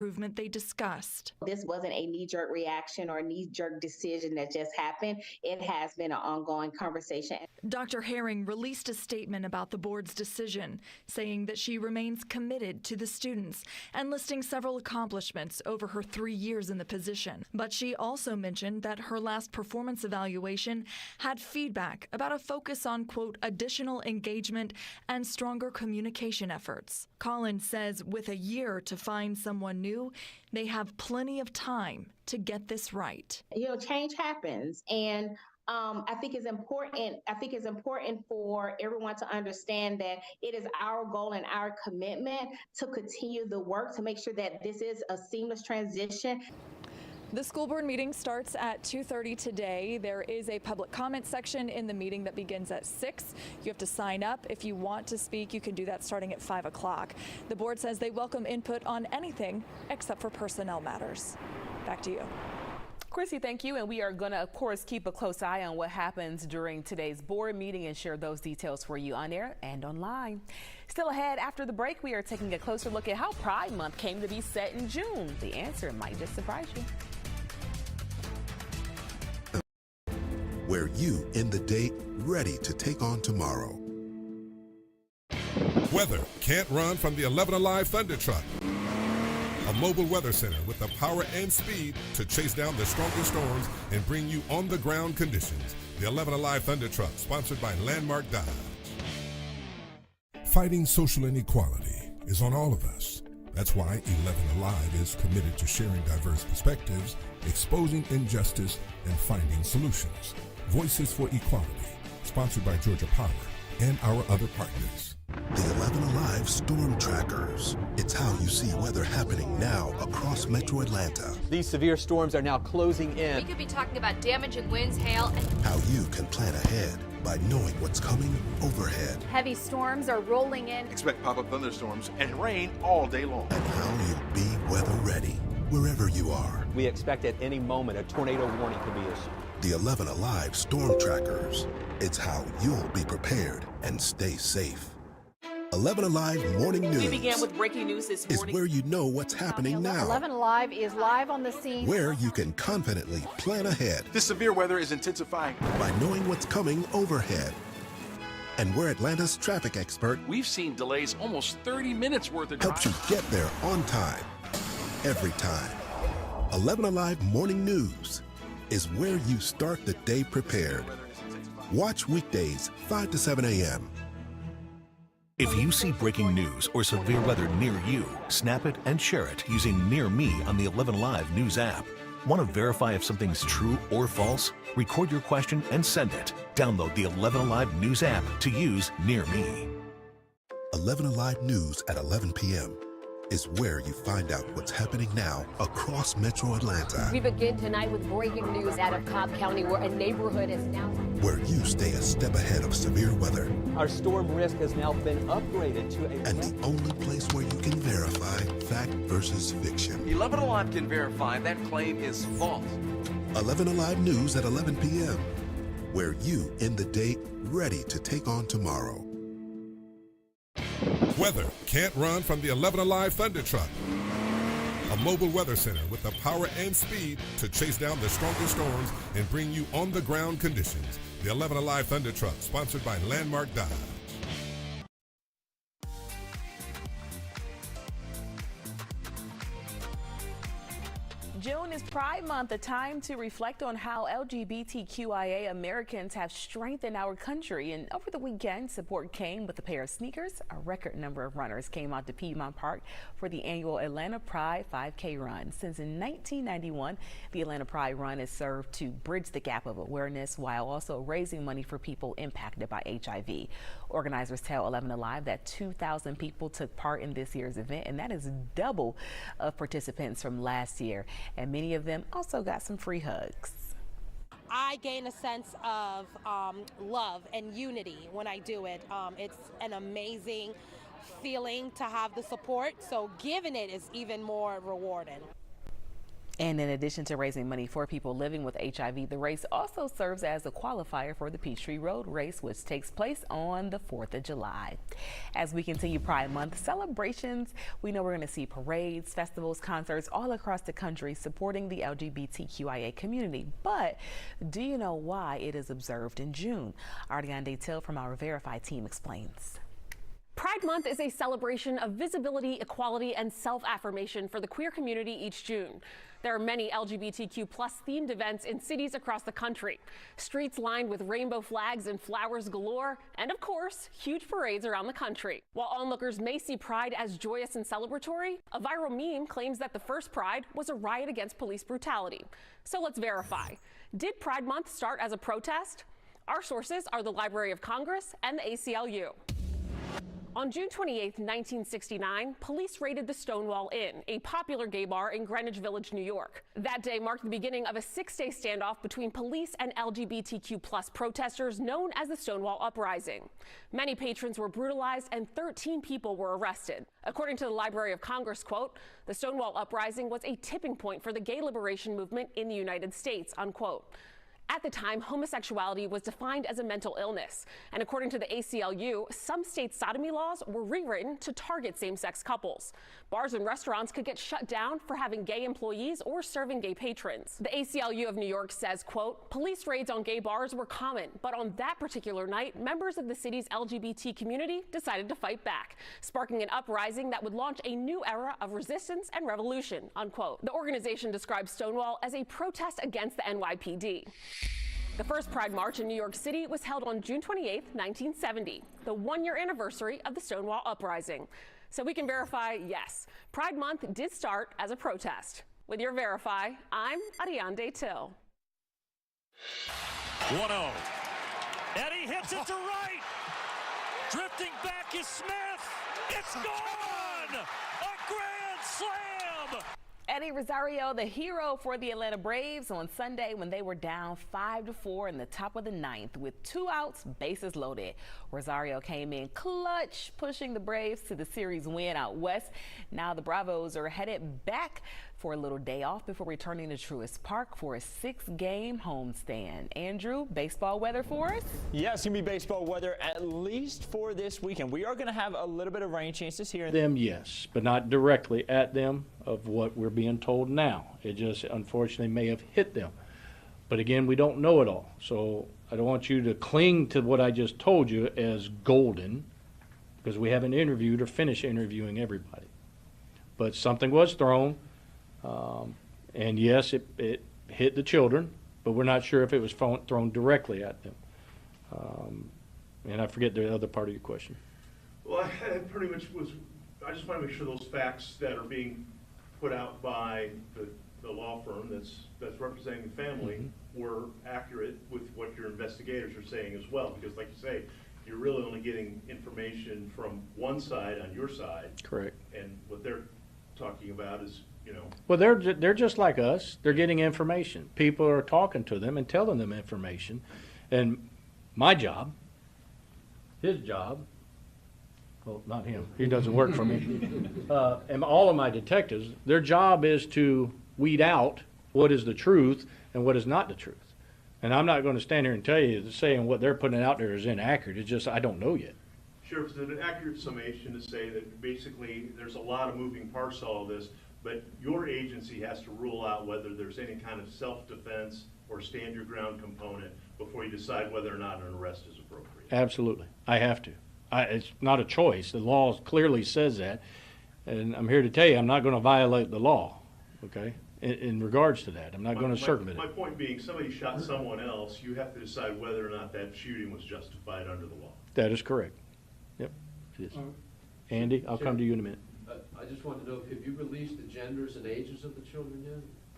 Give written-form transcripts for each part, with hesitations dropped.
improvement they discussed. This wasn't a knee-jerk reaction or a knee-jerk decision that just happened. It has been an ongoing conversation. Dr. Herring released a statement about the board's decision, saying that she remains committed to the students and listing several accomplishments over her 3 years in the position. But she also mentioned that her last performance evaluation had feedback about a focus on, quote, additional engagement and stronger communication efforts. Collins says with a year to find someone new, they have plenty of time to get this right. Change happens, and I think it's important. I think it's important for everyone to understand that it is our goal and our commitment to continue the work to make sure that this is a seamless transition. The school board meeting starts at 2:30 today. There is a public comment section in the meeting that begins at 6. You have to sign up. If you want to speak, you can do that starting at 5 o'clock. The board says they welcome input on anything except for personnel matters. Back to you. Chrissy, thank you. And we are going to, of course, keep a close eye on what happens during today's board meeting and share those details for you on air and online. Still ahead after the break, we are taking a closer look at how Pride Month came to be set in June. The answer might just surprise you. Where you end the day ready to take on tomorrow. Weather can't run from the 11 Alive Thunder Truck. A mobile weather center with the power and speed to chase down the strongest storms and bring you on-the-ground conditions. The 11 Alive Thunder Truck, sponsored by Landmark Dodge. Fighting social inequality is on all of us. That's why 11 Alive is committed to sharing diverse perspectives, exposing injustice, and finding solutions. Voices for Equality, sponsored by Georgia Power and our other partners. The 11 Alive Storm Trackers. It's how you see weather happening now across Metro Atlanta. These severe storms are now closing in. We could be talking about damaging winds, hail, and how you can plan ahead by knowing what's coming overhead. Heavy storms are rolling in. Expect pop-up thunderstorms and rain all day long. And how you'll be weather ready wherever you are. We expect at any moment a tornado warning could be issued. The 11 Alive Storm Trackers. It's how you'll be prepared and stay safe. 11 Alive Morning News. We began with breaking news this morning. Is where you know what's happening now. 11 Alive is live on the scene. Where you can confidently plan ahead. This severe weather is intensifying. By knowing what's coming overhead. And we're Atlanta's traffic expert. We've seen delays almost 30 minutes worth of helps you get there on time. Every time. 11 Alive Morning News is where you start the day prepared. Watch weekdays 5 to 7 a.m. If you see breaking news or severe weather near you, snap it and share it using Near Me on the 11 Alive News app. Want to verify if something's true or false? Record your question and send it. Download the 11 Alive News app to use Near Me. 11 Alive News at 11 p.m. is where you find out what's happening now across Metro Atlanta. We begin tonight with breaking news out of Cobb County, where a neighborhood is now... where you stay a step ahead of severe weather. Our storm risk has now been upgraded to a... and the only place where you can verify fact versus fiction. 11 Alive can verify that claim is false. 11 Alive News at 11 p.m. where you end the day ready to take on tomorrow. Weather can't run from the 11 Alive Thunder Truck. A mobile weather center with the power and speed to chase down the strongest storms and bring you on-the-ground conditions. The 11 Alive Thunder Truck, sponsored by Landmark Dodge. June is Pride Month, a time to reflect on how LGBTQIA Americans have strengthened our country. And over the weekend, support came with a pair of sneakers. A record number of runners came out to Piedmont Park for the annual Atlanta Pride 5K run. Since in 1991, the Atlanta Pride run has served to bridge the gap of awareness while also raising money for people impacted by HIV. Organizers tell 11 Alive that 2,000 people took part in this year's event, and that is double of participants from last year. And many of them also got some free hugs. I gain a sense of love and unity when I do it. It's an amazing feeling to have the support, so giving it is even more rewarding. And in addition to raising money for people living with HIV, the race also serves as a qualifier for the Peachtree Road Race, which takes place on the 4th of July. As we continue Pride Month celebrations, we know we're going to see parades, festivals, concerts all across the country supporting the LGBTQIA community. But do you know why it is observed in June? Ariane Till from our Verify team explains. Pride Month is a celebration of visibility, equality, and self-affirmation for the queer community each June. There are many LGBTQ+ themed events in cities across the country. Streets lined with rainbow flags and flowers galore, and of course, huge parades around the country. While onlookers may see Pride as joyous and celebratory, a viral meme claims that the first Pride was a riot against police brutality. So let's verify. Did Pride Month start as a protest? Our sources are the Library of Congress and the ACLU. On June 28, 1969, police raided the Stonewall Inn, a popular gay bar in Greenwich Village, New York. That day marked the beginning of a 6-day standoff between police and LGBTQ+ protesters known as the Stonewall Uprising. Many patrons were brutalized and 13 people were arrested. According to the Library of Congress, quote, "The Stonewall Uprising was a tipping point for the gay liberation movement in the United States," unquote. At the time, homosexuality was defined as a mental illness, and according to the ACLU, some states' sodomy laws were rewritten to target same-sex couples. Bars and restaurants could get shut down for having gay employees or serving gay patrons. The ACLU of New York says, quote, "Police raids on gay bars were common, but on that particular night, members of the city's LGBT community decided to fight back, sparking an uprising that would launch a new era of resistance and revolution," unquote. The organization describes Stonewall as a protest against the NYPD. The first Pride March in New York City was held on June 28, 1970, the one-year anniversary of the Stonewall Uprising. So we can verify, yes, Pride Month did start as a protest. With your Verify, I'm Ariane Till. 1-0. Eddie hits it to right. Drifting back is Smith. It's gone! A grand slam! Eddie Rosario, the hero for the Atlanta Braves on Sunday when they were down 5-4 in the top of the ninth with 2 outs, bases loaded. Rosario came in clutch, pushing the Braves to the series win out west. Now the Bravos are headed back for a little day off before returning to Truist Park for a 6-game homestand. Andrew, baseball weather for us? Yeah, it's going to be baseball weather at least for this weekend. We are going to have a little bit of rain chances here. Them, yes, but not directly at them of what we're being told now. It just unfortunately may have hit them. But again, we don't know it all. So I don't want you to cling to what I just told you as golden because we haven't interviewed or finished interviewing everybody. But something was thrown. And yes, it hit the children, but we're not sure if it was thrown directly at them. And I forget the other part of your question. Well, I pretty much was, I just want to make sure those facts that are being put out by the law firm that's representing the family were accurate with what your investigators are saying as well. Because like you say, you're really only getting information from one side on your side. Correct. And what they're talking about is, you know. Well, they're just like us. They're getting information. People are talking to them and telling them information. And my job, his job, well, not him. He doesn't work for me. And all of my detectives, their job is to weed out what is the truth and what is not the truth. And I'm not going to stand here and tell you that saying what they're putting out there is inaccurate. It's just I don't know yet. Sheriff, is it an accurate summation to say that basically there's a lot of moving parts to all this, but your agency has to rule out whether there's any kind of self-defense or stand your ground component before you decide whether or not an arrest is appropriate? Absolutely. I have to. It's not a choice. The law clearly says that. And I'm here to tell you I'm not going to violate the law, okay, in regards to that. I'm not going to circumvent it. My point being, somebody shot someone else, you have to decide whether or not that shooting was justified under the law. That is correct. Yep, it is. Andy, I'll come to you in a minute. I just want to know, have you released the genders and ages of the children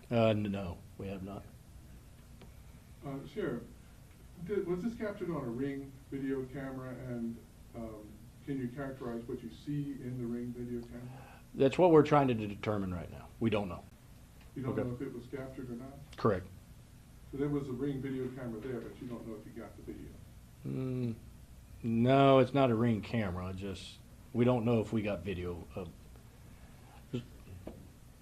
yet? No, we have not. Sheriff, was this captured on a Ring video camera, and can you characterize what you see in the Ring video camera? That's what we're trying to determine right now. We don't know. You don't know if it was captured or not? Correct. So there was a Ring video camera there, but you don't know if you got the video? No, it's not a Ring camera. We don't know if we got video of.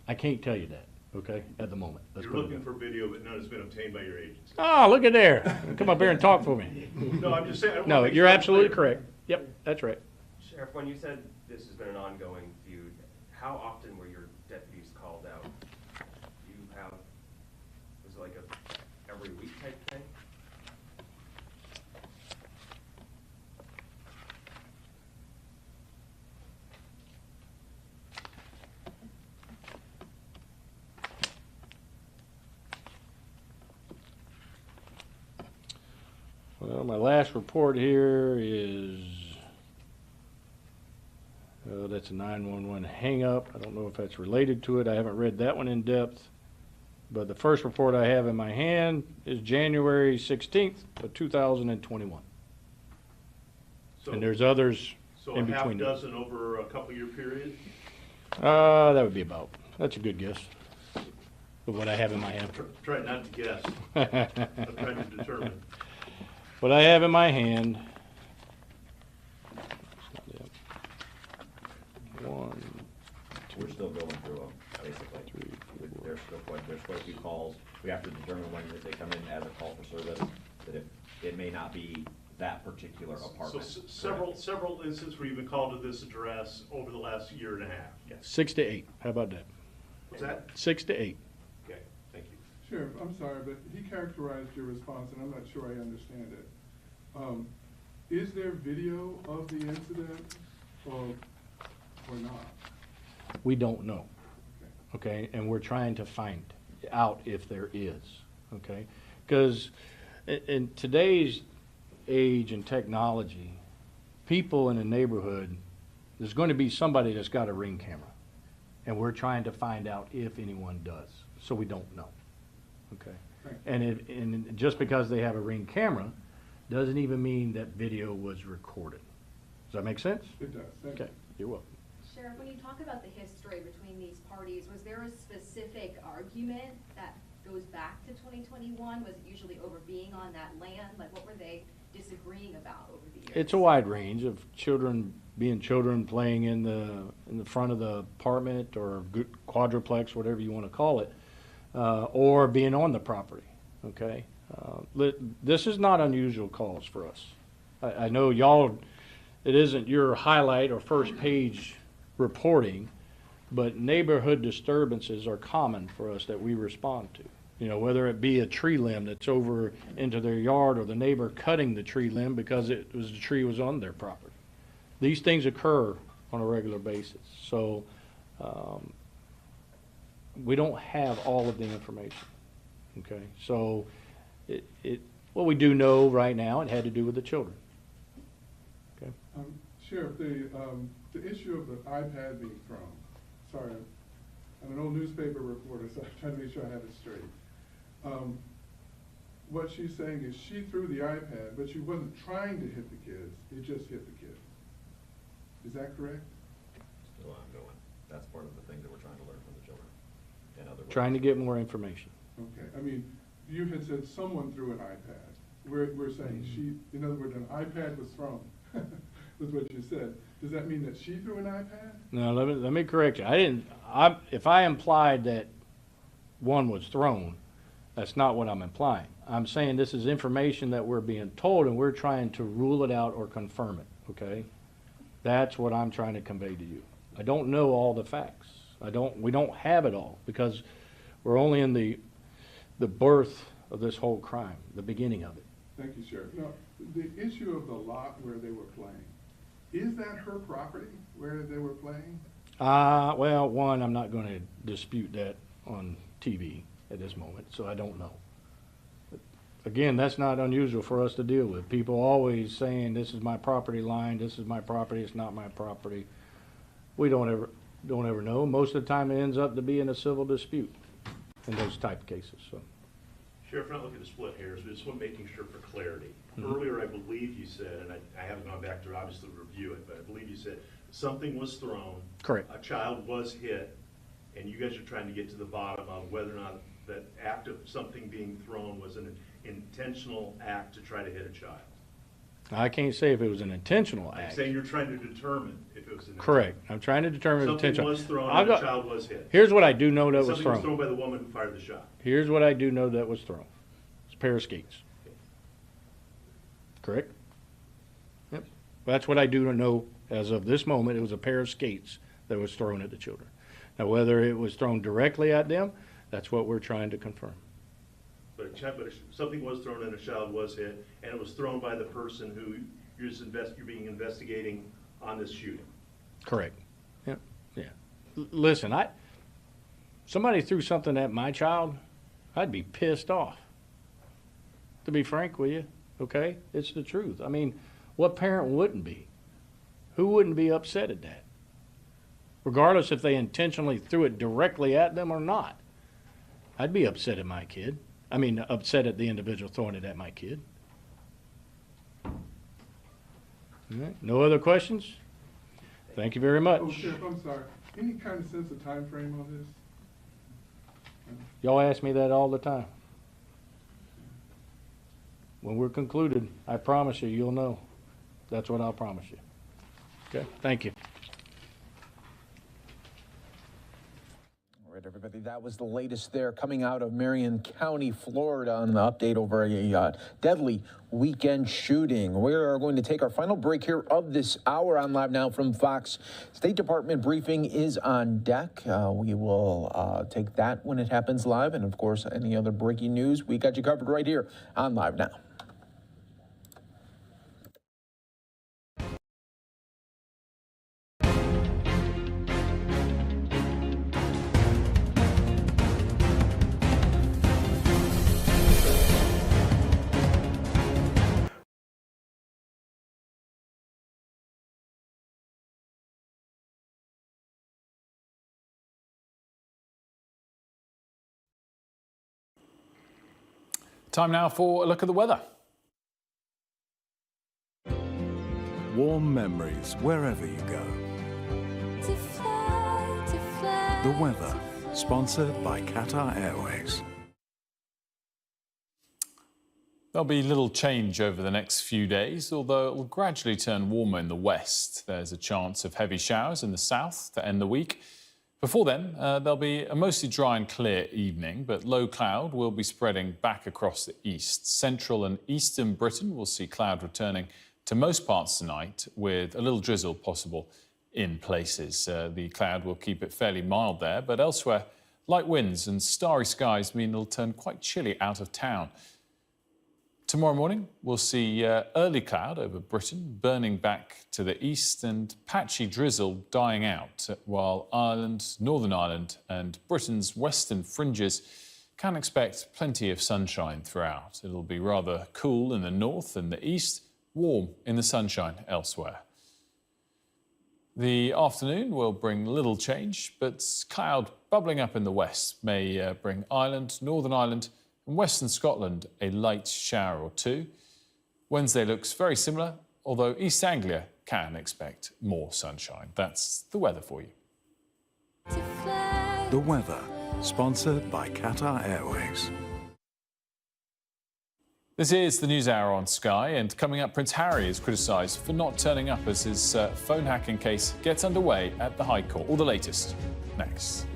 I can't tell you that. okay, at the moment. Let's You're put it looking that for video, but none has been obtained by your agency. Oh, look at there. Come up here and talk for me. No, I'm just saying. I wanna No, make you're sure I'm absolutely clear. correct. Yep, that's right. Sheriff, when you said this has been an ongoing feud, how often were your deputies called out? Do you have, was it like a every week type thing? Well, my last report here is, that's a 911 hang-up. I don't know if that's related to it. I haven't read that one in depth. But the first report I have in my hand is January 16th of 2021. So- And there's others So in a half between. dozen over a couple-year period? That would be about, that's a good guess of what I have in my hand. Try not to guess. I'm trying to determine. What I have in my hand. One, We're still going through them, basically. There's still quite a few calls. We have to determine when they come in as a call for service, that it may not be that particular apartment. So several instances where you've been called to this address over the last year and a half? Yes. 6 to 8. How about that? What's that? 6 to 8. Okay, thank you. Sheriff, I'm sorry, but he characterized your response, and I'm not sure I understand it. Is there video of the incident or not? We don't know. Okay, and we're trying to find out if there is. Okay, because in today's age and technology, people in a neighborhood, there's going to be somebody that's got a Ring camera, and we're trying to find out if anyone does. So we don't know. Okay, and just because they have a Ring camera doesn't even mean that video was recorded. Does that make sense? It does. Thank Okay, you're welcome. Sheriff, when you talk about the history between these parties, was there a specific argument that goes back to 2021? Was it usually over being on that land? Like, what were they disagreeing about over the years? It's a wide range of children playing in the front of the apartment or quadruplex, whatever you want to call it, or being on the property. Okay, this is not unusual calls for us. I know y'all, it isn't your highlight or first page reporting, but neighborhood disturbances are common for us that we respond to. You know, whether it be a tree limb that's over into their yard or the neighbor cutting the tree limb because the tree was on their property. These things occur on a regular basis. So we don't have all of the information. Okay, so what we do know right now, it had to do with the children. Okay. Sheriff, the issue of the iPad being thrown, sorry, I'm an old newspaper reporter, so I'm trying to make sure I have it straight. What she's saying is she threw the iPad, but she wasn't trying to hit the kids, it just hit the kid. Is that correct? Still ongoing. That's part of the things that we're trying to learn from the children. In other words. Trying to get more information. Okay, I mean, you had said someone threw an iPad. We're saying in other words, an iPad was thrown, was what you said. Does that mean that she threw an iPad? No, let me correct you. If I implied that one was thrown, that's not what I'm implying. I'm saying this is information that we're being told and we're trying to rule it out or confirm it, okay? That's what I'm trying to convey to you. I don't know all the facts. We don't have it all because we're only in the birth of this whole crime, the beginning of it. Thank you, Sheriff. Now, the issue of the lot where they were playing, is that her property where they were playing? Well, one, I'm not going to dispute that on TV at this moment, so I don't know. But again, that's not unusual for us to deal with. People always saying, this is my property line, this is my property, it's not my property. We don't ever know. Most of the time it ends up to be in a civil dispute in those type of cases. So. Sheriff, we're not looking to split hairs, but just want making sure for clarity. Mm-hmm. Earlier, I believe you said, and I haven't gone back to obviously review it, but I believe you said something was thrown. Correct. A child was hit, and you guys are trying to get to the bottom of whether or not that act of something being thrown was an intentional act to try to hit a child. I can't say if it was an intentional I'm act. saying you're trying to determine if it was an Correct. I'm trying to determine if Something intentional. was thrown I've and a got- child was hit. Here's what I do know that was Something was thrown. thrown by the woman who fired the shot. Here's what I do know that was thrown. It's a pair of skates. Correct? Yep. That's what I do know as of this moment. It was a pair of skates that was thrown at the children. Now, whether it was thrown directly at them, that's what we're trying to confirm. But something was thrown and a child was hit, and it was thrown by the person who you're being investigating on this shooting. Correct. Yep. Yeah. Listen, somebody threw something at my child, I'd be pissed off. To be frank with you, okay? It's the truth. I mean, what parent wouldn't be? Who wouldn't be upset at that? Regardless if they intentionally threw it directly at them or not. I'd be upset at my kid. I mean, upset at the individual throwing it at my kid. All right. No other questions? Thank you very much. Oh, Sheriff, I'm sorry. Any kind of sense of time frame on this? Y'all ask me that all the time. When we're concluded, I promise you, you'll know. That's what I'll promise you. Okay, thank you. All right, everybody, that was the latest there coming out of Marion County, Florida, on the update over a deadly weekend shooting. We are going to take our final break here of this hour on Live Now from Fox. State Department briefing is on deck. We will take that when it happens live. And, of course, any other breaking news, we got you covered right here on Live Now. Time now for a look at the weather. Warm memories wherever you go. The weather, sponsored by Qatar Airways. There'll be little change over the next few days, although it will gradually turn warmer in the west. There's a chance of heavy showers in the south to end the week. Before then, there'll be a mostly dry and clear evening, but low cloud will be spreading back across the east. Central and eastern Britain will see cloud returning to most parts tonight, with a little drizzle possible in places. The cloud will keep it fairly mild there, but elsewhere, light winds and starry skies mean it'll turn quite chilly out of town. Tomorrow morning, we'll see early cloud over Britain, burning back to the east, and patchy drizzle dying out, while Ireland, Northern Ireland and Britain's western fringes can expect plenty of sunshine throughout. It'll be rather cool in the north and the east, warm in the sunshine elsewhere. The afternoon will bring little change, but cloud bubbling up in the west may bring Ireland, Northern Ireland and Western Scotland a light shower or two. Wednesday looks very similar, although East Anglia can expect more sunshine. That's the weather for you. The weather, sponsored by Qatar Airways. This is the News Hour on Sky, and coming up, Prince Harry is criticised for not turning up as his phone hacking case gets underway at the High Court. All the latest next.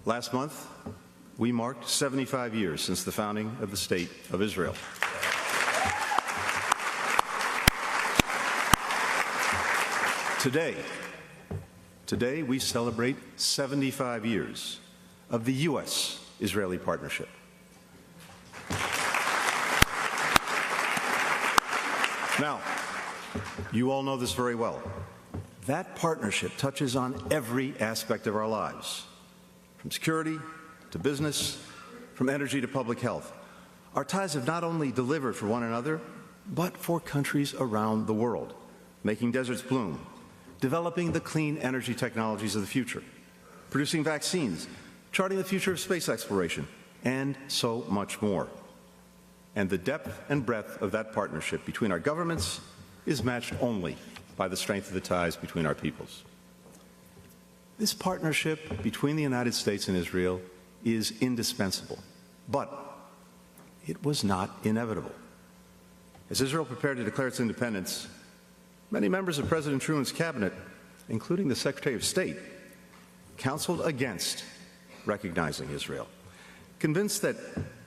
Last month, we marked 75 years since the founding of the State of Israel. Today, Today, we celebrate 75 years of the U.S.-Israeli partnership. Now, you all know this very well. That partnership touches on every aspect of our lives, from security to business, from energy to public health. Our ties have not only delivered for one another, but for countries around the world, making deserts bloom, developing the clean energy technologies of the future, producing vaccines, charting the future of space exploration, and so much more. And the depth and breadth of that partnership between our governments is matched only by the strength of the ties between our peoples. This partnership between the United States and Israel is indispensable, but it was not inevitable. As Israel prepared to declare its independence, many members of President Truman's cabinet, including the Secretary of State, counseled against recognizing Israel, convinced that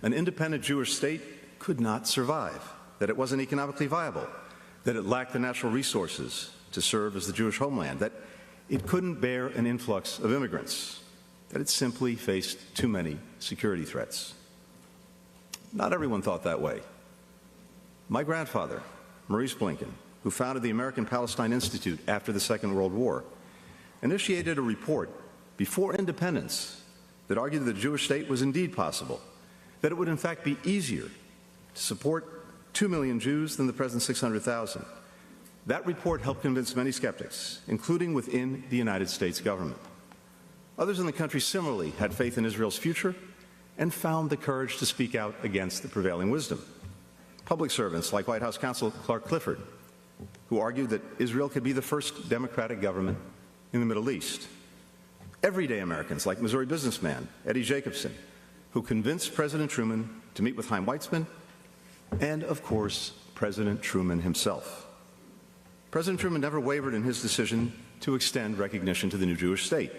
an independent Jewish state could not survive, that it wasn't economically viable, that it lacked the natural resources to serve as the Jewish homeland, that it couldn't bear an influx of immigrants, that it simply faced too many security threats. Not everyone thought that way. My grandfather, Maurice Blinken, who founded the American Palestine Institute after the Second World War, initiated a report before independence that argued that the Jewish state was indeed possible, that it would in fact be easier to support 2 million Jews than the present 600,000. That report helped convince many skeptics, including within the United States government. Others in the country similarly had faith in Israel's future and found the courage to speak out against the prevailing wisdom. Public servants like White House counsel Clark Clifford, who argued that Israel could be the first democratic government in the Middle East. Everyday Americans like Missouri businessman Eddie Jacobson, who convinced President Truman to meet with Chaim Weizmann, and, of course, President Truman himself. President Truman never wavered in his decision to extend recognition to the new Jewish state.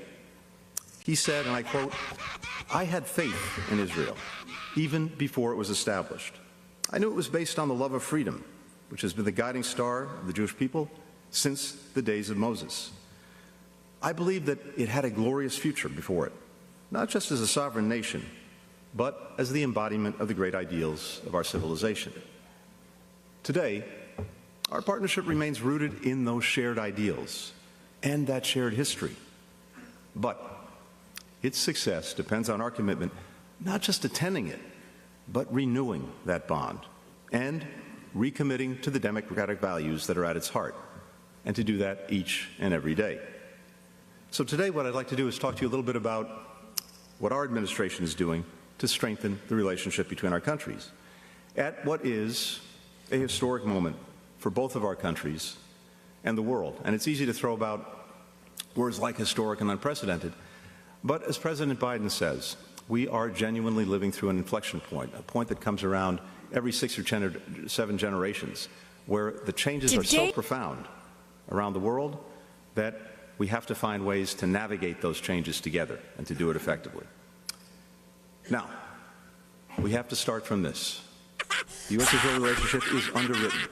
He said, and I quote, "I had faith in Israel, even before it was established. I knew it was based on the love of freedom, which has been the guiding star of the Jewish people since the days of Moses. I believed that it had a glorious future before it, not just as a sovereign nation, but as the embodiment of the great ideals of our civilization. Today, our partnership remains rooted in those shared ideals and that shared history. But its success depends on our commitment not just attending it, but renewing that bond and recommitting to the democratic values that are at its heart, and to do that each and every day. So today what I'd like to do is talk to you a little bit about what our administration is doing to strengthen the relationship between our countries at what is a historic moment for both of our countries and the world. And it's easy to throw about words like historic and unprecedented, but as President Biden says, we are genuinely living through an inflection point, a point that comes around every 6 or 7 generations, where the changes are so profound around the world that we have to find ways to navigate those changes together and to do it effectively. Now, we have to start from this. The U.S.-Israel relationship is underwritten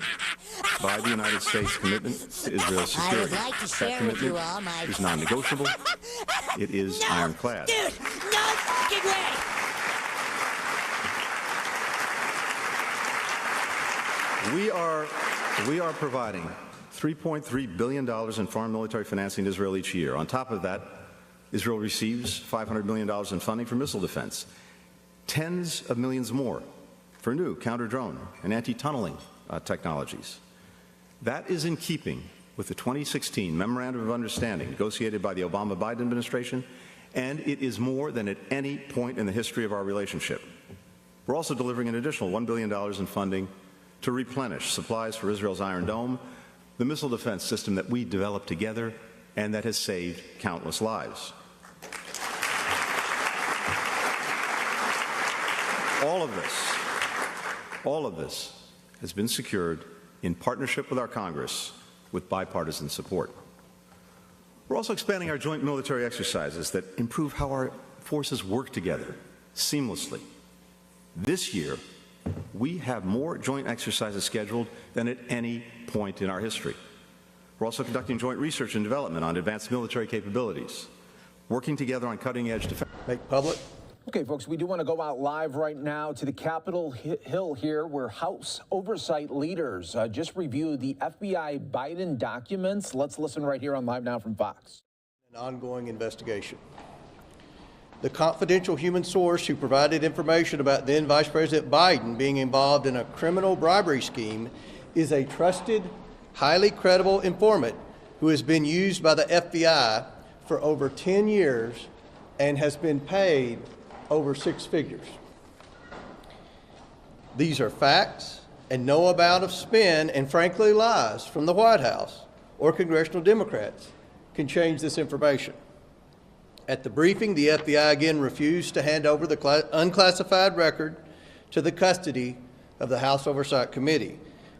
by the United States' commitment to Israel's security. I would like to share that with you commitment all my... is non-negotiable. It is ironclad. Dude, no fucking way! We are providing $3.3 billion in foreign military financing to Israel each year. On top of that, Israel receives $500 million in funding for missile defense, tens of millions more for new counter-drone and anti-tunneling technologies. That is in keeping with the 2016 Memorandum of Understanding negotiated by the Obama-Biden administration, and it is more than at any point in the history of our relationship. We're also delivering an additional $1 billion in funding to replenish supplies for Israel's Iron Dome, the missile defense system that we developed together and that has saved countless lives. All of this has been secured in partnership with our Congress with bipartisan support. We're also expanding our joint military exercises that improve how our forces work together seamlessly. This year, we have more joint exercises scheduled than at any point in our history. We're also conducting joint research and development on advanced military capabilities, working together on cutting-edge defense. Make public. Okay, folks, we do want to go out live right now to the Capitol Hill here, where House oversight leaders just reviewed the FBI Biden documents. Let's listen right here on Live Now from Fox. An ongoing investigation. The confidential human source who provided information about then Vice President Biden being involved in a criminal bribery scheme is a trusted, highly credible informant who has been used by the FBI for over 10 years and has been paid over 6 figures. These are facts, and no amount of spin and frankly lies from the White House or congressional Democrats can change this information. At the briefing, the FBI again refused to hand over the unclassified record to the custody of the House Oversight Committee,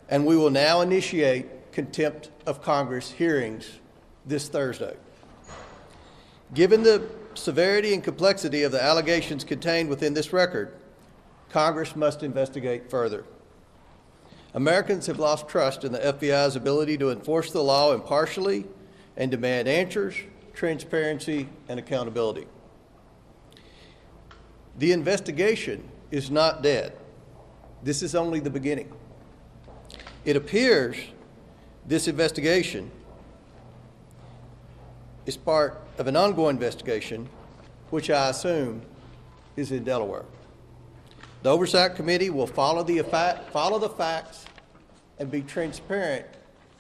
and we will now initiate contempt of Congress hearings this Thursday. Given the severity and complexity of the allegations contained within this record, Congress must investigate further. Americans have lost trust in the FBI's ability to enforce the law impartially and demand answers, transparency, and accountability. The investigation is not dead. This is only the beginning. It appears this investigation is part of an ongoing investigation, which I assume is in Delaware. The Oversight Committee will follow the facts and be transparent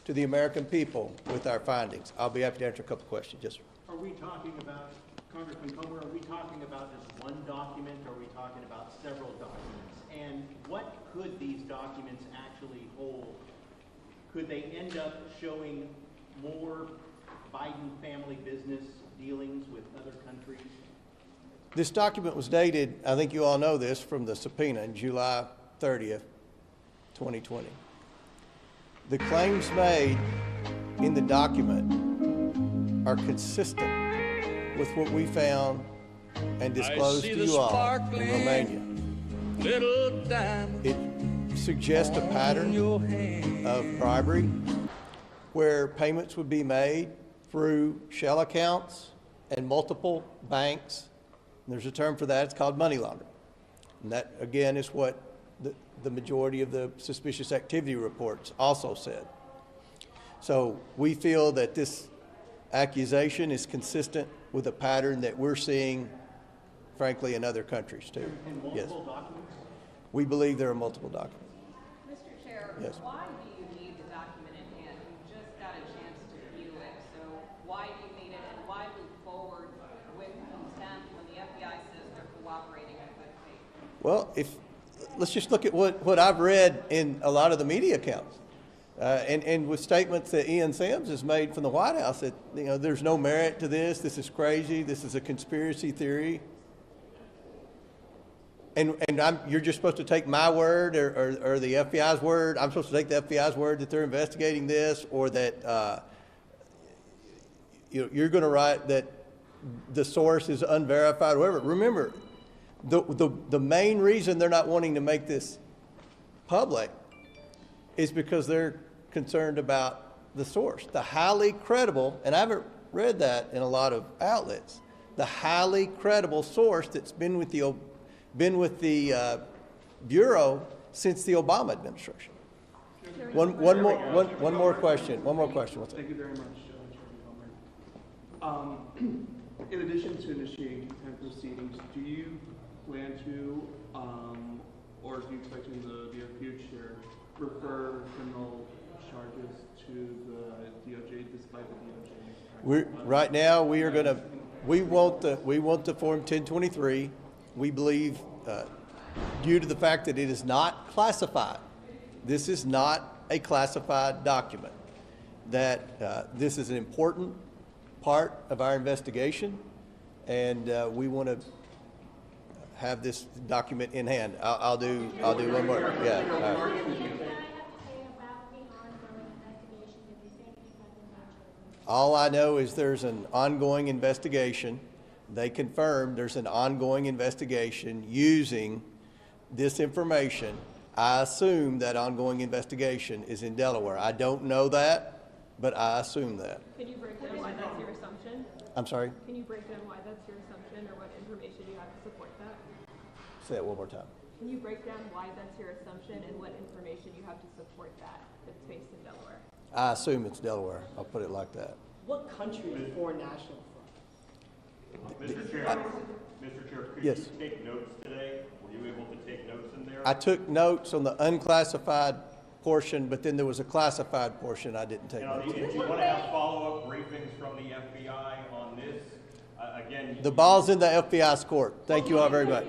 to the American people with our findings. I'll be happy to answer a couple questions. Yes, sir. Are we talking about, Congressman Comer, are we talking about just one document, or are we talking about several documents? And what could these documents actually hold? Could they end up showing more Biden family business dealings with other countries? This document was dated, I think you all know this, from the subpoena in July 30th, 2020. The claims made in the document are consistent with what we found and disclosed to you all in Romania. It suggests a pattern of bribery where payments would be made through shell accounts and multiple banks. And there's a term for that, it's called money laundering. And that, again, is what the majority of the suspicious activity reports also said. So we feel that this accusation is consistent with a pattern that we're seeing, frankly, in other countries too. And multiple documents? We believe there are multiple documents. Mr. Chair, yes. Why do you need the document in hand? You just got a chance to view it, so why do you need it, and why move forward with contempt when the FBI says they're cooperating in good faith? Well, let's just look at what I've read in a lot of the media accounts. And with statements that Ian Sams has made from the White House that, you know, there's no merit to this, this is crazy, this is a conspiracy theory. And you're just supposed to take my word or the FBI's word. I'm supposed to take the FBI's word that they're investigating this, or that you're going to write that the source is unverified, or whatever. Remember, the main reason they're not wanting to make this public is because they're concerned about the source, the highly credible, and I haven't read that in a lot of outlets, the highly credible source that's been with the Bureau since the Obama administration. One more question. What's Thank you very much, Chairman Comer. In addition to initiating contempt proceedings, do you plan to, or do you expect in the near future, refer criminal charges to the DOJ despite the DOJ? Right now we want the Form 1023. We believe, due to the fact that it is not classified, this is not a classified document, that this is an important part of our investigation, and we want to have this document in hand. I'll do one more. Yeah. All right. All I know is there's an ongoing investigation. They confirmed there's an ongoing investigation using this information. I assume that ongoing investigation is in Delaware. I don't know that, but I assume that. Can you break down why that's your assumption? I'm sorry? Can you break down why that's your assumption or what information you have to support that? Say that one more time. Can you break down why that's your assumption and what information you have to support that it's based in Delaware? I assume it's Delaware. I'll put it like that. What country is foreign national from? Mr. Chair, could Yes. you take notes today? Were you able to take notes in there? I took notes on the unclassified portion, but then there was a classified portion I didn't take notes If you on. want to have follow-up briefings from the FBI on this, again. The ball's in the FBI's court. Thank you all very much.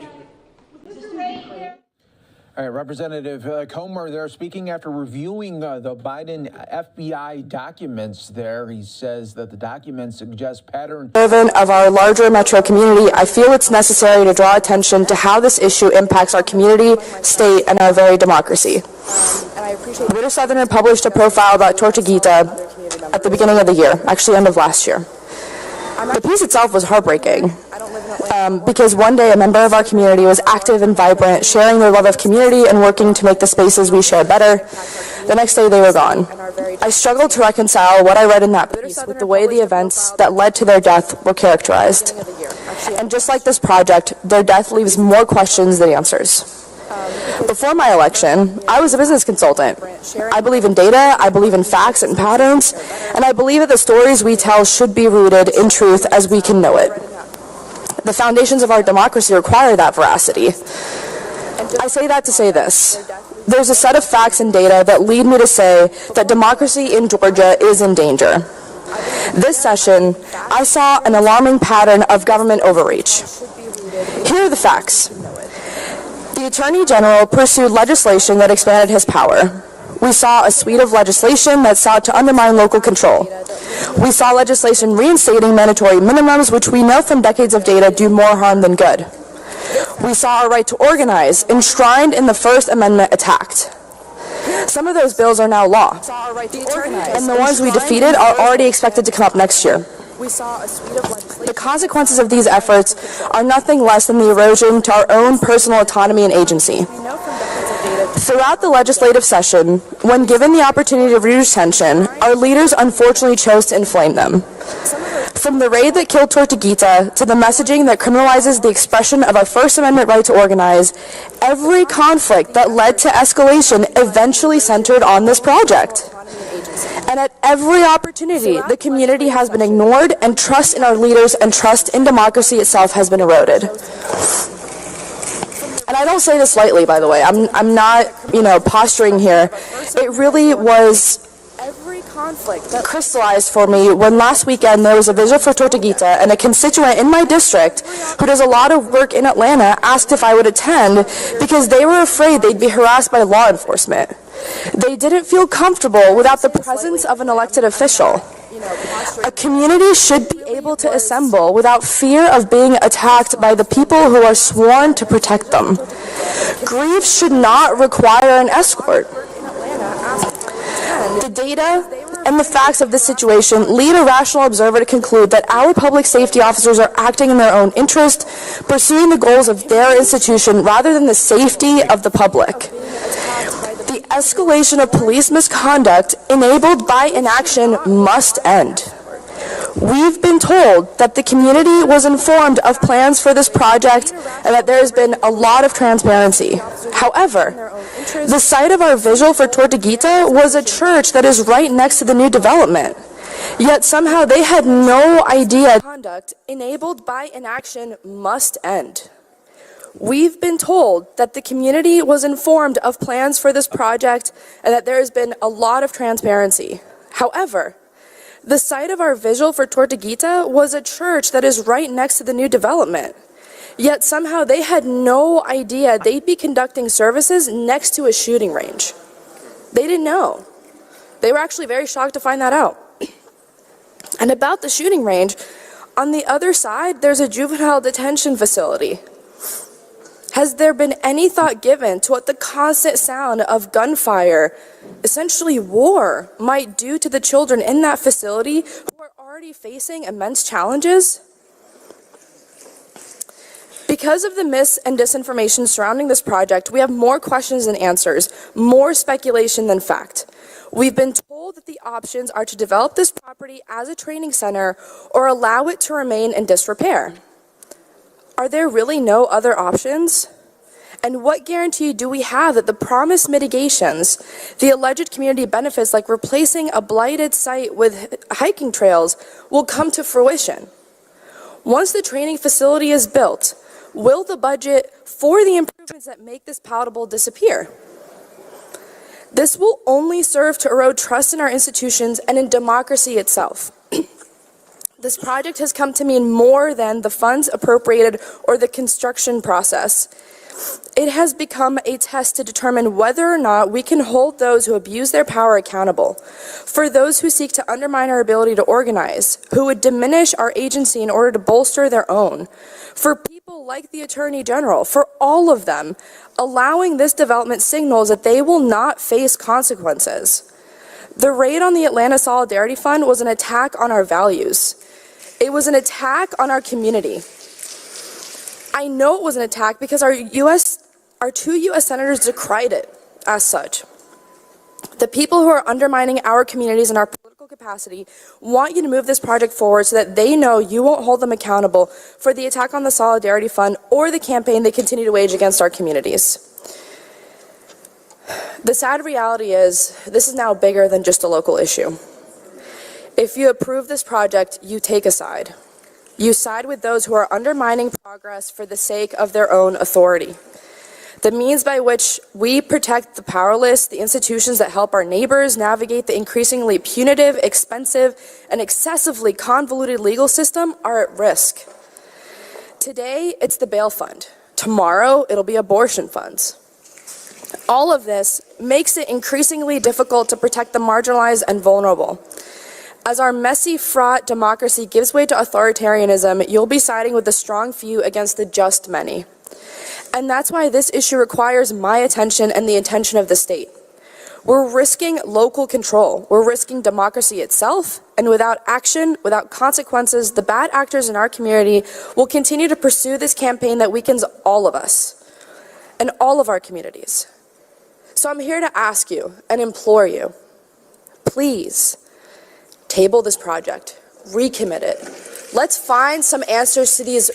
All right, Representative Comer there speaking after reviewing the Biden FBI documents there. He says that the documents suggest patterns Of our larger metro community, I feel it's necessary to draw attention to how this issue impacts our community, state, and our very democracy. Bitter Southerner published a profile about Tortuguita at the beginning of the year, actually end of last year. The piece itself was heartbreaking because one day a member of our community was active and vibrant, sharing their love of community and working to make the spaces we share better. The next day they were gone. I struggled to reconcile what I read in that piece with the way the events that led to their death were characterized. And just like this project, their death leaves more questions than answers. Before my election, I was a business consultant. I believe in data, I believe in facts and patterns, and I believe that the stories we tell should be rooted in truth as we can know it. The foundations of our democracy require that veracity. I say that to say this. There's a set of facts and data that lead me to say that democracy in Georgia is in danger. This session, I saw an alarming pattern of government overreach. Here are the facts. The Attorney General pursued legislation that expanded his power. We saw a suite of legislation that sought to undermine local control. We saw legislation reinstating mandatory minimums, which we know from decades of data do more harm than good. We saw our right to organize, enshrined in the First Amendment, attacked. Some of those bills are now law, and the ones we defeated are already expected to come up next year. The consequences of these efforts are nothing less than the erosion to our own personal autonomy and agency. Throughout the legislative session, when given the opportunity to reduce tension, our leaders unfortunately chose to inflame them. From the raid that killed Tortuguita to the messaging that criminalizes the expression of our First Amendment right to organize, every conflict that led to escalation eventually centered on this project. And at every opportunity, the community has been ignored, and trust in our leaders and trust in democracy itself has been eroded. And I don't say this lightly, by the way. I'm not, posturing here. It really was every conflict that crystallized for me when last weekend there was a vigil for Tortuguita, and a constituent in my district who does a lot of work in Atlanta asked if I would attend because they were afraid they'd be harassed by law enforcement. They didn't feel comfortable without the presence of an elected official. A community should be able to assemble without fear of being attacked by the people who are sworn to protect them. Grief should not require an escort. The data and the facts of this situation lead a rational observer to conclude that our public safety officers are acting in their own interest, pursuing the goals of their institution rather than the safety of the public. The escalation of police misconduct enabled by inaction must end. We've been told that the community was informed of plans for this project and that there has been a lot of transparency. However, the site of our vigil for Tortuguita was a church that is right next to the new development. Yet somehow they had no idea. Conduct enabled by inaction must end. We've been told that the community was informed of plans for this project and that there has been a lot of transparency. However, the site of our vigil for Tortuguita was a church that is right next to the new development. Yet somehow they had no idea they'd be conducting services next to a shooting range. They didn't know. They were actually very shocked to find that out. And about the shooting range, on the other side, there's a juvenile detention facility. Has there been any thought given to what the constant sound of gunfire, essentially war, might do to the children in that facility who are already facing immense challenges? Because of the myths and disinformation surrounding this project, we have more questions than answers, more speculation than fact. We've been told that the options are to develop this property as a training center or allow it to remain in disrepair. Are there really no other options? And what guarantee do we have that the promised mitigations, the alleged community benefits like replacing a blighted site with hiking trails, will come to fruition? Once the training facility is built, will the budget for the improvements that make this palatable disappear? This will only serve to erode trust in our institutions and in democracy itself. This project has come to mean more than the funds appropriated or the construction process. It has become a test to determine whether or not we can hold those who abuse their power accountable, for those who seek to undermine our ability to organize, who would diminish our agency in order to bolster their own, for people like the Attorney General, for all of them. Allowing this development signals that they will not face consequences. The raid on the Atlanta Solidarity Fund was an attack on our values. It was an attack on our community. I know it was an attack because our two U.S. senators decried it as such. The people who are undermining our communities and our political capacity want you to move this project forward so that they know you won't hold them accountable for the attack on the Solidarity Fund or the campaign they continue to wage against our communities. The sad reality is this is now bigger than just a local issue. If you approve this project, you take a side. You side with those who are undermining progress for the sake of their own authority. The means by which we protect the powerless, the institutions that help our neighbors navigate the increasingly punitive, expensive, and excessively convoluted legal system are at risk. Today, it's the bail fund. Tomorrow, it'll be abortion funds. All of this makes it increasingly difficult to protect the marginalized and vulnerable. As our messy, fraught democracy gives way to authoritarianism, you'll be siding with the strong few against the just many. And that's why this issue requires my attention and the attention of the state. We're risking local control. We're risking democracy itself. And without action, without consequences, the bad actors in our community will continue to pursue this campaign that weakens all of us and all of our communities. So I'm here to ask you and implore you, please, table this project, recommit it. Let's find some answers to these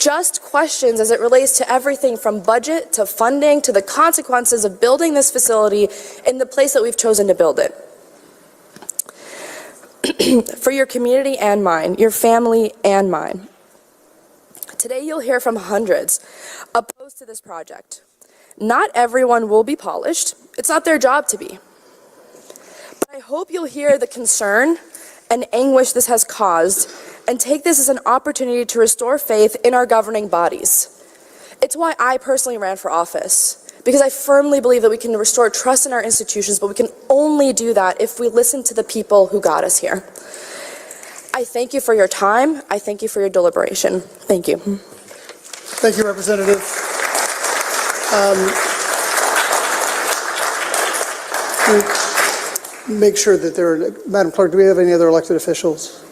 just questions as it relates to everything from budget to funding to the consequences of building this facility in the place that we've chosen to build it. For your community and mine, your family and mine. Today you'll hear from hundreds opposed to this project. Not everyone will be polished. It's not their job to be. I hope you'll hear the concern and anguish this has caused and take this as an opportunity to restore faith in our governing bodies. It's why I personally ran for office, because I firmly believe that we can restore trust in our institutions, but we can only do that if we listen to the people who got us here. I thank you for your time. I thank you for your deliberation. Thank you. Thank you, Representative. Make sure that there are, Madam Clerk, do we have any other elected officials?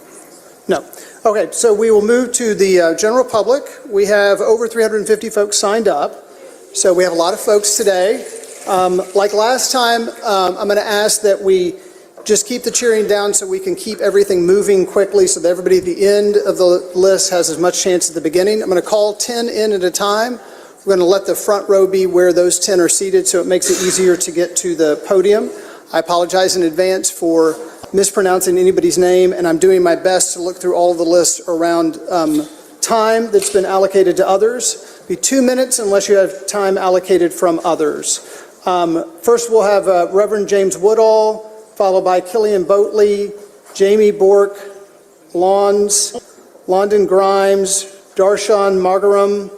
No. Okay, so we will move to the general public. We have over 350 folks signed up, so we have a lot of folks today. Like last time, I'm going to ask that we just keep the cheering down so we can keep everything moving quickly so that everybody at the end of the list has as much chance at the beginning. I'm going to call 10 in at a time. We're going to let the front row be where those 10 are seated so it makes it easier to get to the podium. I apologize in advance for mispronouncing anybody's name, and I'm doing my best to look through all the lists around time that's been allocated to others. It'll be 2 minutes unless you have time allocated from others. First, we'll have Reverend James Woodall, followed by Killian Boatley, Jamie Bork, London Grimes, Darshan Margaram,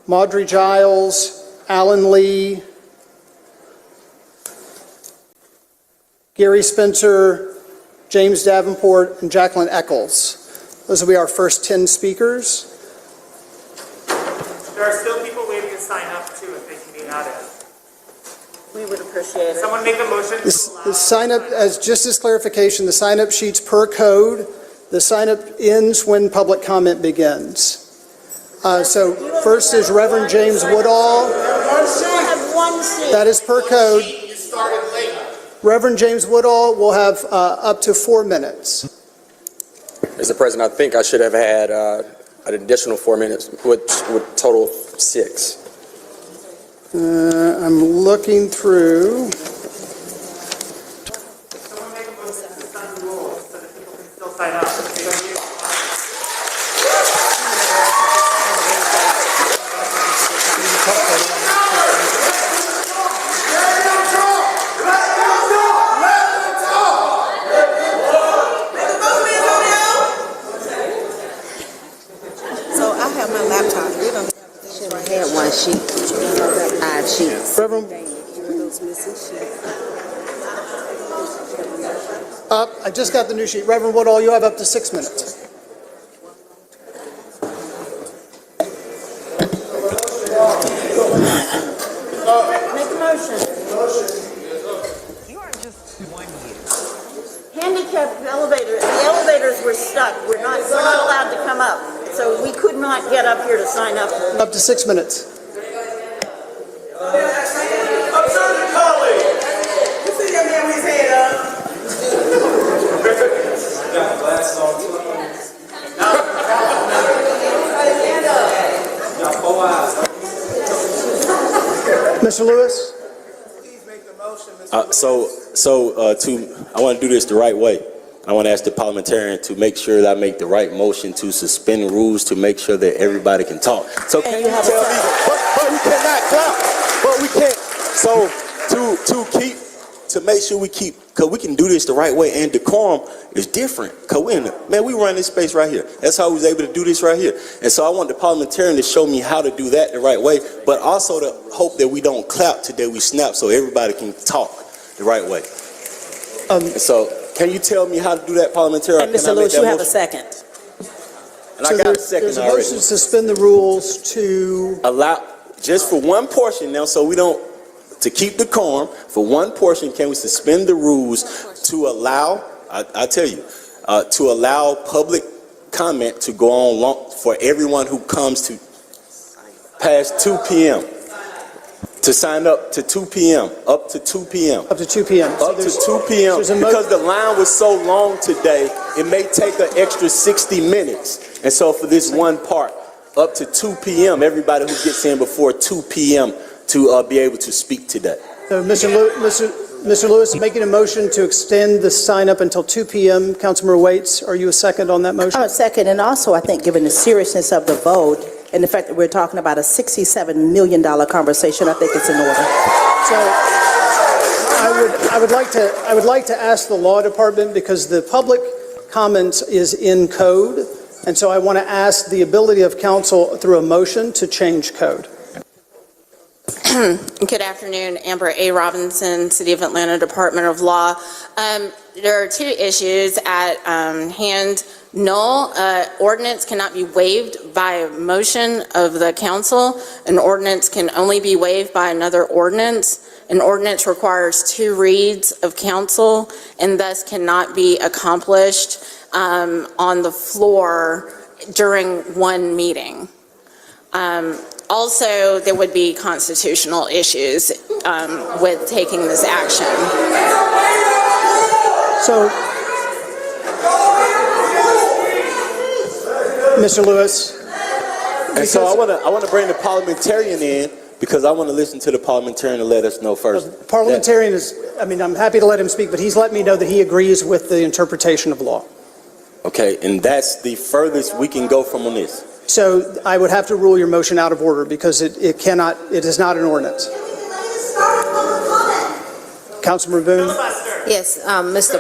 Maudrey Giles, Alan Lee, Gary Spencer, James Davenport, and Jacqueline Eccles. Those will be our first 10 speakers. There are still people waiting to sign up too if they can be added. We would appreciate it. Someone make a motion to allow. The sign up, just as clarification, the sign up sheets per code, the sign up ends when public comment begins. So first is Reverend James Woodall. have one seat. That is per code. You started late. Reverend James Woodall will have up to 4 minutes. Mr. President, I think I should have had an additional 4 minutes, which would total 6. I'm looking through. So I have my laptop. We don't should have had one sheet. 5 sheets. Reverend, I just got the new sheet. Reverend Woodall, you have up to 6 minutes. Make a motion. Handicapped elevator, the elevators were stuck. We're not allowed to come up. So we could not get up here to sign up. Up to 6 minutes. Mr. Lewis? I want to do this the right way. I want to ask the parliamentarian to make sure that I make the right motion to suspend the rules to make sure that everybody can talk. So can you tell me? But we cannot clap. But we can't. So to make sure we keep, because we can do this the right way, and decorum is different. Because we run this space right here. That's how we was able to do this right here. And so I want the parliamentarian to show me how to do that the right way, but also to hope that we don't clap till we snap so everybody can talk the right way. And so can you tell me how to do that, parliamentarian? And Mr. Lewis, you have a second. And I got a second there's a already. motion to suspend the rules to Allow, just for one portion now, so we don't, to keep the quorum, for one portion, can we suspend the rules to allow, I tell you, to allow public comment to go on long, for everyone who comes to past 2 p.m. to sign up to 2 p.m., up to 2 p.m. Up to 2 p.m. Up to 2 p.m. Because the line was so long today, it may take an extra 60 minutes. And so for this one part, up to 2 p.m., everybody who gets in before 2 p.m. to be able to speak today. So Mr. Lewis making a motion to extend the sign up until 2 p.m. Councilmember Waits, are you a second on that motion? I'm a second, and also I think given the seriousness of the vote and the fact that we're talking about a $67 million conversation, I think it's in order. So I would like to ask the law department, because the public comment is in code, and so I want to ask the ability of council through a motion to change code. Good afternoon, Amber A. Robinson, City of Atlanta Department of Law. There are 2 issues at hand. No, ordinance cannot be waived by a motion of the council. An ordinance can only be waived by another ordinance. An ordinance requires 2 reads of council and thus cannot be accomplished on the floor during one meeting. Also, there would be constitutional issues with taking this action. So, Mr. Lewis. And so I want to bring the parliamentarian in, because I want to listen to the parliamentarian to let us know first. Parliamentarian is, I'm happy to let him speak, but he's let me know that he agrees with the interpretation of law. Okay, and that's the furthest we can go from on this. So I would have to rule your motion out of order because it is not an ordinance. Councilmember Boone? Yes, Mr.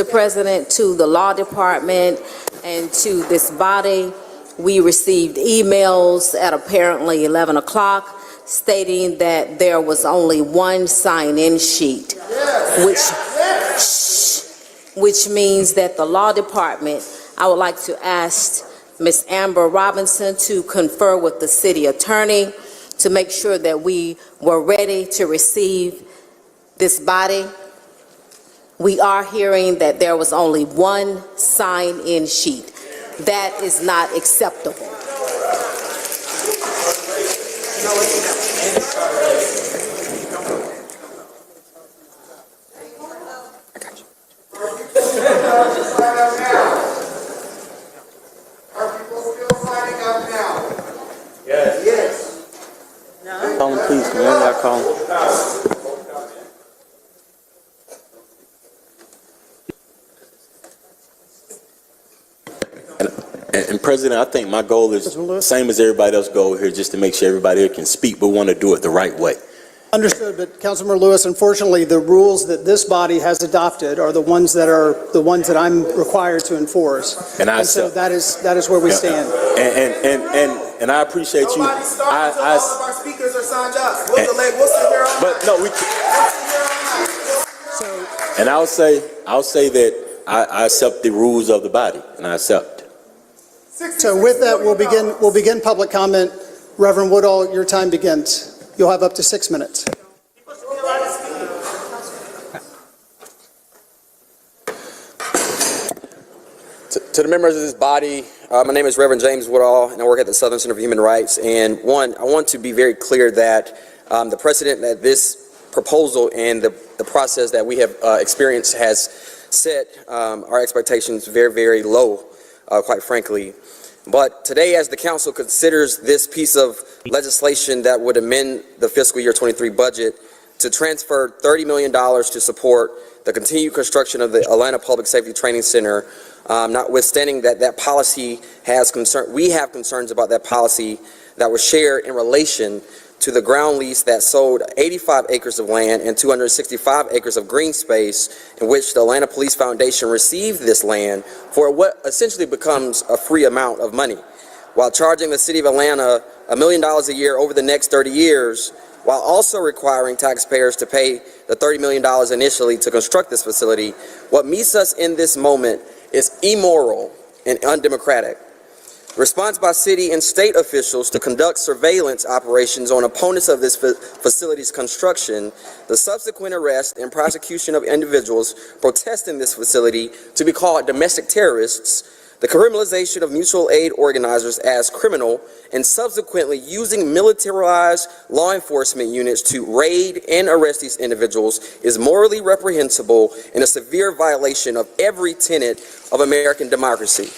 President, to the law department and to this body, we received emails at apparently 11 o'clock stating that there was only one sign-in sheet, which means that the law department, I would like to ask Ms. Amber Robinson to confer with the city attorney to make sure that we were ready to receive this body. We are hearing that there was only one sign-in sheet. That is not acceptable. President, I think my goal is same as everybody else's goal here, just to make sure everybody here can speak, but want to do it the right way. Understood, but Councilmember Lewis, unfortunately, the rules that this body has adopted are the ones that I'm required to enforce. And so that is where we stand. And I appreciate you. Nobody started until all of our speakers are signed up. We'll sit here all night. But no, we. And I'll say that I accept the rules of the body, and I accept. So with that, we'll begin public comment. Reverend Woodall, your time begins. You'll have up to 6 minutes. To the members of this body, my name is Reverend James Woodall, and I work at the Southern Center for Human Rights. And one, I want to be very clear that the precedent that this proposal and the process that we have experienced has set our expectations very, very low, quite frankly. But today, as the council considers this piece of legislation that would amend the fiscal year 23 budget to transfer $30 million to support the continued construction of the Atlanta Public Safety Training Center, notwithstanding that policy has we have concerns about that policy that was shared in relation to the ground lease that sold 85 acres of land and 265 acres of green space, in which the Atlanta Police Foundation received this land for what essentially becomes a free amount of money, while charging the city of Atlanta $1 million a year over the next 30 years, while also requiring taxpayers to pay the $30 million initially to construct this facility. What meets us in this moment is immoral and undemocratic. Response by city and state officials to conduct surveillance operations on opponents of this facility's construction, the subsequent arrest and prosecution of individuals protesting this facility to be called domestic terrorists, the criminalization of mutual aid organizers as criminal, and subsequently using militarized law enforcement units to raid and arrest these individuals is morally reprehensible and a severe violation of every tenet of American democracy.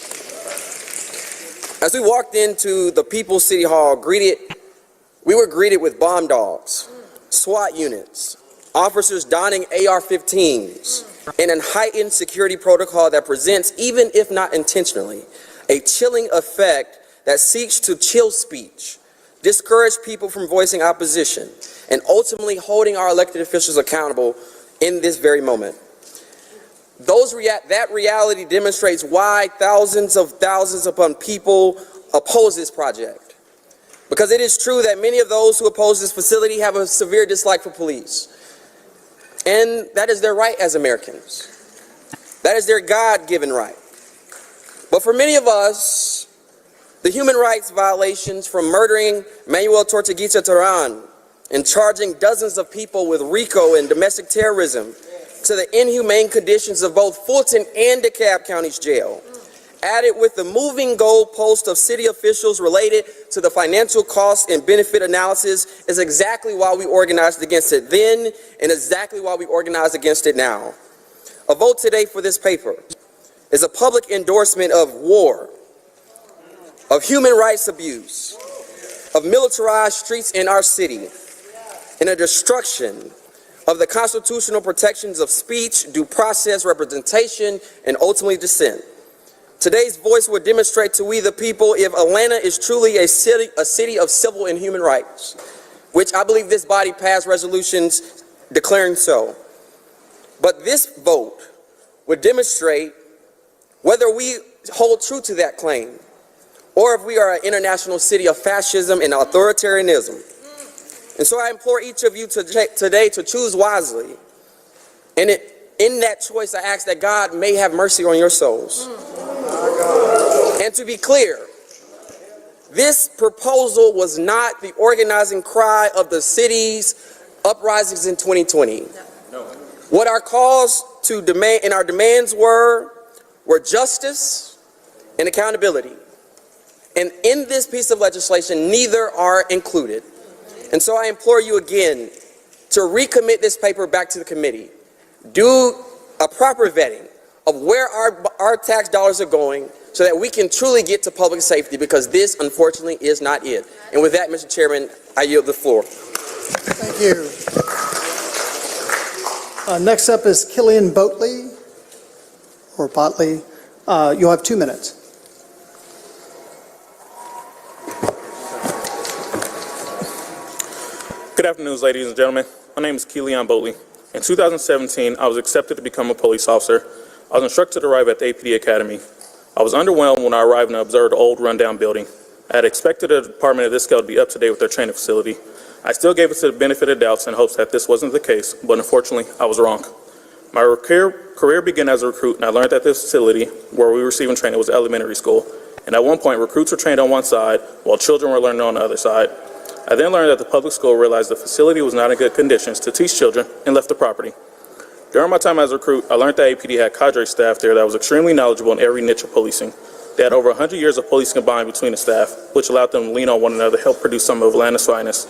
As we walked into the People's City Hall, we were greeted with bomb dogs, SWAT units, officers donning AR-15s, and a heightened security protocol that presents, even if not intentionally, a chilling effect that seeks to chill speech, discourage people from voicing opposition, and ultimately holding our elected officials accountable in this very moment. That reality demonstrates why thousands upon people oppose this project. Because it is true that many of those who oppose this facility have a severe dislike for police. And that is their right as Americans. That is their God-given right. But for many of us, the human rights violations from murdering Manuel Tortuguita Terán and charging dozens of people with RICO and domestic terrorism, to the inhumane conditions of both Fulton and DeKalb County's jail, added with the moving goalpost of city officials related to the financial cost and benefit analysis, is exactly why we organized against it then and exactly why we organize against it now. A vote today for this paper is a public endorsement of war, of human rights abuse, of militarized streets in our city, and a destruction of the constitutional protections of speech, due process, representation, and ultimately dissent. Today's voice will demonstrate to we the people if Atlanta is truly a city of civil and human rights, which I believe this body passed resolutions declaring so. But this vote would demonstrate whether we hold true to that claim or if we are an international city of fascism and authoritarianism. And so I implore each of you today to choose wisely. And in that choice, I ask that God may have mercy on your souls. And to be clear, this proposal was not the organizing cry of the city's uprisings in 2020. What our calls to demand and our demands were justice and accountability. And in this piece of legislation, neither are included. And so I implore you again to recommit this paper back to the committee. Do a proper vetting of where our tax dollars are going so that we can truly get to public safety, because this, unfortunately, is not it. And with that, Mr. Chairman, I yield the floor. Thank you. Next up is Killian Botley, or Botley. You'll have 2 minutes. Good afternoon, ladies and gentlemen. My name is Keelion Boatley. In 2017, I was accepted to become a police officer. I was instructed to arrive at the APD Academy. I was underwhelmed when I arrived and observed the old rundown building. I had expected a department of this scale to be up to date with their training facility. I still gave it to the benefit of doubts in hopes that this wasn't the case, but unfortunately, I was wrong. My career began as a recruit, and I learned that this facility where we were receiving training was elementary school. And at one point, recruits were trained on one side, while children were learning on the other side. I then learned that the public school realized the facility was not in good conditions to teach children and left the property. During my time as a recruit, I learned that APD had cadre staff there that was extremely knowledgeable in every niche of policing. They had over 100 years of policing combined between the staff, which allowed them to lean on one another to help produce some of Atlanta's finest.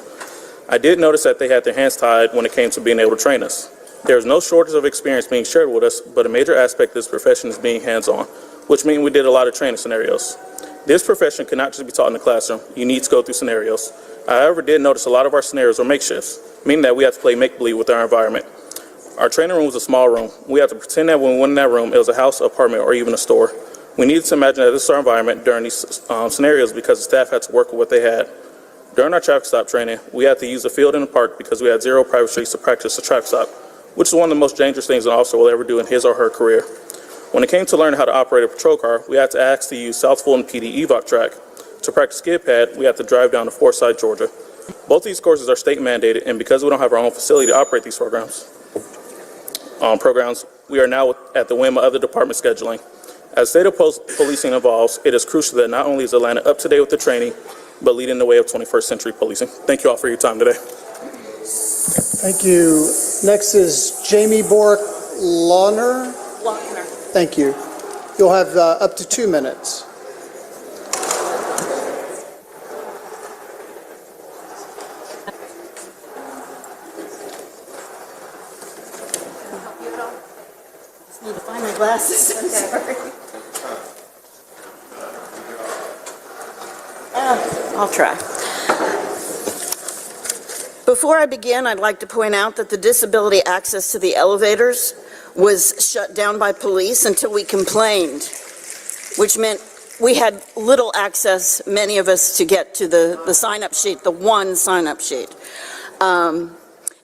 I did notice that they had their hands tied when it came to being able to train us. There is no shortage of experience being shared with us, but a major aspect of this profession is being hands-on, which means we did a lot of training scenarios. This profession cannot just be taught in the classroom. You need to go through scenarios. I, however, did notice a lot of our scenarios were makeshifts, meaning that we had to play make-believe with our environment. Our training room was a small room. We had to pretend that when we went in that room, it was a house, apartment, or even a store. We needed to imagine that this is our environment during these scenarios because the staff had to work with what they had. During our traffic stop training, we had to use the field in the park because we had 0 private streets to practice a traffic stop, which is one of the most dangerous things an officer will ever do in his or her career. When it came to learning how to operate a patrol car, we had to ask to use South Fulton PD EVOC track. To practice skid pad, we had to drive down to Forsyth, Georgia. Both these courses are state mandated, and because we don't have our own facility to operate these programs, we are now at the whim of other department scheduling. As state of policing evolves, it is crucial that not only is Atlanta up to date with the training, but leading the way of 21st century policing. Thank you all for your time today. Thank you. Next is Jamie Bork-Lochner. Thank you. You'll have up to 2 minutes. Need to find my glasses. I'm sorry. I'll try. Before I begin, I'd like to point out that the disability access to the elevators was shut down by police until we complained, which meant we had little access, many of us, to get to the sign-up sheet, the one sign-up sheet. And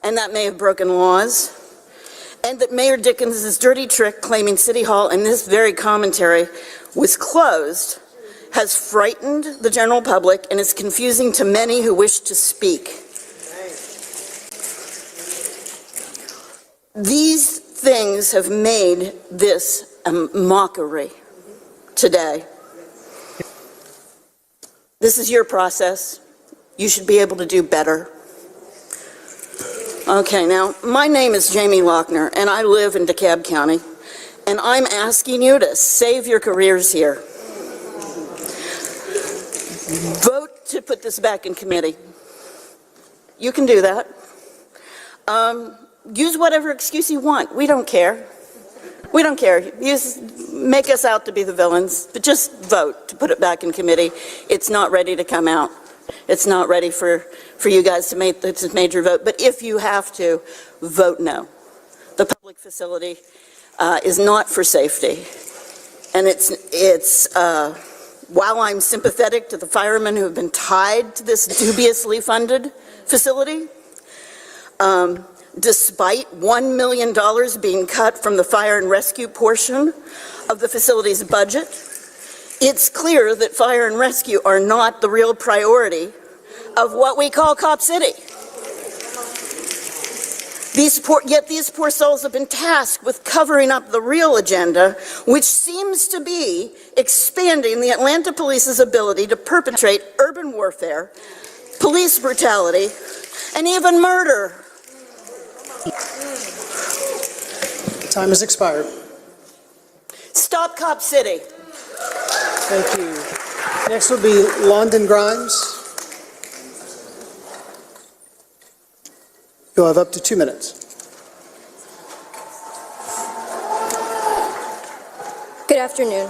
that may have broken laws. And that Mayor Dickens' dirty trick claiming City Hall in this very commentary was closed has frightened the general public and is confusing to many who wish to speak. These things have made this a mockery today. This is your process. You should be able to do better. Okay, now, my name is Jamie Lochner, and I live in DeKalb County, and I'm asking you to save your careers here. Vote to put this back in committee. You can do that. Use whatever excuse you want. We don't care. We don't care. Make us out to be the villains, but just vote to put it back in committee. It's not ready to come out. It's not ready for you guys to make this major vote. But if you have to, vote no. The public facility is not for safety. And while I'm sympathetic to the firemen who have been tied to this dubiously funded facility, despite $1 million being cut from the fire and rescue portion of the facility's budget, it's clear that fire and rescue are not the real priority of what we call Cop City. Yet these poor souls have been tasked with covering up the real agenda, which seems to be expanding the Atlanta Police's ability to perpetrate urban warfare, police brutality, and even murder. Time has expired. Stop Cop City. Thank you. Next will be London Grimes. You'll have up to 2 minutes. Good afternoon.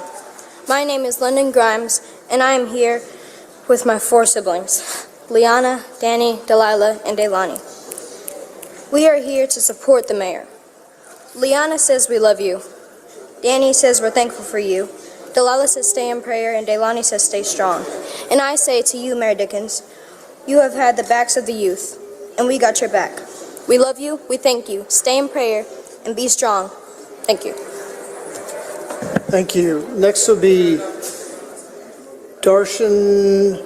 My name is London Grimes, and I am here with my 4 siblings, Liana, Danny, Delilah, and Delaney. We are here to support the mayor. Liana says we love you. Danny says we're thankful for you. Delilah says stay in prayer, and Delaney says stay strong. And I say to you, Mayor Dickens, you have had the backs of the youth. and we got your back. We love you, we thank you. Stay in prayer and be strong. Thank you. Thank you. Next will be Darshan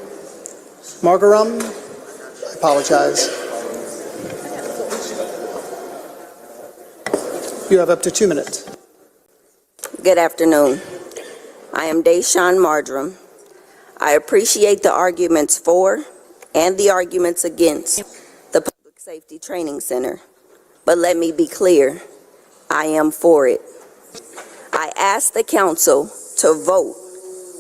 Margaram. I apologize. You have up to 2 minutes. Good afternoon. I am Dayshawn Marjoram. I appreciate the arguments for and the arguments against the Public Safety Training Center. But let me be clear, I am for it. I ask the council to vote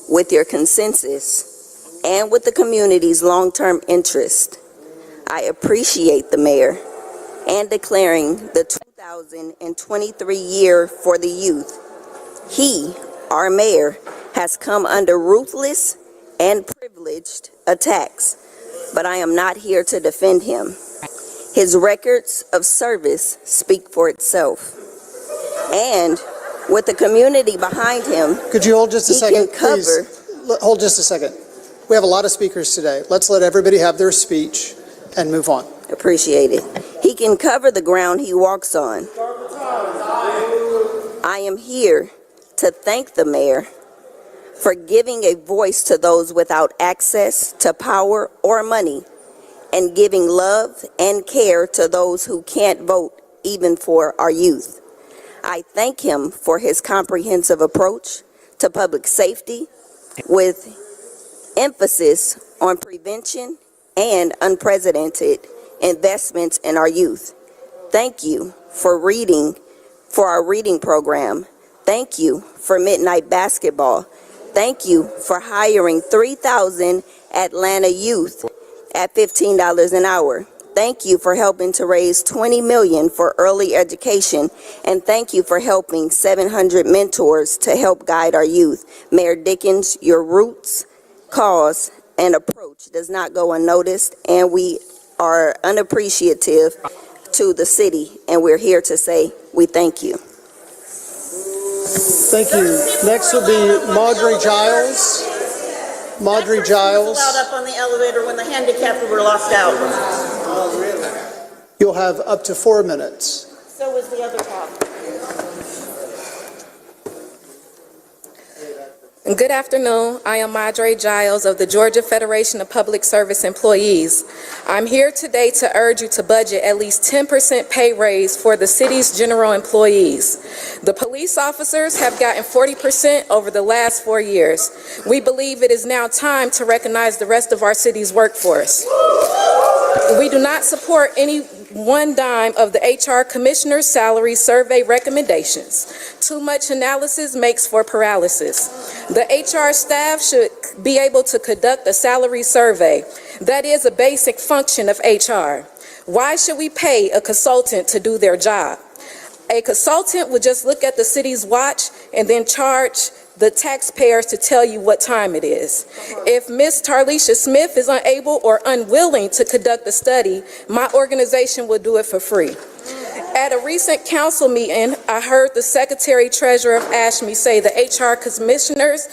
with your consensus and with the community's long-term interest. I appreciate the mayor and declaring the 2023 year for the youth. He, our mayor, has come under ruthless and privileged attacks, but I am not here to defend him. His records of service speak for itself. And with the community behind him, could you hold just a second, cover. please? Hold just a second. We have a lot of speakers today. Let's let everybody have their speech and move on. Appreciate it. He can cover the ground he walks on. I am here to thank the mayor for giving a voice to those without access to power or money, and giving love and care to those who can't vote, even for our youth. I thank him for his comprehensive approach to public safety with emphasis on prevention and unprecedented investments in our youth. Thank you for our reading program. Thank you for midnight basketball. Thank you for hiring 3,000 Atlanta youth at $15 an hour. Thank you for helping to raise $20 million for early education. And thank you for helping 700 mentors to help guide our youth. Mayor Dickens, your roots, cause, and approach does not go unnoticed, and we are unappreciative to the city, and we're here to say we thank you. Thank you. Next will be Marjorie Giles. Marjorie Giles. Allowed up on the elevator when the handicapped were locked out. You'll have up to 4 minutes. So was the other cop. Good afternoon. I am Marjorie Giles of the Georgia Federation of Public Service Employees. I'm here today to urge you to budget at least 10% pay raise for the city's general employees. The police officers have gotten 40% over the last 4 years. We believe it is now time to recognize the rest of our city's workforce. We do not support any one dime of the HR Commissioner's salary survey recommendations. Too much analysis makes for paralysis. The HR staff should be able to conduct a salary survey. That is a basic function of HR. Why should we pay a consultant to do their job? A consultant would just look at the city's watch and then charge the taxpayers to tell you what time it is. If Ms. Tarlisha Smith is unable or unwilling to conduct the study, my organization will do it for free. At a recent council meeting, I heard the Secretary Treasurer of ASHME say the HR commissioners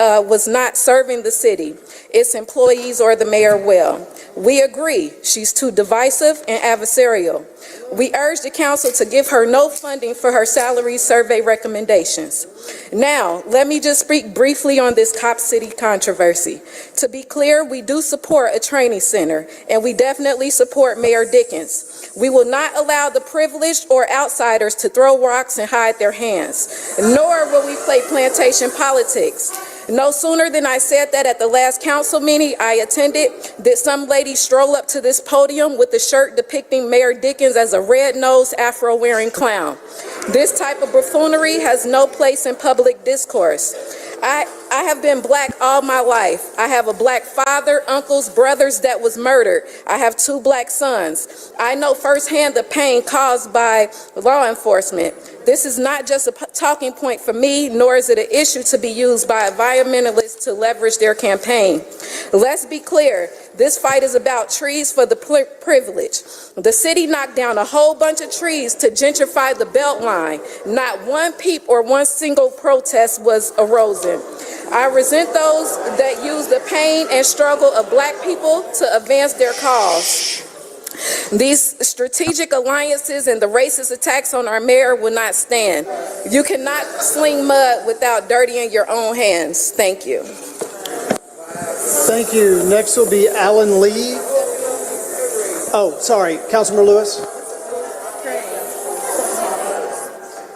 was not serving the city, its employees, or the mayor well. We agree, she's too divisive and adversarial. We urge the council to give her no funding for her salary survey recommendations. Now, let me just speak briefly on this Cop City controversy. To be clear, we do support a training center, and we definitely support Mayor Dickens. We will not allow the privileged or outsiders to throw rocks and hide their hands, nor will we play plantation politics. No sooner than I said that at the last council meeting I attended, did some lady stroll up to this podium with a shirt depicting Mayor Dickens as a red-nosed, afro-wearing clown. This type of buffoonery has no place in public discourse. I have been black all my life. I have a black father, uncles, brothers that was murdered. I have 2 black sons. I know firsthand the pain caused by law enforcement. This is not just a talking point for me, nor is it an issue to be used by environmentalists to leverage their campaign. Let's be clear, this fight is about trees for the privileged. The city knocked down a whole bunch of trees to gentrify the Beltline. Not one peep or one single protest was arisen. I resent those that use the pain and struggle of black people to advance their cause. These strategic alliances and the racist attacks on our mayor will not stand. You cannot sling mud without dirtying your own hands. Thank you. Thank you. Next will be Alan Lee. Oh, sorry, Councilmember Lewis.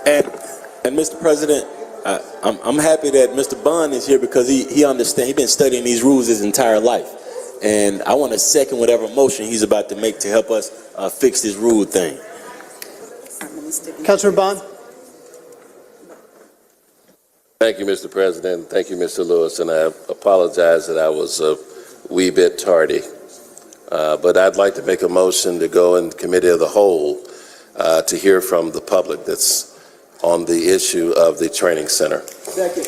And Mr. President, I'm happy that Mr. Bond is here because he understands. He's been studying these rules his entire life, and I want to second whatever motion he's about to make to help us fix this rule thing. Councilmember Bond. Thank you, Mr. President. Thank you, Mr. Lewis, and I apologize that I was a wee bit tardy. But I'd like to make a motion to go in committee of the whole to hear from the public that's on the issue of the training center. Second.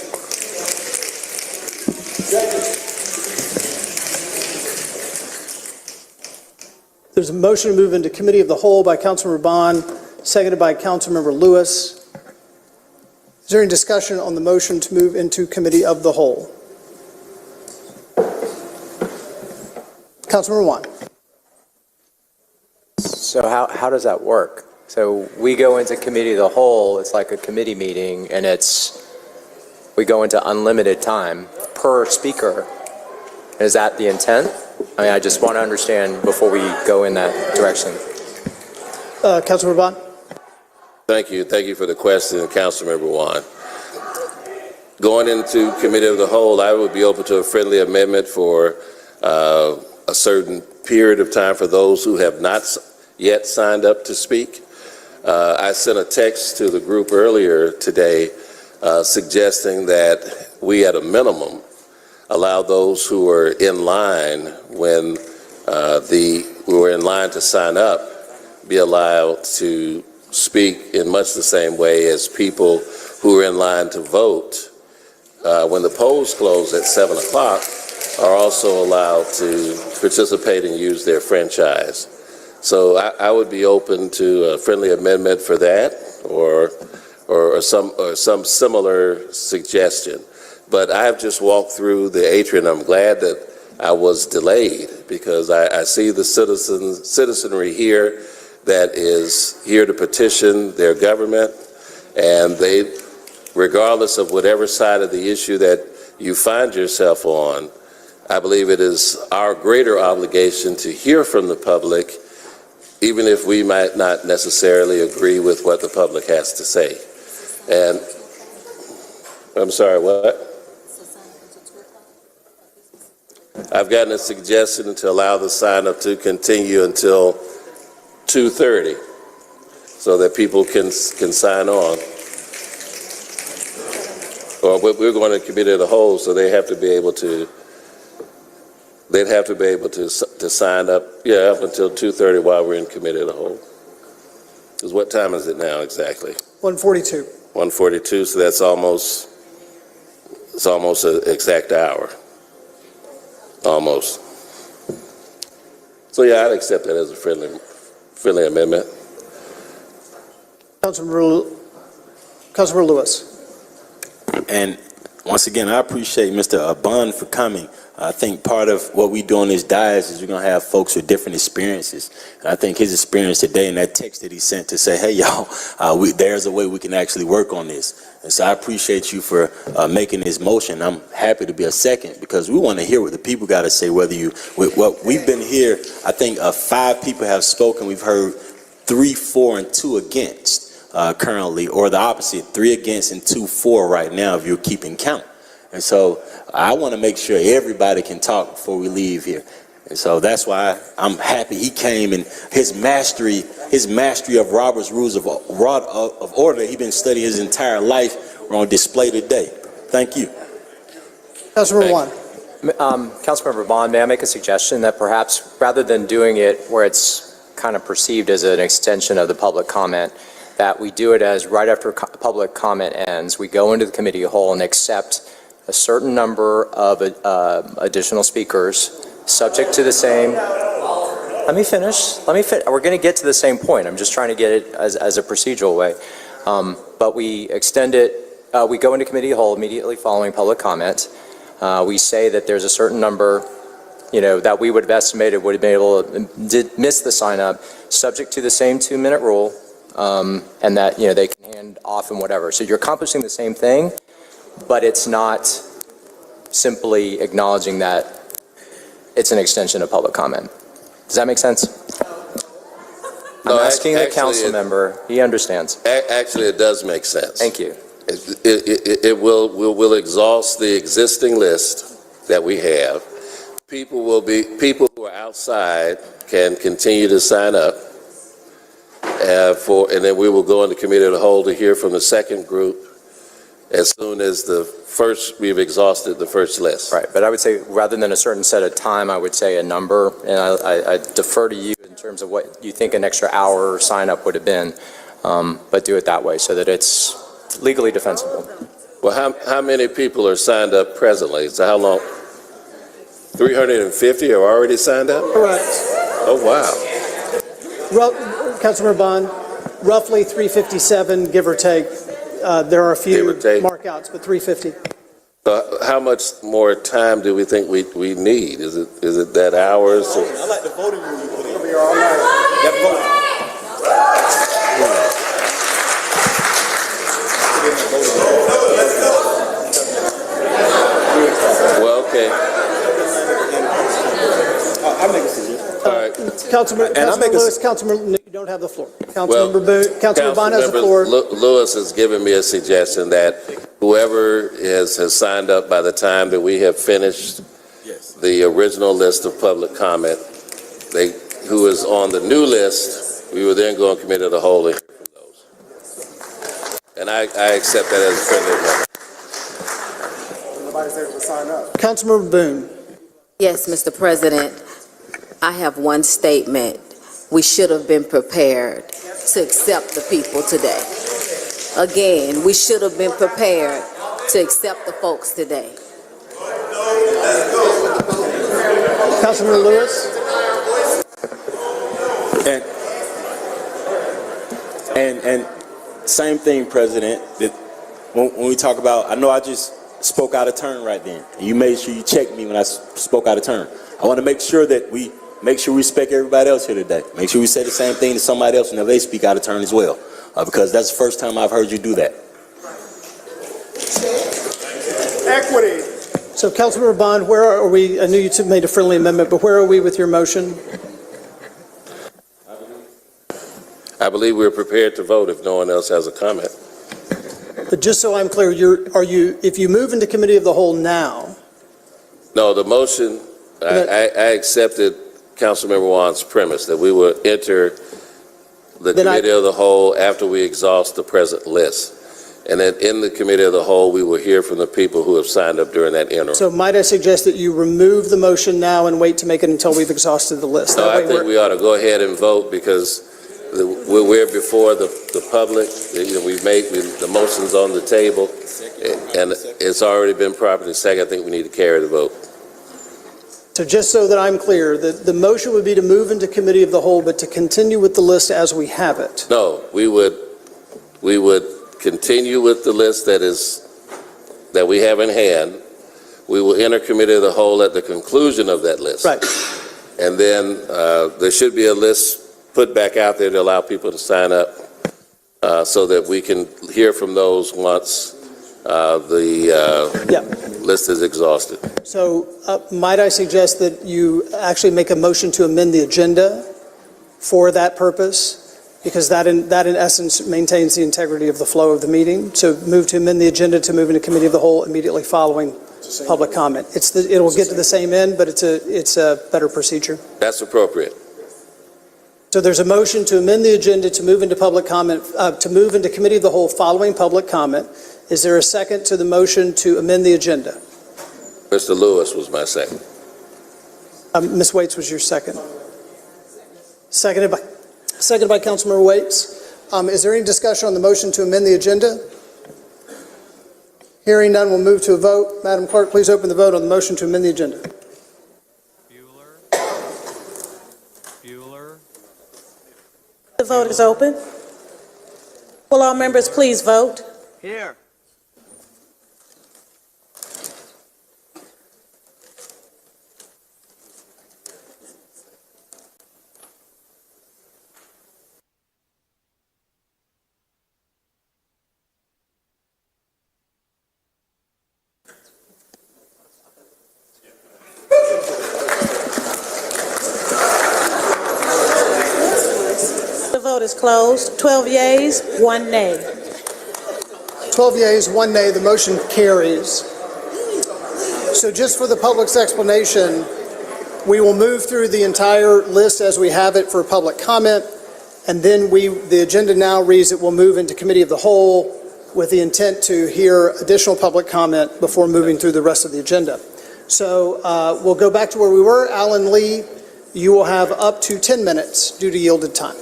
There's a motion to move into committee of the whole by Councilmember Bond, seconded by Councilmember Lewis. Is there any discussion on the motion to move into committee of the whole? Councilmember Juan. So how does that work? So we go into committee of the whole, it's like a committee meeting, and we go into unlimited time per speaker. Is that the intent? I mean, I just want to understand before we go in that direction. Councilmember Bond. Thank you. Thank you for the question, Councilmember Juan. Going into committee of the whole, I would be open to a friendly amendment for a certain period of time for those who have not yet signed up to speak. I sent a text to the group earlier today suggesting that we, at a minimum, allow those who are in line when who are in line to sign up be allowed to speak in much the same way as people who are in line to vote when the polls close at 7 o'clock are also allowed to participate and use their franchise. So I would be open to a friendly amendment for that or some similar suggestion. But I have just walked through the atrium. I'm glad that I was delayed because I see the citizenry here that is here to petition their government, and they, regardless of whatever side of the issue that you find yourself on, I believe it is our greater obligation to hear from the public, even if we might not necessarily agree with what the public has to say. And I'm sorry, what? I've gotten a suggestion to allow the sign-up to continue until 2:30 so that people can sign on. Or we're going to committee of the whole, so they have to be able to, they'd have to be able to sign up, up until 2:30 while we're in committee of the whole. Because what time is it now exactly? 1:42. 1:42, so that's almost an exact hour. Almost. So I'd accept that as a friendly amendment. Councilmember Lewis. And once again, I appreciate Mr. Bond for coming. I think part of what we do on this dais is we're going to have folks with different experiences. And I think his experience today and that text that he sent to say, hey, y'all, there's a way we can actually work on this. And so I appreciate you for making this motion. I'm happy to be a second because we want to hear what the people got to say, whether you, what we've been here, I think 5 people have spoken. We've heard 3, 4, and 2 against currently, or the opposite, 3 against and 2 for right now if you're keeping count. And so I want to make sure everybody can talk before we leave here. And so that's why I'm happy he came, and his mastery of Robert's Rules of Order that he's been studying his entire life are on display today. Thank you. Councilmember Juan. Councilmember Bond, may I make a suggestion that perhaps rather than doing it where it's kind of perceived as an extension of the public comment, that we do it as right after public comment ends, we go into the committee of whole and accept a certain number of additional speakers subject to the same. Let me finish. We're going to get to the same point. I'm just trying to get it as a procedural way. But we extend it. We go into committee of whole immediately following public comment. We say that there's a certain number, that we would have estimated would have been able to miss the sign up, subject to the same 2-minute rule, and that, they can hand off and whatever. So you're accomplishing the same thing, but it's not simply acknowledging that it's an extension of public comment. Does that make sense? No, I'm asking the actually, council member. He understands. Actually, it does make sense. Thank you. It will exhaust the existing list that we have. People who are outside can continue to sign up and then we will go into committee of the whole to hear from the second group as soon as we've exhausted the first list. Right, but I would say rather than a certain set of time, I would say a number, and I defer to you in terms of what you think an extra hour sign up would have been, but do it that way so that it's legally defensible. Well, how many people are signed up presently? So how long? 350 are already signed up? Correct. Oh, wow. Councilmember Bond, roughly 357, give or take. There are a few markouts, but 350. How much more time do we think we need? Is it that hours? I like the voting room you put in. Here all night. Well, okay. I make a suggestion. All right. Councilman Lewis, Councilman, you don't have the floor. Councilmember Boone, Councilmember Bond has the floor. Lewis has given me a suggestion that whoever has signed up by the time that we have finished the original list of public comment, who is on the new list, we will then go on committee of the whole and hear from those. And I accept that as a friendly amendment. Nobody's able to sign up. Councilmember Boone. Yes, Mr. President, I have one statement. We should have been prepared to accept the people today. Again, we should have been prepared to accept the folks today. Councilmember Lewis. And same thing, President. That when we talk about, I know I just spoke out of turn right then, and you made sure you checked me when I spoke out of turn. I want to make sure that we respect everybody else here today. Make sure we say the same thing to somebody else whenever they speak out of turn as well, because that's the first time I've heard you do that. Equity. So Councilmember Bond, where are we? I knew you made a friendly amendment, but where are we with your motion? I believe we're prepared to vote if no one else has a comment. But just so I'm clear, if you move into committee of the whole now? No, the motion, I accepted Councilmember Wan's premise that we will enter the committee of the whole after we exhaust the present list. And then in the committee of the whole, we will hear from the people who have signed up during that interim. So might I suggest that you remove the motion now and wait to make it until we've exhausted the list? No, I think we ought to go ahead and vote because we're before the public. We've made the motions on the table, and it's already been properly seconded. I think we need to carry the vote. So just so that I'm clear, the motion would be to move into committee of the whole, but to continue with the list as we have it. No, we would continue with the list that we have in hand. We will enter committee of the whole at the conclusion of that list. Right. And then there should be a list put back out there to allow people to sign up so that we can hear from those once the list is exhausted. So might I suggest that you actually make a motion to amend the agenda for that purpose? Because that in essence maintains the integrity of the flow of the meeting. So move to amend the agenda to move into committee of the whole immediately following public comment. It'll get to the same end, but it's a better procedure. That's appropriate. So there's a motion to amend the agenda to move into public comment, to move into committee of the whole following public comment. Is there a second to the motion to amend the agenda? Mr. Lewis was my second. Ms. Waits was your second. Seconded by Councilmember Waits. Is there any discussion on the motion to amend the agenda? Hearing none, we'll move to a vote. Madam Clerk, please open the vote on the motion to amend the agenda. The vote is open. Will all members please vote? Here. vote is closed. 12 yeas, 1 nay. 12 yeas, 1 nay, the motion carries. So just for the public's explanation, we will move through the entire list as we have it for public comment, and then the agenda now reads that we'll move into committee of the whole with the intent to hear additional public comment before moving through the rest of the agenda. So we'll go back to where we were. Alan Lee, you will have up to 10 minutes due to yielded time.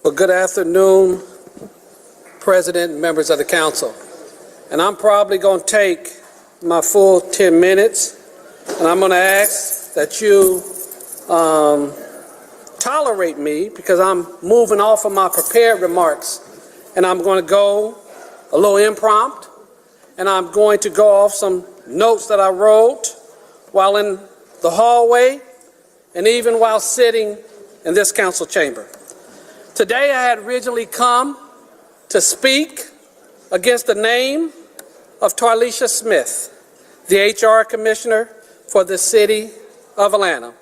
Well, good afternoon, President and members of the council. And I'm probably going to take my full 10 minutes, and I'm going to ask that you tolerate me because I'm moving off of my prepared remarks, and I'm going to go a little impromptu, and I'm going to go off some notes that I wrote while in the hallway and even while sitting in this council chamber. Today I had originally come to speak against the name of Tarlisha Smith, the HR Commissioner for the City of Atlanta.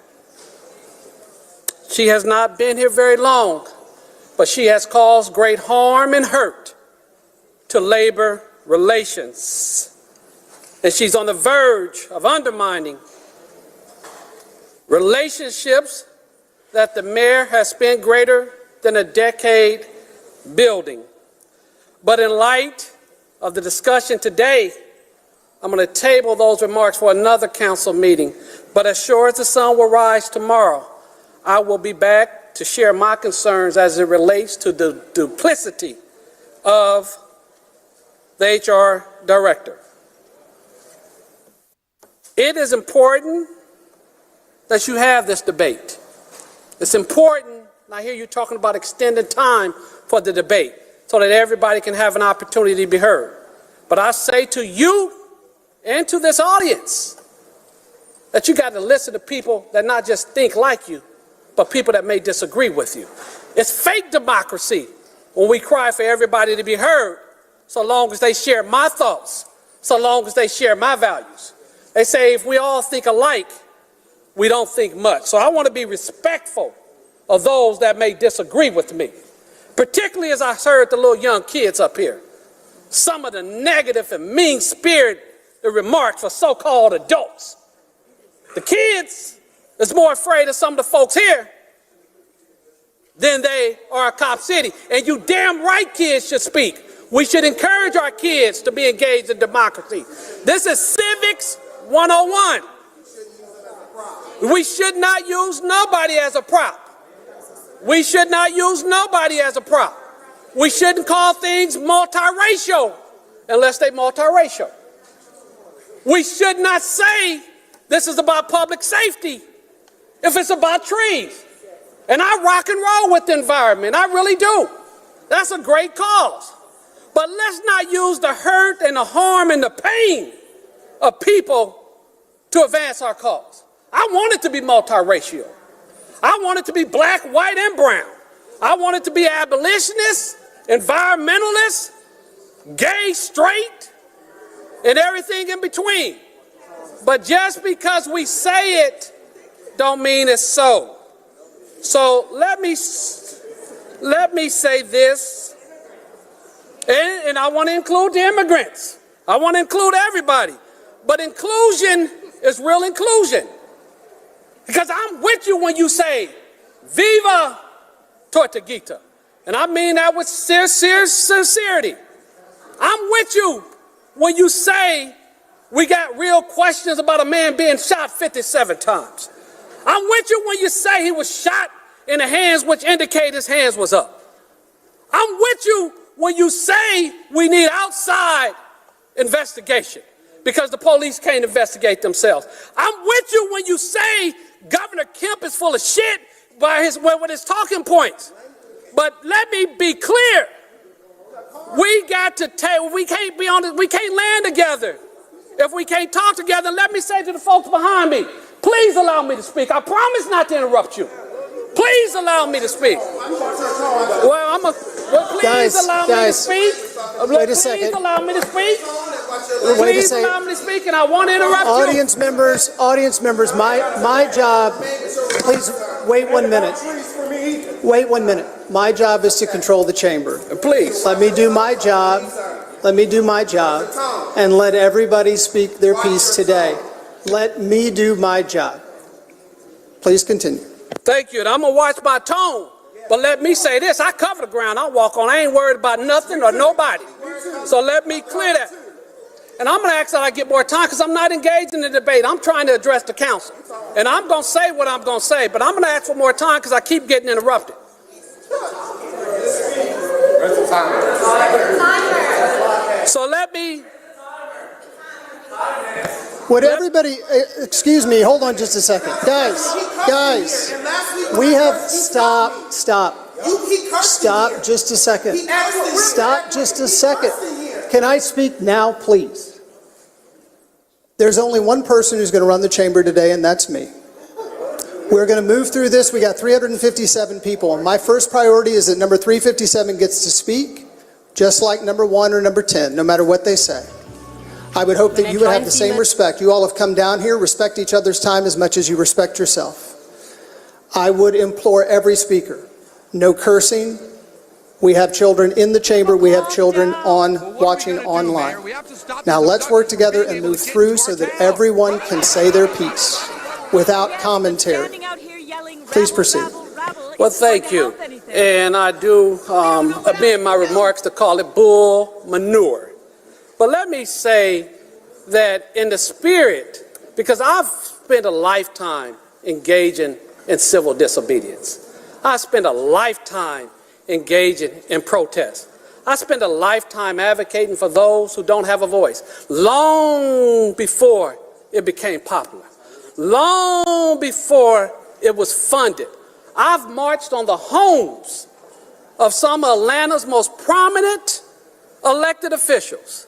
She has not been here very long, but she has caused great harm and hurt to labor relations. And she's on the verge of undermining relationships that the mayor has spent greater than a decade building. But in light of the discussion today, I'm going to table those remarks for another council meeting. But as sure as the sun will rise tomorrow, I will be back to share my concerns as it relates to the duplicity of the HR director. It is important that you have this debate. It's important, and I hear you talking about extending time for the debate so that everybody can have an opportunity to be heard. But I say to you and to this audience that you got to listen to people that not just think like you, but people that may disagree with you. It's fake democracy when we cry for everybody to be heard, so long as they share my thoughts, so long as they share my values. They say if we all think alike, we don't think much. So I want to be respectful of those that may disagree with me, particularly as I heard the little young kids up here. Some of the negative and mean-spirited remarks for so-called adults. The kids is more afraid of some of the folks here than they are of Cop City. And you damn right kids should speak. We should encourage our kids to be engaged in democracy. This is Civics 101. We should not use nobody as a prop. We should not use nobody as a prop. We shouldn't call things multiracial unless they're multiracial. We should not say this is about public safety if it's about trees. And I rock and roll with the environment. I really do. That's a great cause. But let's not use the hurt and the harm and the pain of people to advance our cause. I want it to be multiracial. I want it to be black, white, and brown. I want it to be abolitionists, environmentalists, gay, straight, and everything in between. But just because we say it don't mean it's so. So let me say this, and I want to include the immigrants. I want to include everybody. But inclusion is real inclusion. Because I'm with you when you say, Viva Tortuguita. And I mean that with sincerity. I'm with you when you say we got real questions about a man being shot 57 times. I'm with you when you say he was shot in the hands which indicate his hands was up. I'm with you when you say we need outside investigation because the police can't investigate themselves. I'm with you when you say Governor Kemp is full of shit with his talking points. But let me be clear. We can't land together if we can't talk together. Let me say to the folks behind me, please allow me to speak. I promise not to interrupt you. Please allow me to speak. Please allow me to speak. Wait a second. Please allow me to speak. Please allow me to speak, and I won't interrupt Audience members, my job Please, wait 1 minute. Wait 1 minute. My job is to control the chamber. Please. Let me do my job. Let me do my job and let everybody speak their piece today. Let me do my job. Please continue. Thank you. And I'm going to watch my tone. But let me say this. I cover the ground I walk on. I ain't worried about nothing or nobody. So let me clear that. And I'm going to ask that I get more time because I'm not engaged in the debate. I'm trying to address the council. And I'm going to say what I'm going to say. But I'm going to ask for more time because I keep getting interrupted. So let me... Would everybody, excuse me, hold on just a second. Guys, we have, stop just a second. Stop just a second. Can I speak now, please? There's only one person who's going to run the chamber today, and that's me. We're going to move through this. We got 357 people, and my first priority is that number 357 gets to speak, just like number 1 or number 10, no matter what they say. I would hope that you would have the same respect. You all have come down here, respect each other's time as much as you respect yourself. I would implore every speaker, no cursing. We have children in the chamber. We have children watching online. Now let's work together and move through so that everyone can say their piece without commentary. Please proceed. Well, thank you. And I do amend my remarks to call it bull manure. But let me say that in the spirit, because I've spent a lifetime engaging in civil disobedience. I spent a lifetime engaging in protest. I spent a lifetime advocating for those who don't have a voice, long before it became popular, long before it was funded. I've marched on the homes of some of Atlanta's most prominent elected officials.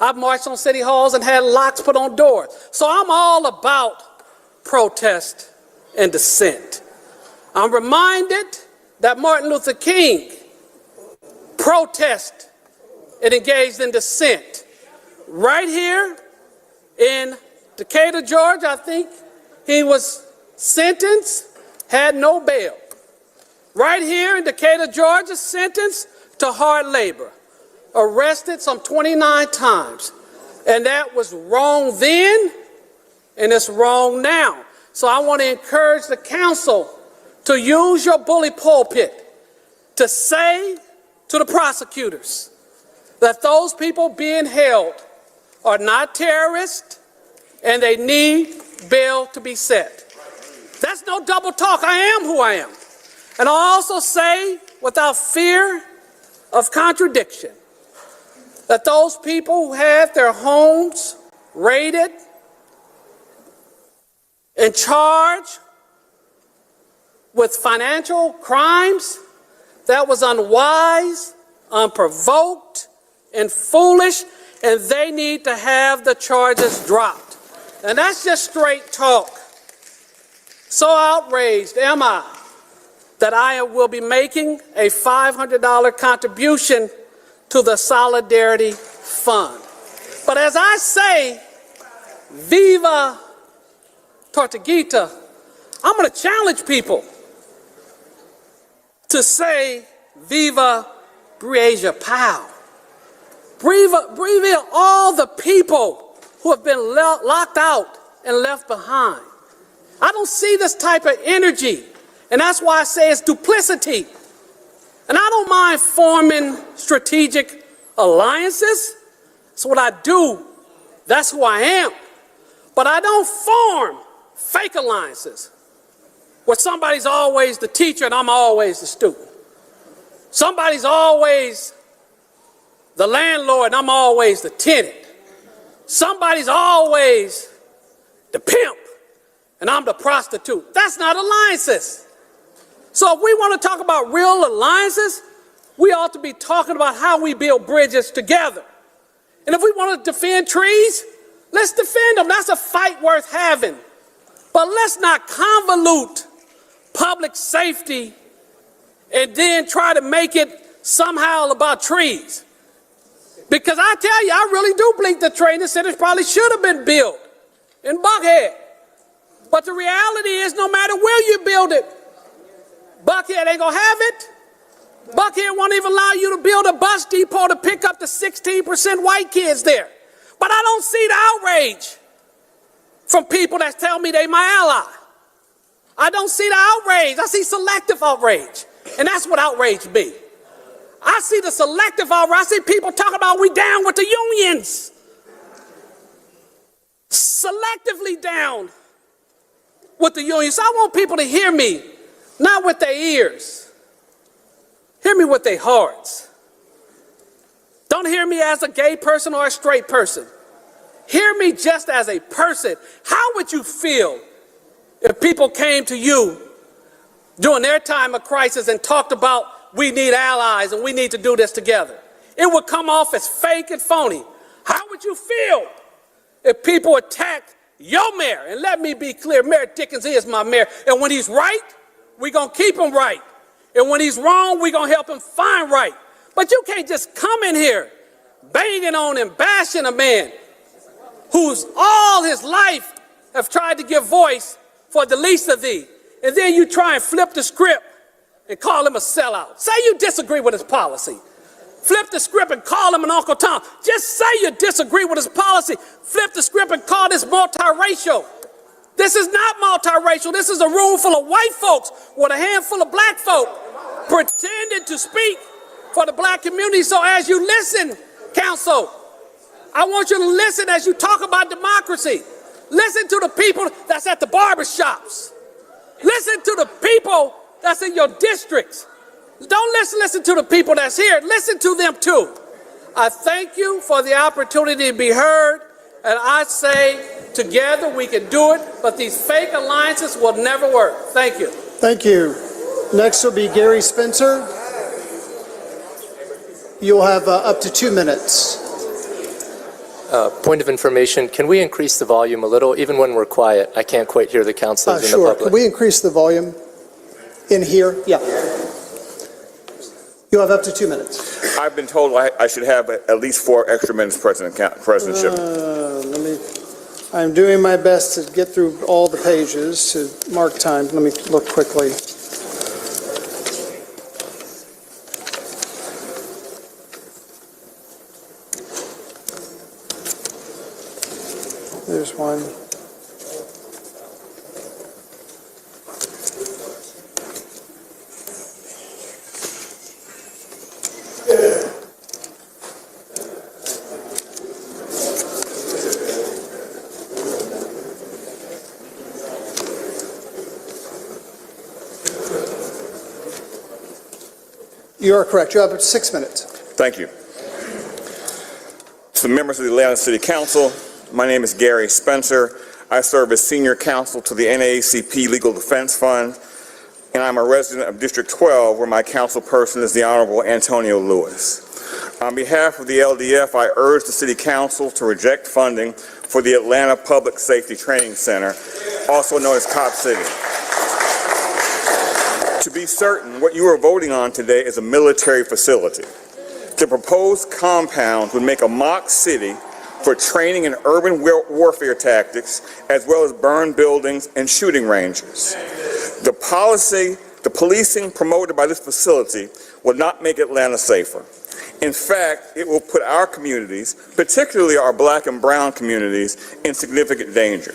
I've marched on city halls and had locks put on doors. So I'm all about protest and dissent. I'm reminded that Martin Luther King protested and engaged in dissent. Right here in Decatur, Georgia, I think he was sentenced, had no bail. Right here in Decatur, Georgia, sentenced to hard labor. Arrested some 29 times. And that was wrong then, and it's wrong now. So I want to encourage the council to use your bully pulpit to say to the prosecutors that those people being held are not terrorists and they need bail to be set. That's no double talk. I am who I am. And I'll also say, without fear of contradiction, that those people who had their homes raided and charged with financial crimes, that was unwise, unprovoked, and foolish, and they need to have the charges dropped. And that's just straight talk. So outraged am I that I will be making a $500 contribution to the Solidarity Fund. But as I say, Viva Tortuguita, I'm going to challenge people to say Viva Breasia Powell. Breathe all the people who have been locked out and left behind. I don't see this type of energy, and that's why I say it's duplicity. And I don't mind forming strategic alliances. That's what I do. That's who I am. But I don't form fake alliances where somebody's always the teacher and I'm always the student. Somebody's always the landlord and I'm always the tenant. Somebody's always the pimp and I'm the prostitute. That's not alliances. So if we want to talk about real alliances, we ought to be talking about how we build bridges together. And if we want to defend trees, let's defend them. That's a fight worth having. But let's not convolute public safety and then try to make it somehow about trees. Because I tell you, I really do believe the training centers probably should have been built in Buckhead But the reality is, no matter where you build it, Buckhead ain't gonna have it. Buckhead won't even allow you to build a bus depot to pick up the 16% white kids there. But I don't see the outrage from people that tell me they my ally. I don't see the outrage. I see selective outrage. And that's what outrage be. I see the selective outrage. I see people talking about we down with the unions. Selectively down with the unions. So I want people to hear me, not with their ears. Hear me with their hearts. Don't hear me as a gay person or a straight person. Hear me just as a person. How would you feel if people came to you during their time of crisis and talked about we need allies and we need to do this together? It would come off as fake and phony. How would you feel if people attacked your mayor? And let me be clear, Mayor Dickens is my mayor. And when he's right, we're going to keep him right. And when he's wrong, we're going to help him find right. But you can't just come in here banging on and bashing a man who's all his life have tried to give voice for the least of thee. And then you try and flip the script and call him a sellout. Say you disagree with his policy. Flip the script and call him an Uncle Tom. Just say you disagree with his policy. Flip the script and call this multiracial. This is not multiracial. This is a room full of white folks with a handful of black folk pretending to speak for the black community. So as you listen, council, I want you to listen as you talk about democracy. Listen to the people that's at the barbershops. Listen to the people that's in your districts. Don't listen to the people that's here. Listen to them too. I thank you for the opportunity to be heard. And I say together we can do it, but these fake alliances will never work. Thank you. Thank you. Next will be Gary Spencer. You'll have up to 2 minutes. Point of information, can we increase the volume a little? Even when we're quiet, I can't quite hear the councilors in the Sure. public. Can we increase the volume in here? Yeah. You'll have up to 2 minutes. I've been told I should have at least 4 extra minutes presidentship. I'm doing my best to get through all the pages to mark time. Let me look quickly. There's one. You are correct. You have 6 minutes. Thank you. To the members of the Atlanta City Council, my name is Gary Spencer. I serve as senior counsel to the NAACP Legal Defense Fund, and I'm a resident of District 12, where my council person is the Honorable Antonio Lewis. On behalf of the LDF, I urge the City Council to reject funding for the Atlanta Public Safety Training Center, also known as COP City. To be certain, what you are voting on today is a military facility. The proposed compound would make a mock city for training in urban warfare tactics, as well as burn buildings and shooting ranges. The policing promoted by this facility will not make Atlanta safer. In fact, it will put our communities, particularly our black and brown communities, in significant danger.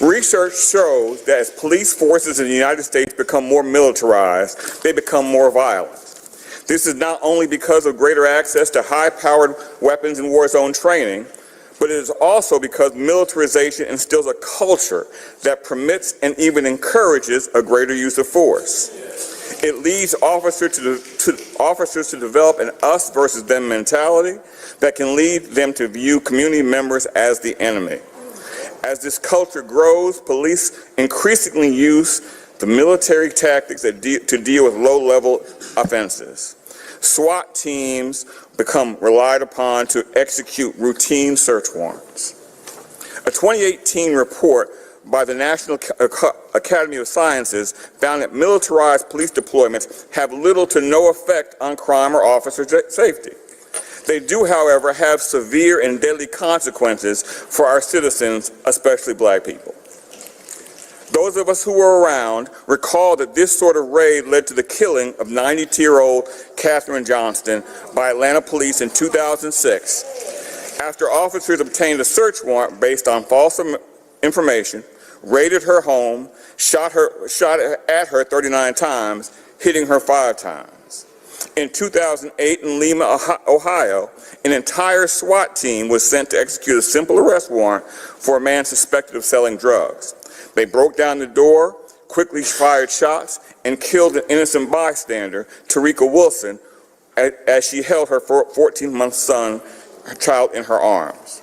Research shows that as police forces in the United States become more militarized, they become more violent. This is not only because of greater access to high-powered weapons and war zone training, but it is also because militarization instills a culture that permits and even encourages a greater use of force. It leads officers to develop an us versus them mentality that can lead them to view community members as the enemy. As this culture grows, police increasingly use the military tactics to deal with low-level offenses. SWAT teams become relied upon to execute routine search warrants. A 2018 report by the National Academy of Sciences found that militarized police deployments have little to no effect on crime or officer safety. They do, however, have severe and deadly consequences for our citizens, especially black people. Those of us who were around recall that this sort of raid led to the killing of 92-year-old Katherine Johnston by Atlanta police in 2006. After officers obtained a search warrant based on false information, raided her home, shot at her 39 times, hitting her 5 times. In 2008 in Lima, Ohio, an entire SWAT team was sent to execute a simple arrest warrant for a man suspected of selling drugs. They broke down the door, quickly fired shots, and killed an innocent bystander, Tarika Wilson, as she held her 14-month child in her arms.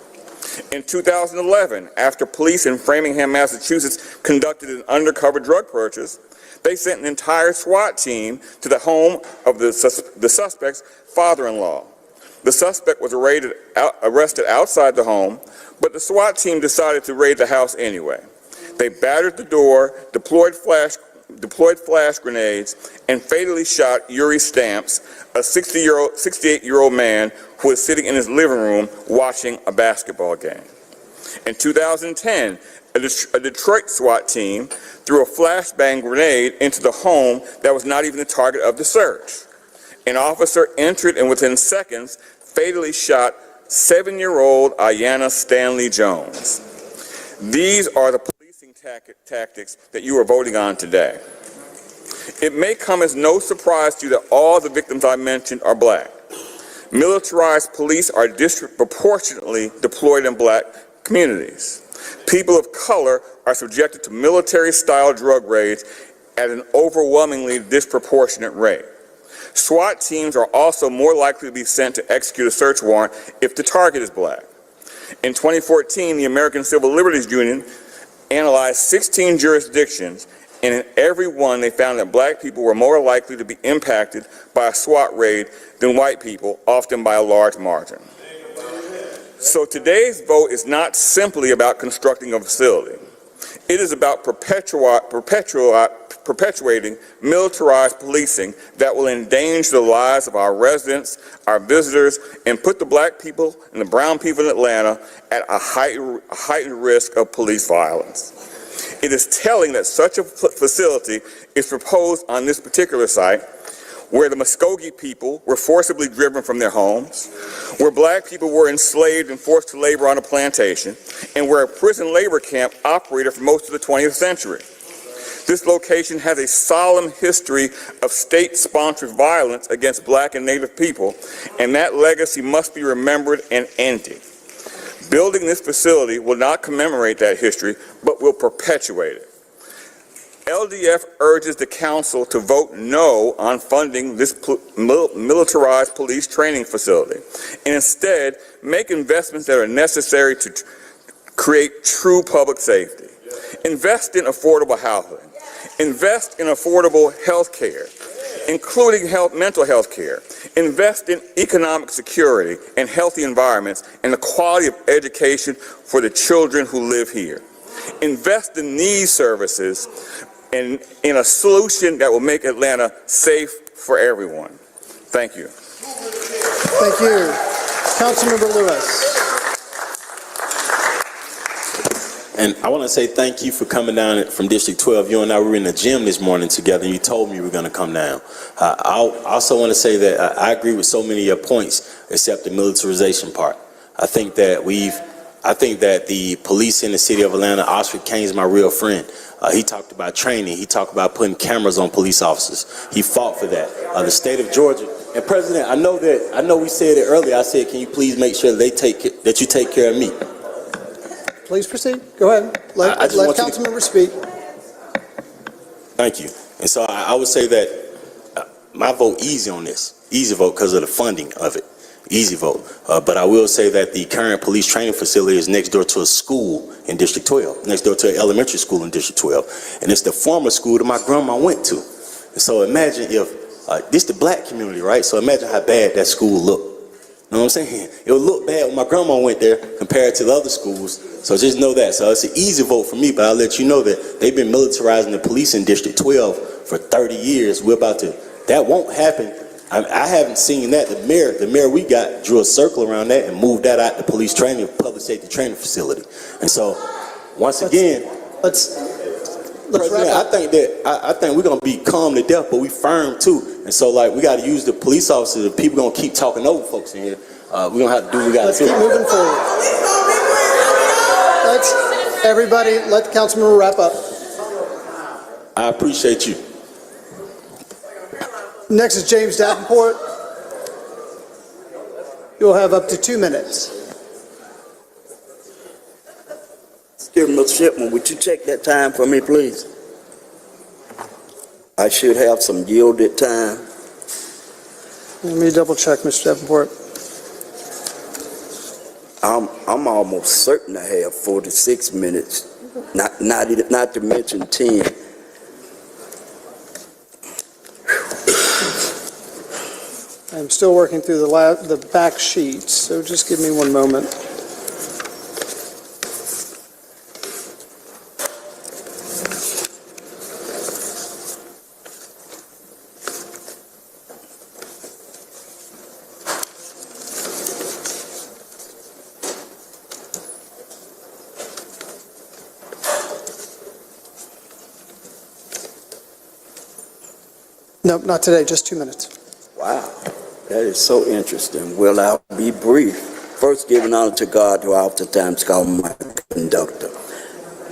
In 2011, after police in Framingham, Massachusetts conducted an undercover drug purchase, they sent an entire SWAT team to the home of the suspect's father-in-law. The suspect was arrested outside the home, but the SWAT team decided to raid the house anyway. They battered the door, deployed flash grenades, and fatally shot Yuri Stamps, a 68-year-old man who was sitting in his living room watching a basketball game. In 2010, a Detroit SWAT team threw a flashbang grenade into the home that was not even the target of the search. An officer entered and within seconds fatally shot 7-year-old Ayanna Stanley Jones. These are the policing tactics that you are voting on today. It may come as no surprise to you that all the victims I mentioned are black. Militarized police are disproportionately deployed in black communities. People of color are subjected to military-style drug raids at an overwhelmingly disproportionate rate. SWAT teams are also more likely to be sent to execute a search warrant if the target is black. In 2014, the American Civil Liberties Union analyzed 16 jurisdictions, and in every one they found that black people were more likely to be impacted by a SWAT raid than white people, often by a large margin. So today's vote is not simply about constructing a facility. It is about perpetuating militarized policing that will endanger the lives of our residents, our visitors, and put the black people and the brown people in Atlanta at a heightened risk of police violence. It is telling that such a facility is proposed on this particular site, where the Muskogee people were forcibly driven from their homes, where black people were enslaved and forced to labor on a plantation, and where a prison labor camp operated for most of the 20th century. This location has a solemn history of state-sponsored violence against black and native people, and that legacy must be remembered and ended. Building this facility will not commemorate that history, but will perpetuate it. LDF urges the council to vote no on funding this militarized police training facility, and instead make investments that are necessary to create true public safety. Invest in affordable housing. Invest in affordable health care, including mental health care. Invest in economic security and healthy environments and the quality of education for the children who live here. Invest in these services and in a solution that will make Atlanta safe for everyone. Thank you. Thank you. Councilmember Lewis. And I want to say thank you for coming down from District 12. You and I were in the gym this morning together, and you told me you were going to come down. I also want to say that I agree with so many of your points, except the militarization part. I think that the police in the city of Atlanta, Oscar Kane's my real friend. He talked about training. He talked about putting cameras on police officers. He fought for that. The state of Georgia, and President, I know we said it earlier. I said, can you please make sure that you take care of me? Please proceed. Go ahead. Let Councilmember speak. Thank you. And so I would say that my vote easy on this. Easy vote because of the funding of it. Easy vote. But I will say that the current police training facility is next door to a school in District 12, next door to an elementary school in District 12. And it's the former school that my grandma went to. And so imagine if, this the black community, right? So imagine how bad that school looked. You know what I'm saying? It would look bad when my grandma went there compared to the other schools. So just know that. So it's an easy vote for me, but I'll let you know that they've been militarizing the police in District 12 for 30 years. That won't happen. I haven't seen that. The mayor we got drew a circle around that and moved that out to police training, public safety training facility. And so, once again, President, I think we're gonna be calm to death, but we firm too. And so, like, we got to use the police officers. If people gonna keep talking over folks in here, we're gonna have to do what we got to do. Let's keep moving forward. Everybody, let the councilman wrap up. I appreciate you. Next is James Davenport. You'll have up to 2 minutes. Excuse me, Mr. Shipman, would you check that time for me, please? I should have some yielded time. Let me double check, Mr. Davenport. I'm almost certain I have 46 minutes, not to mention 10. I'm still working through the back sheets, so just give me 1 moment. Nope, not today, just 2 minutes. Wow, that is so interesting. Well, I'll be brief. First, giving honor to God, who I oftentimes call my conductor.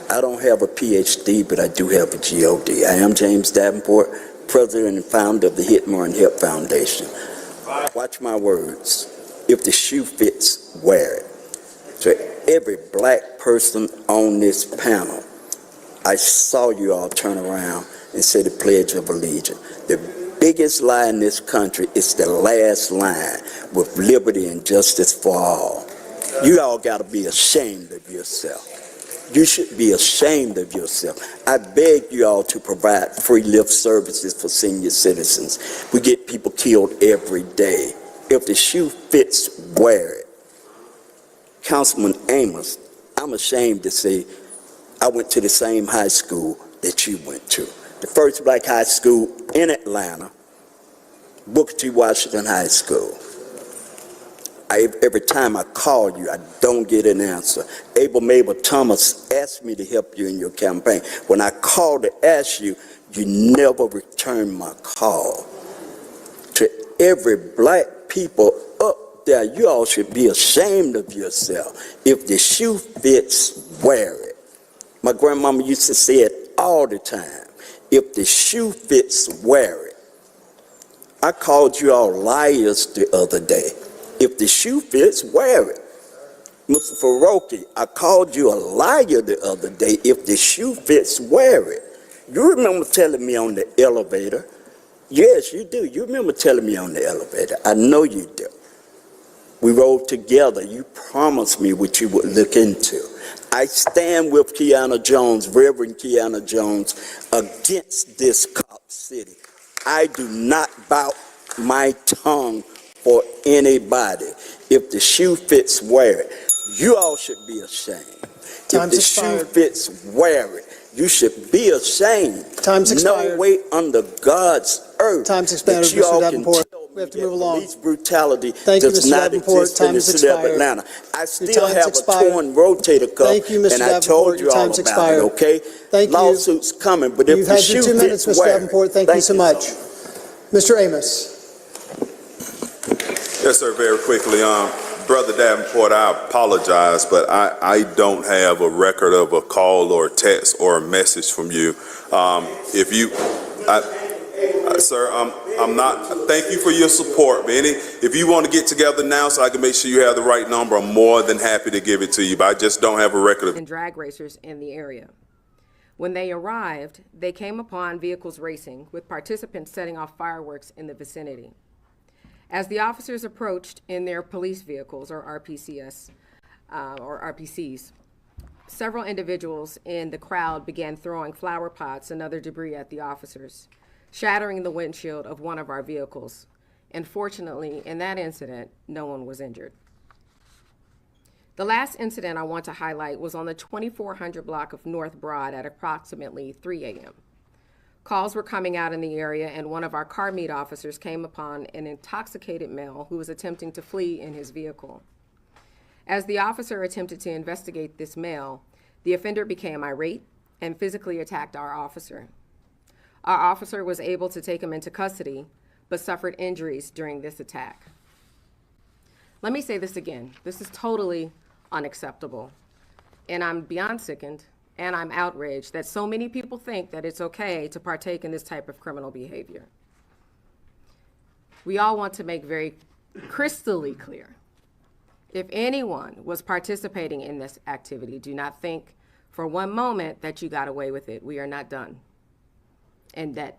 I don't have a PhD, but I do have a GOD. I am James Davenport, president and founder of the Hitmore and Help Foundation. Watch my words. If the shoe fits, wear it. To every black person on this panel, I saw you all turn around and say the Pledge of Allegiance. The biggest lie in this country is the last line, with liberty and justice for all. You all got to be ashamed of yourself. You should be ashamed of yourself. I beg you all to provide free lift services for senior citizens. We get people killed every day. If the shoe fits, wear it. Councilman Amos, I'm ashamed to say I went to the same high school that you went to. The first black high school in Atlanta, Booker T. Washington High School. Every time I call you, I don't get an answer. Abel Mabel Thomas asked me to help you in your campaign. When I called to ask you, you never returned my call. To every black people up there, you all should be ashamed of yourself. If the shoe fits, wear it. My grandmama used to say it all the time. If the shoe fits, wear it. I called you all liars the other day. If the shoe fits, wear it. Mr. Faroki, I called you a liar the other day. If the shoe fits, wear it. You remember telling me on the elevator? Yes, you do. You remember telling me on the elevator. I know you do. We rode together. You promised me what you would look into. I stand with Kiana Jones, Reverend Kiana Jones, against this cop city. I do not bout my tongue for anybody. If the shoe fits, wear it. You all should be ashamed. If the shoe fits, wear it. You should be ashamed. Time's expired. No way under God's earth. Time's expired, that you Mr. all Davenport. can tell We have to me move that along. Police brutality Thank you, does Mr. not Davenport. exist in Time the is city of expired. Atlanta. I Your still time's have expired. a torn rotator cuff, Thank you, Mr. and I Davenport. told Your you all time's about expired. it, okay? Thank you. Lawsuits coming, but if You've the had shoe your 2 minutes, fits, Mr. wear it. Davenport. Thank you so much. Mr. Amos. Yes, sir, very quickly. Brother Davenport, I apologize, but I don't have a record of a call or a text or a message from you. Sir, I'm not, thank you for your support, man. If you want to get together now so I can make sure you have the right number, I'm more than happy to give it to you, but I just don't have a record of and drag racers in the area. When they arrived, they came upon vehicles racing, with participants setting off fireworks in the vicinity. As the officers approached in their police vehicles, or RPCs, several individuals in the crowd began throwing flower pots and other debris at the officers, shattering the windshield of one of our vehicles. And fortunately, in that incident, no one was injured. The last incident I want to highlight was on the 2400 block of North Broad at approximately 3 a.m. Calls were coming out in the area, and one of our car meet officers came upon an intoxicated male who was attempting to flee in his vehicle. As the officer attempted to investigate this male, the offender became irate, and physically attacked our officer. Our officer was able to take him into custody, but suffered injuries during this attack. Let me say this again. This is totally unacceptable. And I'm beyond sickened, and I'm outraged that so many people think that it's okay to partake in this type of criminal behavior. We all want to make very crystally clear, if anyone was participating in this activity, do not think for one moment that you got away with it. We are not done. And that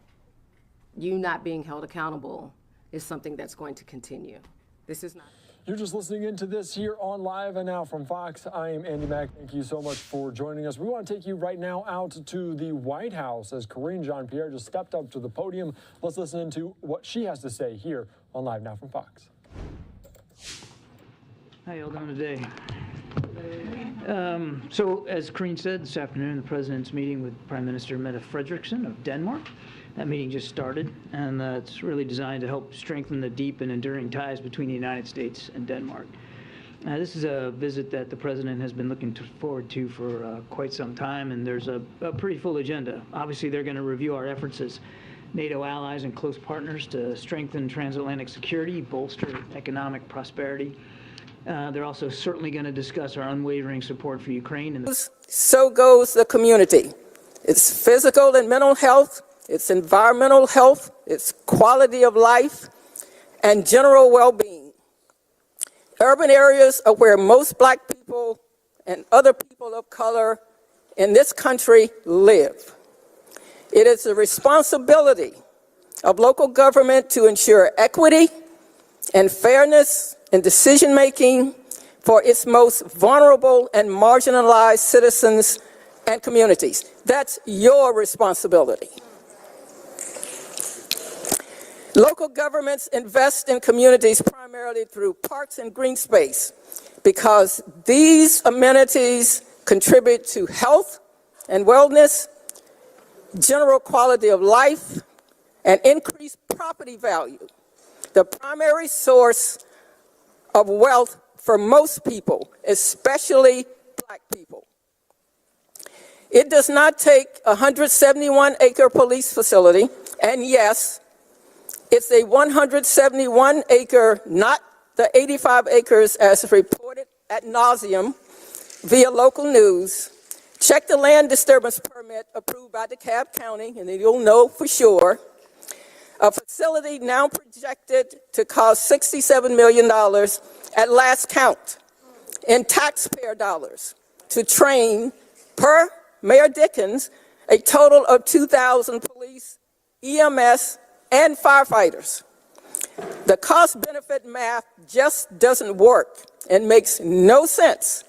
you not being held accountable is something that's going to continue. This is not. You're just listening into this here on Live and Now from Fox. I am Andy Mack. Thank you so much for joining us. We want to take you right now out to the White House as Karine Jean-Pierre just stepped up to the podium. Let's listen into what she has to say here on Live Now from Fox. How y'all doing today? So, as Karine said, this afternoon the President's meeting with Prime Minister Mette Frederiksen of Denmark. That meeting just started, and it's really designed to help strengthen the deep and enduring ties between the United States and Denmark. This is a visit that the President has been looking forward to for quite some time, and there's a pretty full agenda. Obviously, they're going to review our efforts as NATO allies and close partners to strengthen transatlantic security, bolster economic prosperity. They're also certainly going to discuss our unwavering support for Ukraine. And so goes the community. It's physical and mental health, it's environmental health, it's quality of life, and general well-being. Urban areas are where most Black people and other people of color in this country live. It is the responsibility of local government to ensure equity and fairness in decision-making for its most vulnerable and marginalized citizens and communities. That's your responsibility. Local governments invest in communities primarily through parks and green space because these amenities contribute to health and wellness, general quality of life, and increased property value, the primary source of wealth for most people, especially Black people. It does not take a 171-acre police facility, and yes, it's a 171-acre, not the 85 acres as reported ad nauseum via local news. Check the land disturbance permit approved by DeKalb County, and then you'll know for sure. A facility now projected to cost $67 million at last count in taxpayer dollars to train, per Mayor Dickens, a total of 2,000 police, EMS, and firefighters. The cost-benefit math just doesn't work and makes no sense,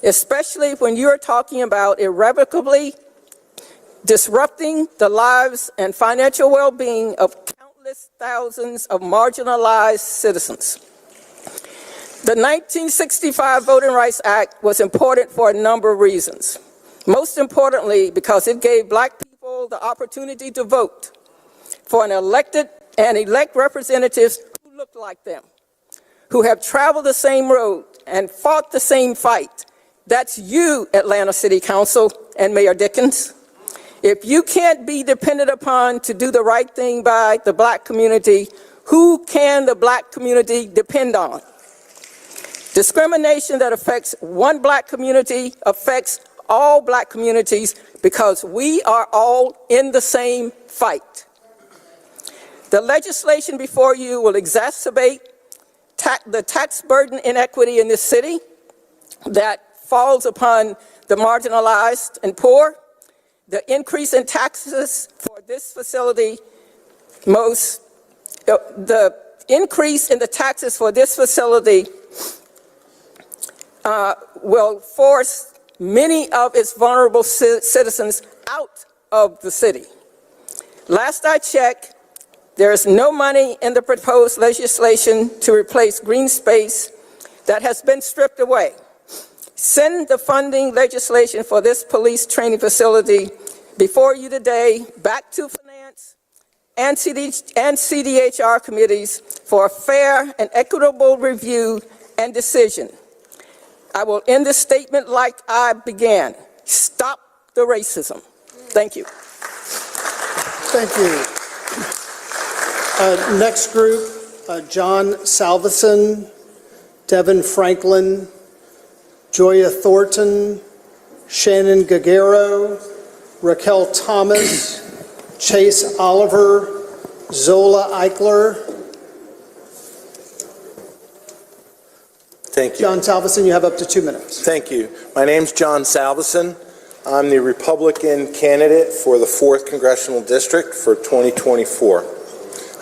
especially when you're talking about irrevocably disrupting the lives and financial well-being of countless thousands of marginalized citizens. The 1965 Voting Rights Act was important for a number of reasons. Most importantly, because it gave Black people the opportunity to vote for an elected and elect representatives who looked like them, who have traveled the same road and fought the same fight. That's you, Atlanta City Council and Mayor Dickens. If you can't be depended upon to do the right thing by the Black community, who can the Black community depend on? Discrimination that affects one Black community affects all Black communities because we are all in the same fight. The legislation before you will exacerbate the tax burden inequity in this city that falls upon the marginalized and poor. The increase in taxes for this facility, the increase in the taxes for this facility will force many of its vulnerable citizens out of the city. Last I checked, there is no money in the proposed legislation to replace green space that has been stripped away. Send the funding legislation for this police training facility before you today back to Finance and CDHR committees for a fair and equitable review and decision. I will end this statement like I began. Stop the racism. Thank you. Thank you. Next group, John Salveson, Devin Franklin, Joya Thornton, Shannon Gagero, Raquel Thomas, Chase Oliver, Zola Eichler. Thank you. John Salveson, you have up to 2 minutes. Thank you. My name's John Salveson. I'm the Republican candidate for the 4th Congressional District for 2024.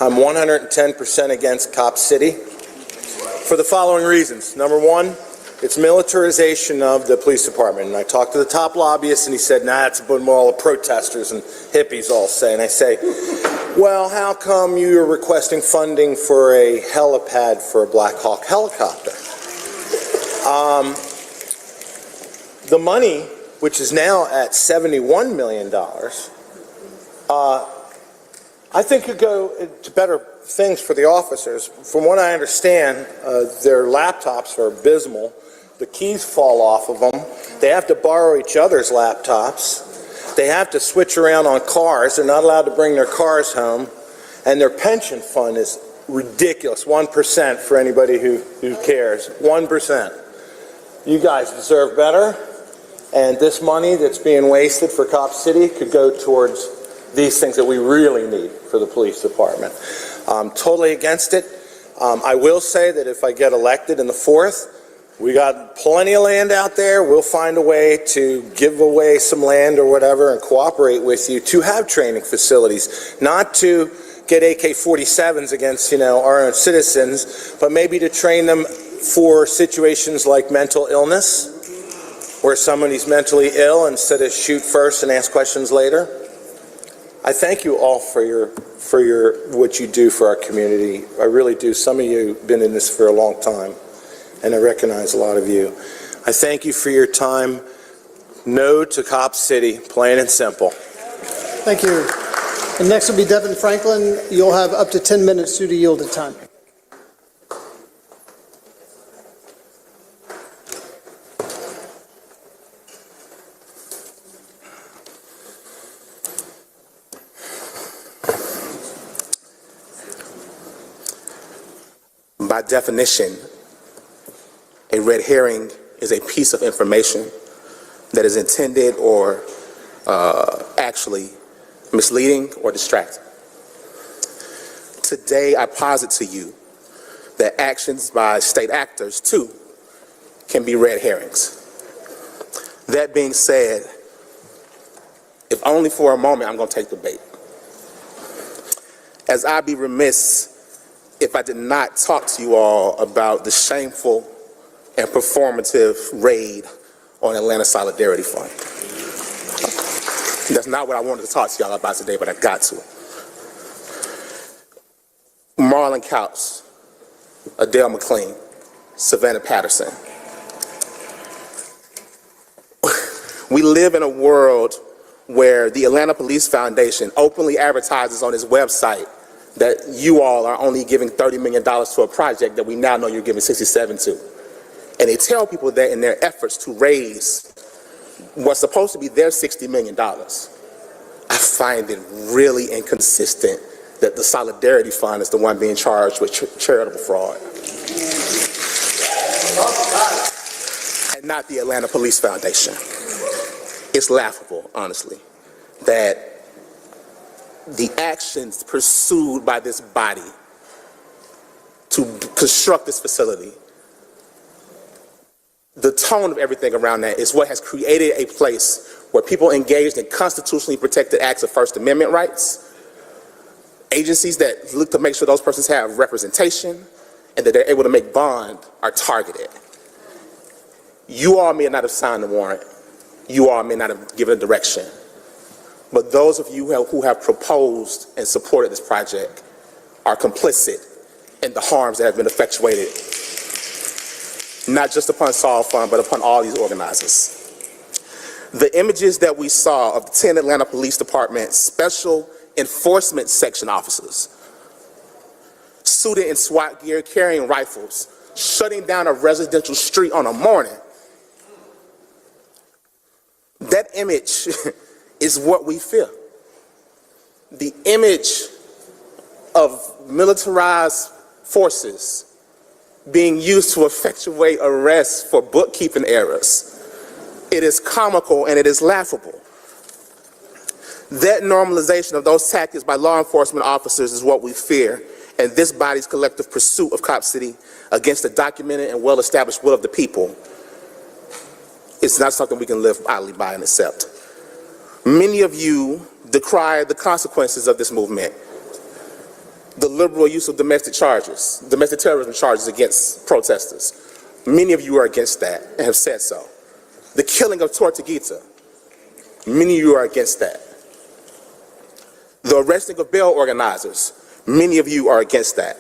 I'm 110% against Cop City for the following reasons. Number one, it's militarization of the police department. And I talked to the top lobbyist and he said, nah, it's what all the protesters and hippies all say. And I say, well, how come you're requesting funding for a helipad for a Black Hawk helicopter? The money, which is now at $71 million, I think could go to better things for the officers. From what I understand, their laptops are abysmal. The keys fall off of them. They have to borrow each other's laptops. They have to switch around on cars. They're not allowed to bring their cars home. And their pension fund is ridiculous, 1% for anybody who cares, 1%. You guys deserve better. And this money that's being wasted for Cop City could go towards these things that we really need for the police department. I'm totally against it. I will say that if I get elected in the 4th, we got plenty of land out there. We'll find a way to give away some land or whatever and cooperate with you to have training facilities, not to get AK-47s against, our own citizens, but maybe to train them for situations like mental illness, where somebody's mentally ill, instead of shoot first and ask questions later. I thank you all for what you do for our community. I really do. Some of you have been in this for a long time, and I recognize a lot of you. I thank you for your time. No to Cop City, plain and simple. Thank you. And next will be Devin Franklin. You'll have up to 10 minutes due to yielded time. By definition, a red herring is a piece of information that is intended or actually misleading or distracting. Today, I posit to you that actions by state actors, too, can be red herrings. That being said, if only for a moment, I'm going to take the bait. As I'd be remiss if I did not talk to you all about the shameful and performative raid on Atlanta Solidarity Fund. That's not what I wanted to talk to y'all about today, but I got to. Marlon Kautz, Adele McLean, Savannah Patterson. We live in a world where the Atlanta Police Foundation openly advertises on its website that you all are only giving $30 million to a project that we now know you're giving $67 to. And they tell people that in their efforts to raise what's supposed to be their $60 million. I find it really inconsistent that the Solidarity Fund is the one being charged with charitable fraud. And not the Atlanta Police Foundation. It's laughable, honestly, that the actions pursued by this body to construct this facility, the tone of everything around that is what has created a place where people engaged in constitutionally protected acts of First Amendment rights, agencies that look to make sure those persons have representation and that they're able to make bond are targeted. You all may not have signed the warrant. You all may not have given a direction. But those of you who have proposed and supported this project are complicit in the harms that have been effectuated, not just upon Sol Fund, but upon all these organizers. The images that we saw of the 10 Atlanta Police Department Special Enforcement Section officers, suited in SWAT gear, carrying rifles, shutting down a residential street on a morning, that image is what we fear. The image of militarized forces being used to effectuate arrests for bookkeeping errors. It is comical and it is laughable. That normalization of those tactics by law enforcement officers is what we fear, and this body's collective pursuit of Cop City against the documented and well-established will of the people is not something we can live idly by and accept. Many of you decry the consequences of this movement. The liberal use of domestic terrorism charges against protesters. Many of you are against that and have said so. The killing of Tortuguita, many of you are against that. The arresting of bail organizers, many of you are against that.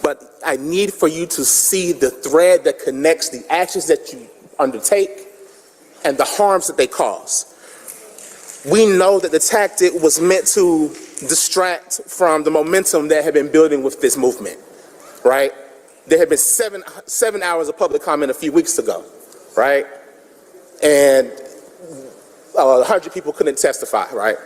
But I need for you to see the thread that connects the actions that you undertake and the harms that they cause. We know that the tactic was meant to distract from the momentum that had been building with this movement, right? There had been seven hours of public comment a few weeks ago, right? And 100 people couldn't testify, right?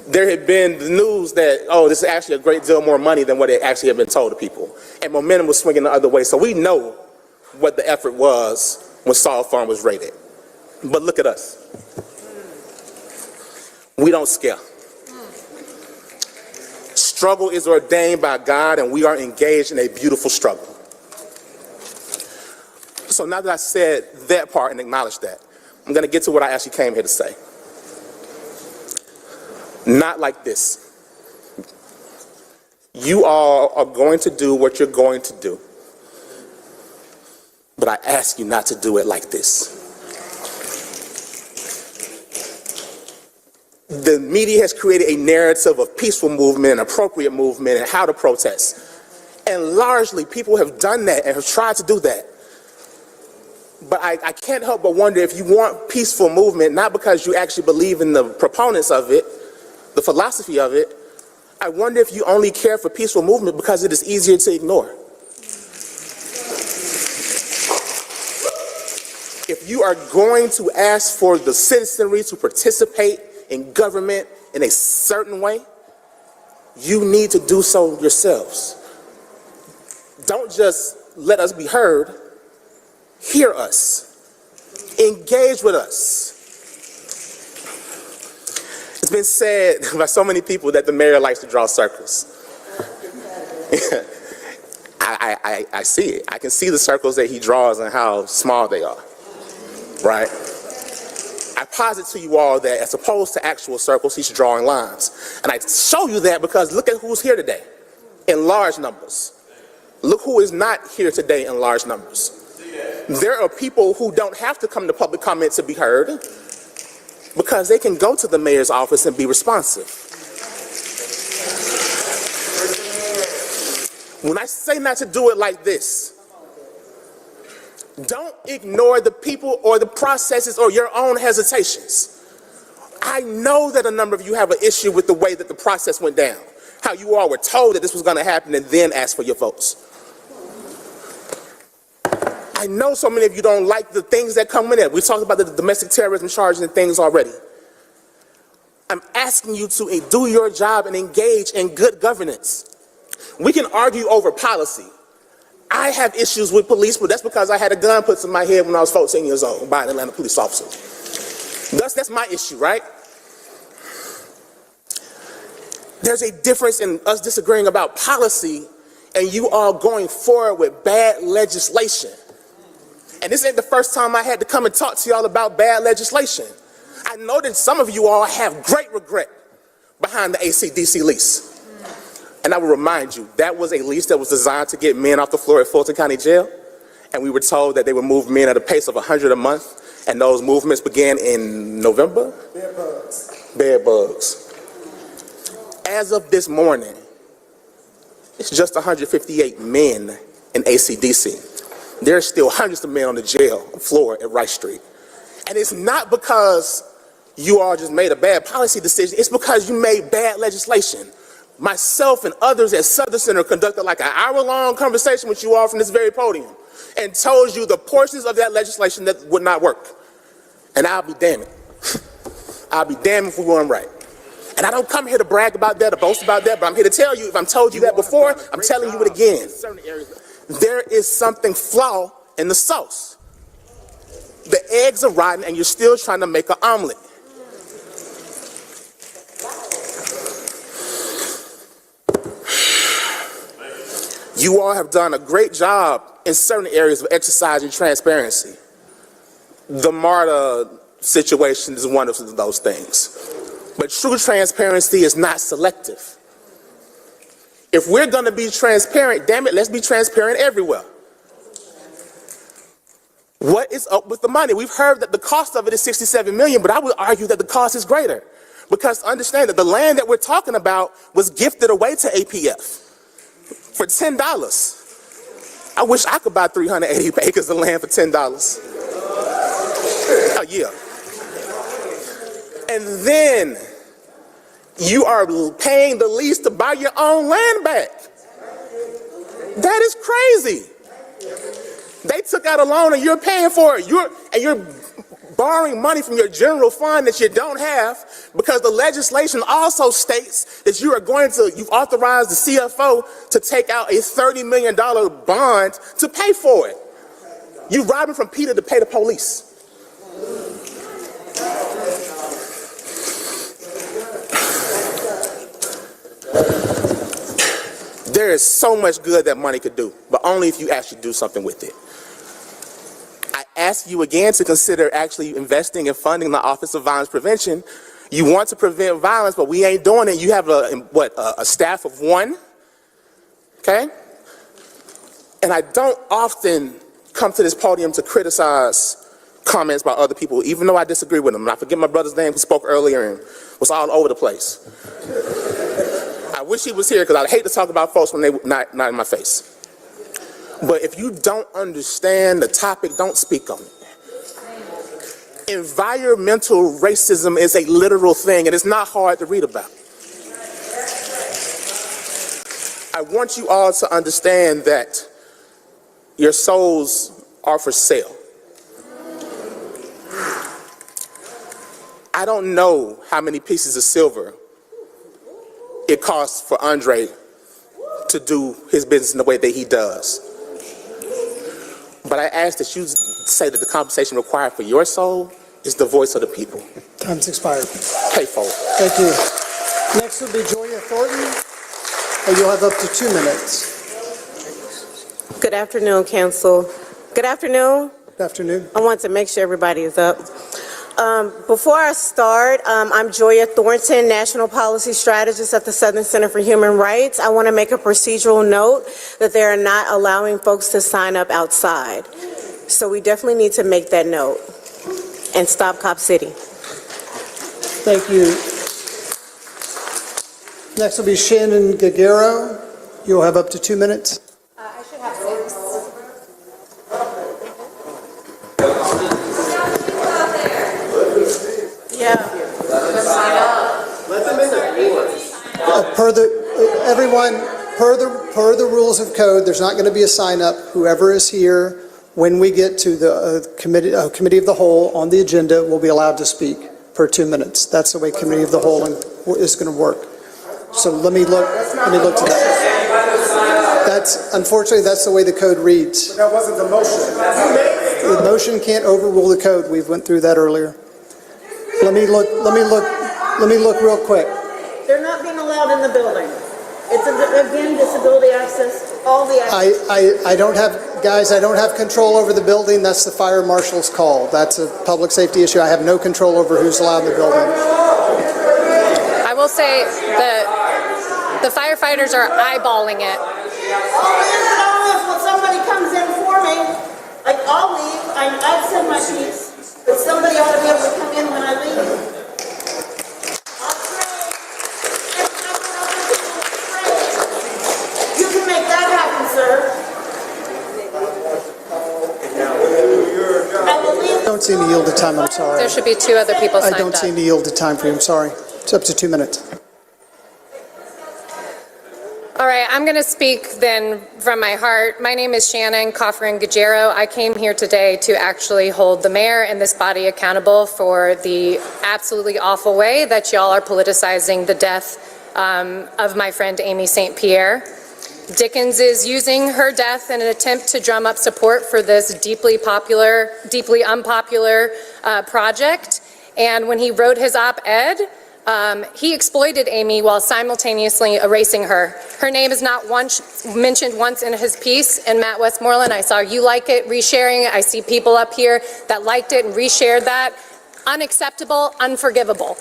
There had been the news that, oh, this is actually a great deal more money than what it actually had been told to people. And momentum was swinging the other way. So we know what the effort was when Saul Farm was raided. But look at us. We don't scare. Struggle is ordained by God, and we are engaged in a beautiful struggle. So now that I said that part and acknowledged that, I'm going to get to what I actually came here to say. Not like this. You all are going to do what you're going to do, but I ask you not to do it like this. The media has created a narrative of peaceful movement, and appropriate movement, and how to protest. And largely, people have done that and have tried to do that. But I can't help but wonder if you want peaceful movement, not because you actually believe in the proponents of it, the philosophy of it, I wonder if you only care for peaceful movement because it is easier to ignore. If you are going to ask for the citizenry to participate in government in a certain way, you need to do so yourselves. Don't just let us be heard. Hear us. Engage with us. It's been said by so many people that the mayor likes to draw circles. I see it. I can see the circles that he draws and how small they are, right? I posit to you all that as opposed to actual circles, he's drawing lines. And I show you that because look at who's here today in large numbers. Look who is not here today in large numbers. There are people who don't have to come to public comment to be heard because they can go to the mayor's office and be responsive. When I say not to do it like this, don't ignore the people or the processes or your own hesitations. I know that a number of you have an issue with the way that the process went down, how you all were told that this was going to happen and then asked for your votes. I know so many of you don't like the things that come with it. We talked about the domestic terrorism charges and things already. I'm asking you to do your job and engage in good governance. We can argue over policy. I have issues with police, but that's because I had a gun put in my head when I was 14 years old by an Atlanta police officer. Thus, that's my issue, right? There's a difference in us disagreeing about policy and you all going forward with bad legislation. And this ain't the first time I had to come and talk to y'all about bad legislation. I know that some of you all have great regret behind the AC/DC lease. And I will remind you, that was a lease that was designed to get men off the floor at Fulton County Jail. And we were told that they would move men at a pace of 100 a month. And those movements began in November. Bed bugs. Bed bugs. As of this morning, it's just 158 men in AC/DC. There are still hundreds of men on the jail floor at Rice Street. And it's not because you all just made a bad policy decision. It's because you made bad legislation. Myself and others at Southern Center conducted like an hour-long conversation with you all from this very podium and told you the portions of that legislation that would not work. And I'll be damned. I'll be damned if we weren't right. And I don't come here to brag about that or boast about that, but I'm here to tell you, if I've told you that before, I'm telling you it again. There is something flaw in the sauce. The eggs are rotten and you're still trying to make an omelet. You all have done a great job in certain areas of exercising transparency. The MARTA situation is one of those things. But true transparency is not selective. If we're going to be transparent, damn it, let's be transparent everywhere. What is up with the money? We've heard that the cost of it is $67 million, but I would argue that the cost is greater. Because understand that the land that we're talking about was gifted away to APF for $10. I wish I could buy 380 acres of land for $10. Oh, yeah. And then you are paying the lease to buy your own land back. That is crazy. They took out a loan and you're paying for it. You're borrowing money from your general fund that you don't have, because the legislation also states that you've authorized the CFO to take out a $30 million bond to pay for it. You're robbing from Peter to pay the police. There is so much good that money could do, but only if you actually do something with it. I ask you again to consider actually investing and funding the Office of Violence Prevention. You want to prevent violence, but we ain't doing it. You have a staff of 1, okay? And I don't often come to this podium to criticize comments by other people, even though I disagree with them. And I forget my brother's name who spoke earlier and was all over the place. I wish he was here because I'd hate to talk about folks when they're not in my face. But if you don't understand the topic, don't speak on it. Environmental racism is a literal thing, and it's not hard to read about. I want you all to understand that your souls are for sale. I don't know how many pieces of silver it costs for Andre to do his business in the way that he does. But I ask that you say that the compensation required for your soul is the voice of the people. Time's expired. Pay for it. Thank you. Next will be Joya Thornton. You'll have up to 2 minutes. Good afternoon, Council. Good afternoon. Good afternoon. I want to make sure everybody is up. Before I start, I'm Joya Thornton, National Policy Strategist at the Southern Center for Human Rights. I want to make a procedural note that they are not allowing folks to sign up outside. So we definitely need to make that note and stop Cop City. Thank you. Next will be Shannon Gagero. You'll have up to 2 minutes. I should have 6. Yeah. Let them in there. Per the rules of code, there's not going to be a sign up. Whoever is here, when we get to the committee of the whole on the agenda, will be allowed to speak per 2 minutes. That's the way committee of the whole is going to work. So let me look to that. Unfortunately, that's the way the code reads. That wasn't the motion. The motion can't overrule the code. We went through that earlier. Let me look real quick. They're not being allowed in the building. It's, again, disability access, all the access. I don't have, guys, I don't have control over the building. That's the fire marshal's call. That's a public safety issue. I have no control over who's allowed in the building. I will say that the firefighters are eyeballing it. When somebody comes in for me, like I'll leave, I've said my piece, but somebody ought to be able to come in when I leave. You can make that happen, sir. I don't see any yielded time, I'm sorry. There should be 2 other people signed up. I don't see any yielded time for you, I'm sorry. It's up to 2 minutes. All right, I'm going to speak then from my heart. My name is Shannon Coffrin-Gajero. I came here today to actually hold the mayor and this body accountable for the absolutely awful way that y'all are politicizing the death of my friend Amy St. Pierre. Dickens is using her death in an attempt to drum up support for this deeply unpopular project. And when he wrote his op-ed, he exploited Amy while simultaneously erasing her. Her name is not mentioned once in his piece. And Matt Westmoreland, I saw you like it, resharing it. I see people up here that liked it and reshared that. Unacceptable, unforgivable.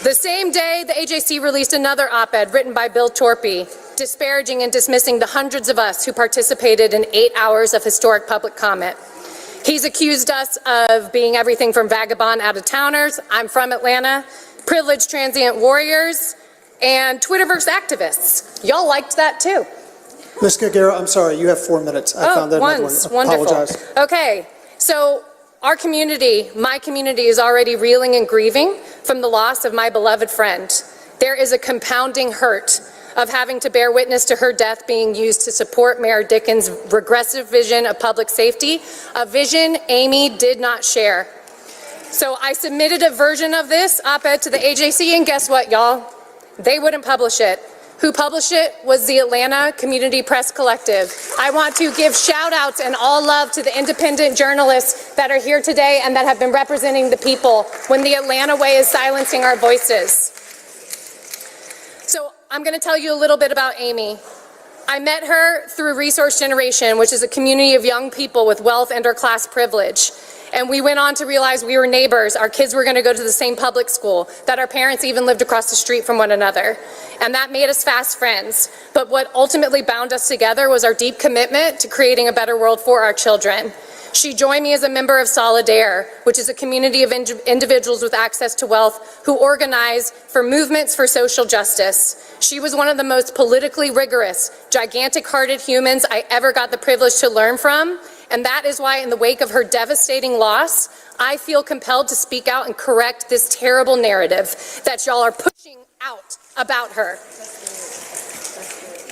The same day, the AJC released another op-ed written by Bill Torpy, disparaging and dismissing the hundreds of us who participated in 8 hours of historic public comment. He's accused us of being everything from vagabond out-of-towners, I'm from Atlanta, privileged transient warriors, and Twitterverse activists. Y'all liked that too. Ms. Gajero, I'm sorry, you have 4 minutes. I found that another one. Apologize. Wonderful. Okay, so our community, my community, is already reeling and grieving from the loss of my beloved friend. There is a compounding hurt of having to bear witness to her death being used to support Mayor Dickens' regressive vision of public safety, a vision Amy did not share. So I submitted a version of this op-ed to the AJC, and guess what, y'all? They wouldn't publish it. Who published it was the Atlanta Community Press Collective. I want to give shout outs and all love to the independent journalists that are here today and that have been representing the people when the Atlanta way is silencing our voices. So I'm going to tell you a little bit about Amy. I met her through Resource Generation, which is a community of young people with wealth and or class privilege. And we went on to realize we were neighbors. Our kids were going to go to the same public school, that our parents even lived across the street from one another. And that made us fast friends. But what ultimately bound us together was our deep commitment to creating a better world for our children. She joined me as a member of Solidaire, which is a community of individuals with access to wealth who organize for movements for social justice. She was one of the most politically rigorous, gigantic-hearted humans I ever got the privilege to learn from, and that is why in the wake of her devastating loss, I feel compelled to speak out and correct this terrible narrative that y'all are pushing out about her.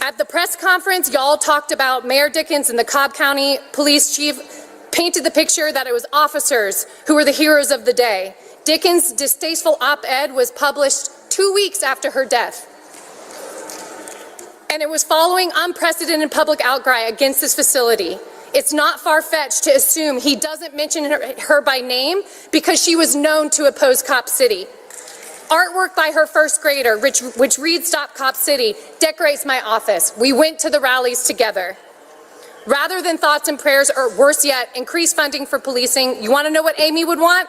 At the press conference, y'all talked about Mayor Dickens and the Cobb County Police Chief painted the picture that it was officers who were the heroes of the day. Dickens' distasteful op-ed was published 2 weeks after her death. And it was following unprecedented public outcry against this facility. It's not far-fetched to assume he doesn't mention her by name because she was known to oppose Cop City. Artwork by her first grader, which reads Stop Cop City, decorates my office. We went to the rallies together. Rather than thoughts and prayers, or worse yet, increased funding for policing, you want to know what Amy would want?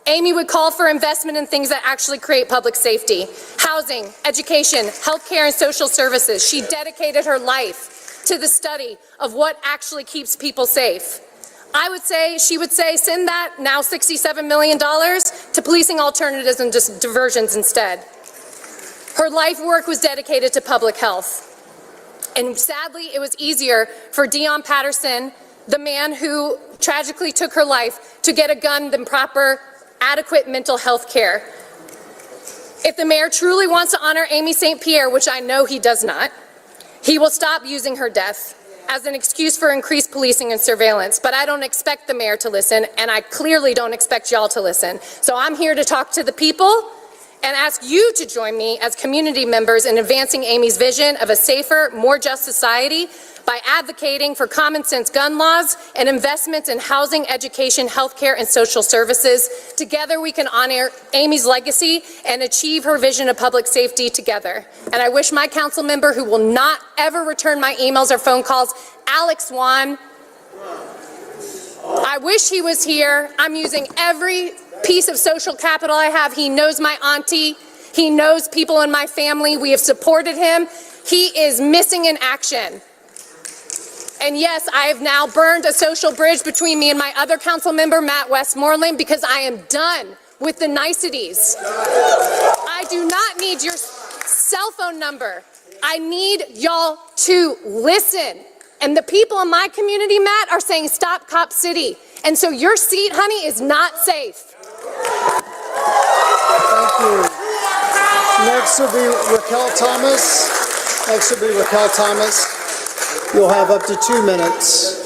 Amy would call for investment in things that actually create public safety. Housing, education, healthcare, and social services. She dedicated her life to the study of what actually keeps people safe. She would say, send that now $67 million to policing alternatives and just diversions instead. Her life work was dedicated to public health. And sadly, it was easier for Dion Patterson, the man who tragically took her life, to get a gun than proper, adequate mental health care. If the mayor truly wants to honor Amy St. Pierre, which I know he does not, he will stop using her death as an excuse for increased policing and surveillance. But I don't expect the mayor to listen, and I clearly don't expect y'all to listen. So I'm here to talk to the people and ask you to join me as community members in advancing Amy's vision of a safer, more just society by advocating for common sense gun laws and investments in housing, education, healthcare, and social services. Together we can honor Amy's legacy and achieve her vision of public safety together. And I wish my council member, who will not ever return my emails or phone calls, Alex Swan, I wish he was here. I'm using every piece of social capital I have. He knows my auntie. He knows people in my family. We have supported him. He is missing in action. And yes, I have now burned a social bridge between me and my other council member, Matt Westmoreland, because I am done with the niceties. I do not need your cell phone number. I need y'all to listen. And the people in my community, Matt, are saying stop Cop City. And so your seat, honey, is not safe. Thank you. Next will be Raquel Thomas. Next will be Raquel Thomas. You'll have up to 2 minutes.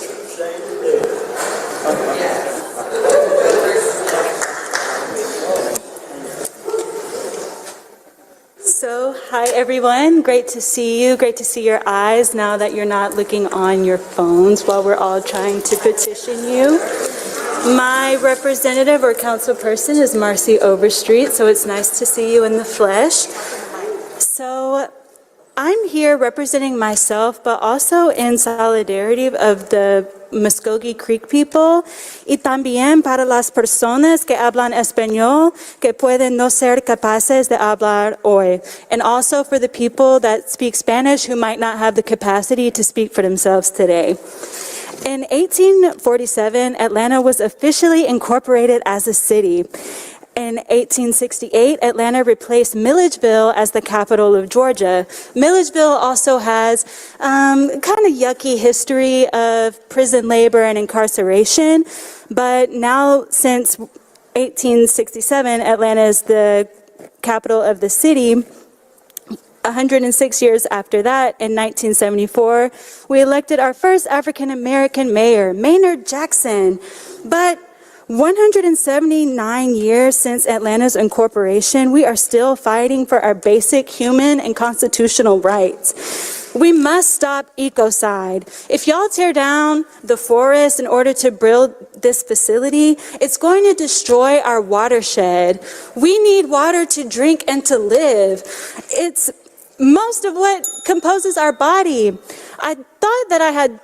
So, hi everyone. Great to see you. Great to see your eyes now that you're not looking on your phones while we're all trying to petition you. My representative or council person is Marcy Overstreet, so it's nice to see you in the flesh. So, I'm here representing myself, but also in solidarity of the Muskogee Creek people, y también para las personas que hablan español que pueden no ser capaces de hablar hoy, and also for the people that speak Spanish who might not have the capacity to speak for themselves today. In 1847, Atlanta was officially incorporated as a city. In 1868, Atlanta replaced Milledgeville as the capital of Georgia. Milledgeville also has kind of yucky history of prison labor and incarceration, but now since 1867, Atlanta is the capital of the city. 106 years after that, in 1974, we elected our first African-American mayor, Maynard Jackson. But 179 years since Atlanta's incorporation, we are still fighting for our basic human and constitutional rights. We must stop ecocide. If y'all tear down the forest in order to build this facility, it's going to destroy our watershed. We need water to drink and to live. It's most of what composes our body. I thought that I had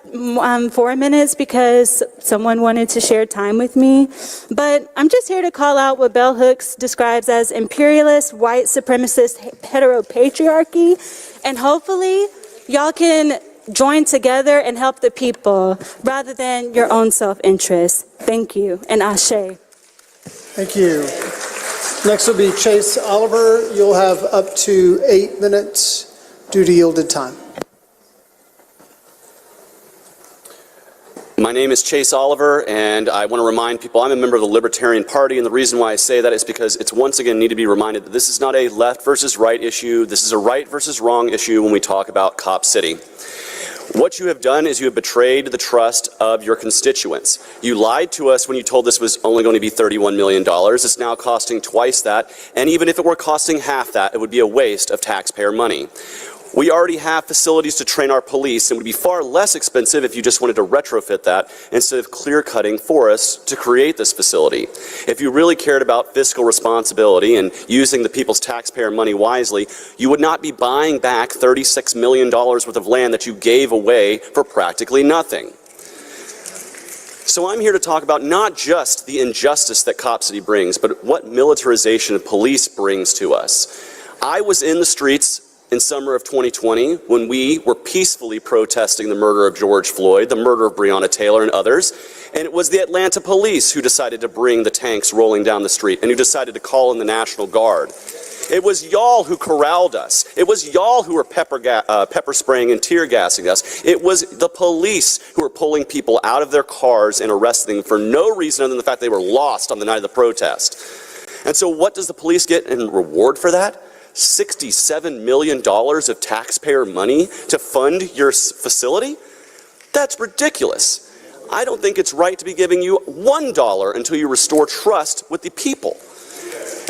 4 minutes because someone wanted to share time with me, but I'm just here to call out what Bell Hooks describes as imperialist, white supremacist heteropatriarchy, and hopefully y'all can join together and help the people rather than your own self-interest. Thank you, and ashe. Thank you. Next will be Chase Oliver. You'll have up to 8 minutes due to yielded time. My name is Chase Oliver, and I want to remind people I'm a member of the Libertarian Party, and the reason why I say that is because it's once again need to be reminded that this is not a left versus right issue. This is a right versus wrong issue when we talk about Cop City. What you have done is you have betrayed the trust of your constituents. You lied to us when you told us it was only going to be $31 million. It's now costing twice that, and even if it were costing half that, it would be a waste of taxpayer money. We already have facilities to train our police, and it would be far less expensive if you just wanted to retrofit that instead of clear-cutting forests to create this facility. If you really cared about fiscal responsibility and using the people's taxpayer money wisely, you would not be buying back $36 million worth of land that you gave away for practically nothing. So I'm here to talk about not just the injustice that Cop City brings, but what militarization of police brings to us. I was in the streets in summer of 2020 when we were peacefully protesting the murder of George Floyd, the murder of Breonna Taylor and others, and it was the Atlanta police who decided to bring the tanks rolling down the street and who decided to call in the National Guard. It was y'all who corralled us. It was y'all who were pepper spraying and tear gassing us. It was the police who were pulling people out of their cars and arresting them for no reason other than the fact they were lost on the night of the protest. And so what does the police get in reward for that? $67 million of taxpayer money to fund your facility? That's ridiculous. I don't think it's right to be giving you $1 until you restore trust with the people.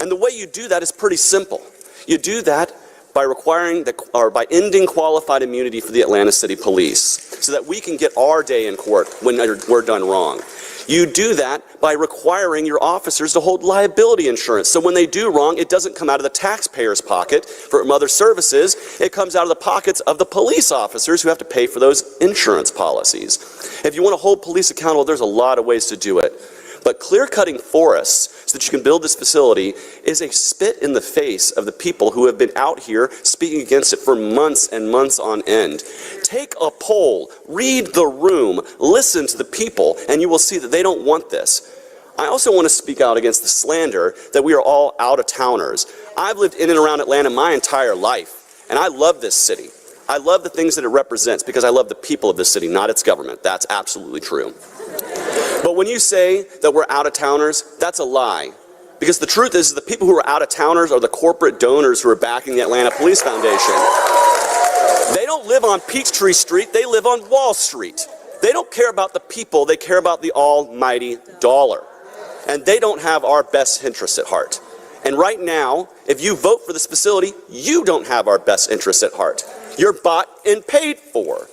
And the way you do that is pretty simple. You do that by by ending qualified immunity for the Atlanta City Police so that we can get our day in court when we're done wrong. You do that by requiring your officers to hold liability insurance. So when they do wrong, it doesn't come out of the taxpayer's pocket from other services. It comes out of the pockets of the police officers who have to pay for those insurance policies. If you want to hold police accountable, there's a lot of ways to do it. But clear-cutting forests so that you can build this facility is a spit in the face of the people who have been out here speaking against it for months and months on end. Take a poll, read the room, listen to the people, and you will see that they don't want this. I also want to speak out against the slander that we are all out-of-towners. I've lived in and around Atlanta my entire life, and I love this city. I love the things that it represents because I love the people of this city, not its government. That's absolutely true. But when you say that we're out-of-towners, that's a lie. Because the truth is the people who are out-of-towners are the corporate donors who are backing the Atlanta Police Foundation. They don't live on Peachtree Street, they live on Wall Street. They don't care about the people, they care about the almighty dollar. And they don't have our best interests at heart. And right now, if you vote for this facility, you don't have our best interests at heart. You're bought and paid for.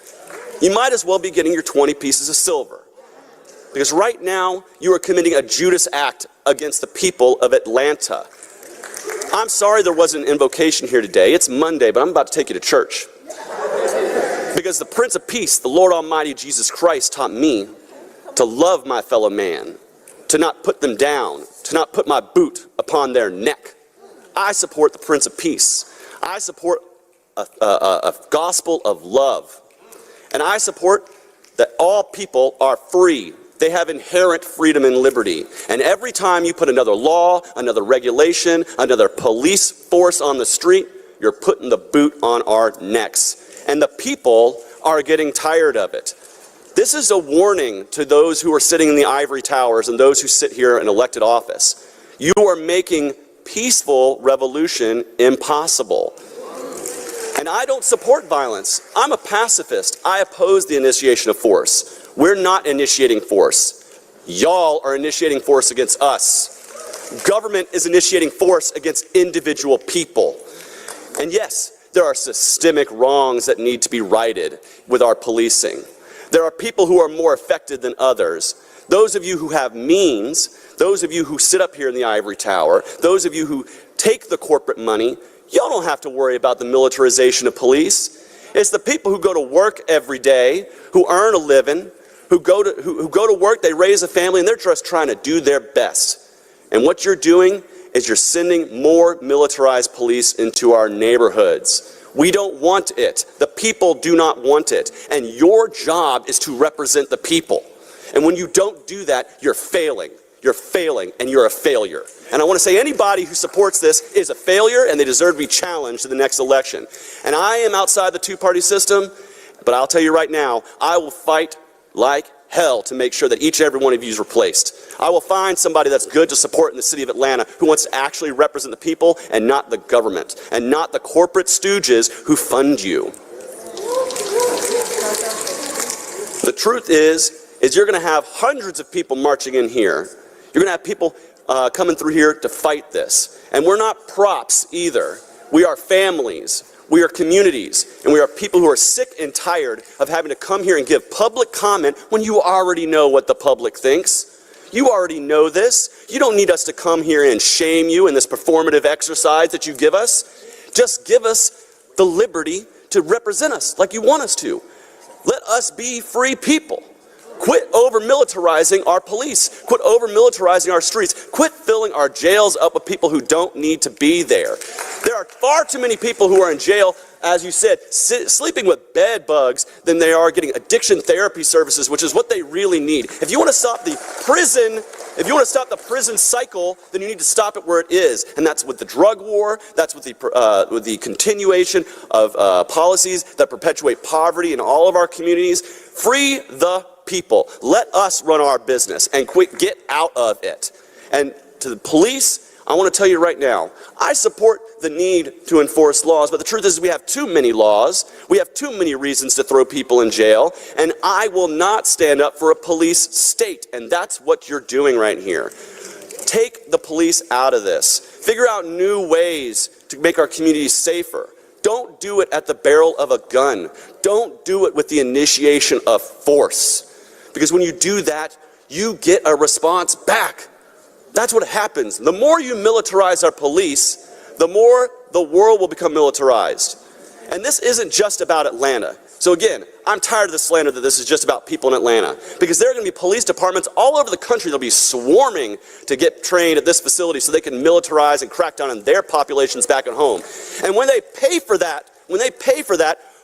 You might as well be getting your 20 pieces of silver. Because right now, you are committing a Judas act against the people of Atlanta. I'm sorry there wasn't an invocation here today. It's Monday, but I'm about to take you to church. Because the Prince of Peace, the Lord Almighty Jesus Christ, taught me to love my fellow man, to not put them down, to not put my boot upon their neck. I support the Prince of Peace. I support a gospel of love. And I support that all people are free. They have inherent freedom and liberty. And every time you put another law, another regulation, another police force on the street, you're putting the boot on our necks. And the people are getting tired of it. This is a warning to those who are sitting in the ivory towers and those who sit here in elected office. You are making peaceful revolution impossible. And I don't support violence. I'm a pacifist. I oppose the initiation of force. We're not initiating force. Y'all are initiating force against us. Government is initiating force against individual people. And yes, there are systemic wrongs that need to be righted with our policing. There are people who are more affected than others. Those of you who have means, those of you who sit up here in the ivory tower, those of you who take the corporate money, y'all don't have to worry about the militarization of police. It's the people who go to work every day, who earn a living, who go to work, they raise a family, and they're just trying to do their best. And what you're doing is you're sending more militarized police into our neighborhoods. We don't want it. The people do not want it. And your job is to represent the people. And when you don't do that, you're failing. You're failing, and you're a failure. And I want to say anybody who supports this is a failure, and they deserve to be challenged in the next election. And I am outside the two-party system, but I'll tell you right now, I will fight like hell to make sure that each and every one of you is replaced. I will find somebody that's good to support in the city of Atlanta who wants to actually represent the people and not the government, and not the corporate stooges who fund you. The truth is you're going to have hundreds of people marching in here. You're going to have people coming through here to fight this. And we're not props either. We are families. We are communities, and we are people who are sick and tired of having to come here and give public comment when you already know what the public thinks. You already know this. You don't need us to come here and shame you in this performative exercise that you give us. Just give us the liberty to represent us like you want us to. Let us be free people. Quit over-militarizing our police. Quit over-militarizing our streets. Quit filling our jails up with people who don't need to be there. There are far too many people who are in jail, as you said, sleeping with bed bugs than they are getting addiction therapy services, which is what they really need. If you want to stop the prison cycle, then you need to stop it where it is. And that's with the drug war. That's with the continuation of policies that perpetuate poverty in all of our communities. Free the people. Let us run our business and get out of it. And to the police, I want to tell you right now, I support the need to enforce laws, but the truth is we have too many laws. We have too many reasons to throw people in jail, and I will not stand up for a police state, and that's what you're doing right here. Take the police out of this. Figure out new ways to make our communities safer. Don't do it at the barrel of a gun. Don't do it with the initiation of force. Because when you do that, you get a response back. That's what happens. The more you militarize our police, the more the world will become militarized. And this isn't just about Atlanta. So again, I'm tired of the slander that this is just about people in Atlanta. Because there are going to be police departments all over the country that will be swarming to get trained at this facility so they can militarize and crack down on their populations back at home. And when they pay for that,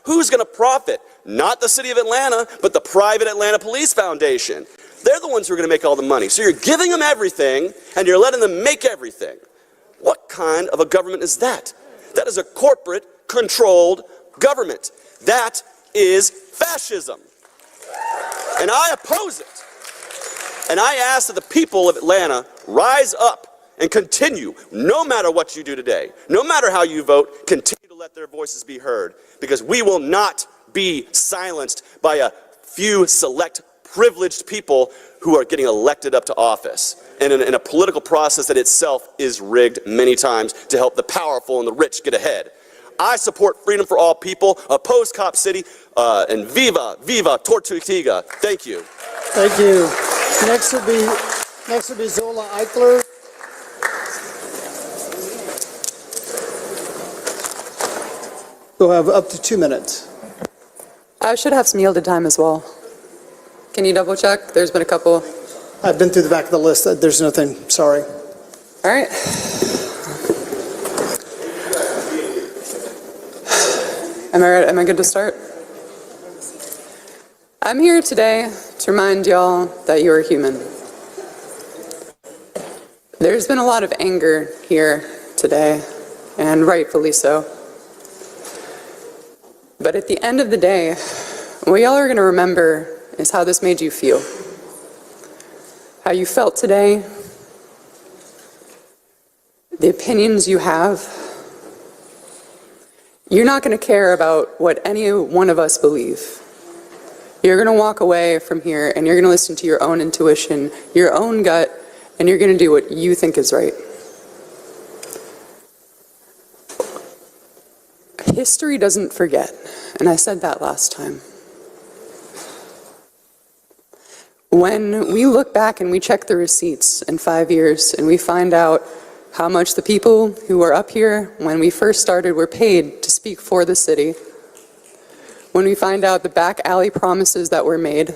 who's going to profit? Not the city of Atlanta, but the private Atlanta Police Foundation. They're the ones who are going to make all the money. So you're giving them everything, and you're letting them make everything. What kind of a government is that? That is a corporate-controlled government. That is fascism. And I oppose it. And I ask that the people of Atlanta rise up and continue, no matter what you do today, no matter how you vote, continue to let their voices be heard. Because we will not be silenced by a few select privileged people who are getting elected up to office in a political process that itself is rigged many times to help the powerful and the rich get ahead. I support freedom for all people, oppose Cop City, and viva, viva Tortuga. Thank you. Thank you. Next will be Zola Eichler. We'll have up to 2 minutes. I should have some yielded time as well. Can you double check? There's been a couple. I've been through the back of the list. There's nothing. Sorry. All right. Am I ready? Am I good to start? I'm here today to remind y'all that you are human. There's been a lot of anger here today, and rightfully so. But at the end of the day, what y'all are going to remember is how this made you feel. How you felt today, the opinions you have. You're not going to care about what any one of us believe. You're going to walk away from here and you're going to listen to your own intuition, your own gut, and you're going to do what you think is right. History doesn't forget, and I said that last time. When we look back and we check the receipts in 5 years and we find out how much the people who were up here when we first started were paid to speak for the city, when we find out the back alley promises that were made,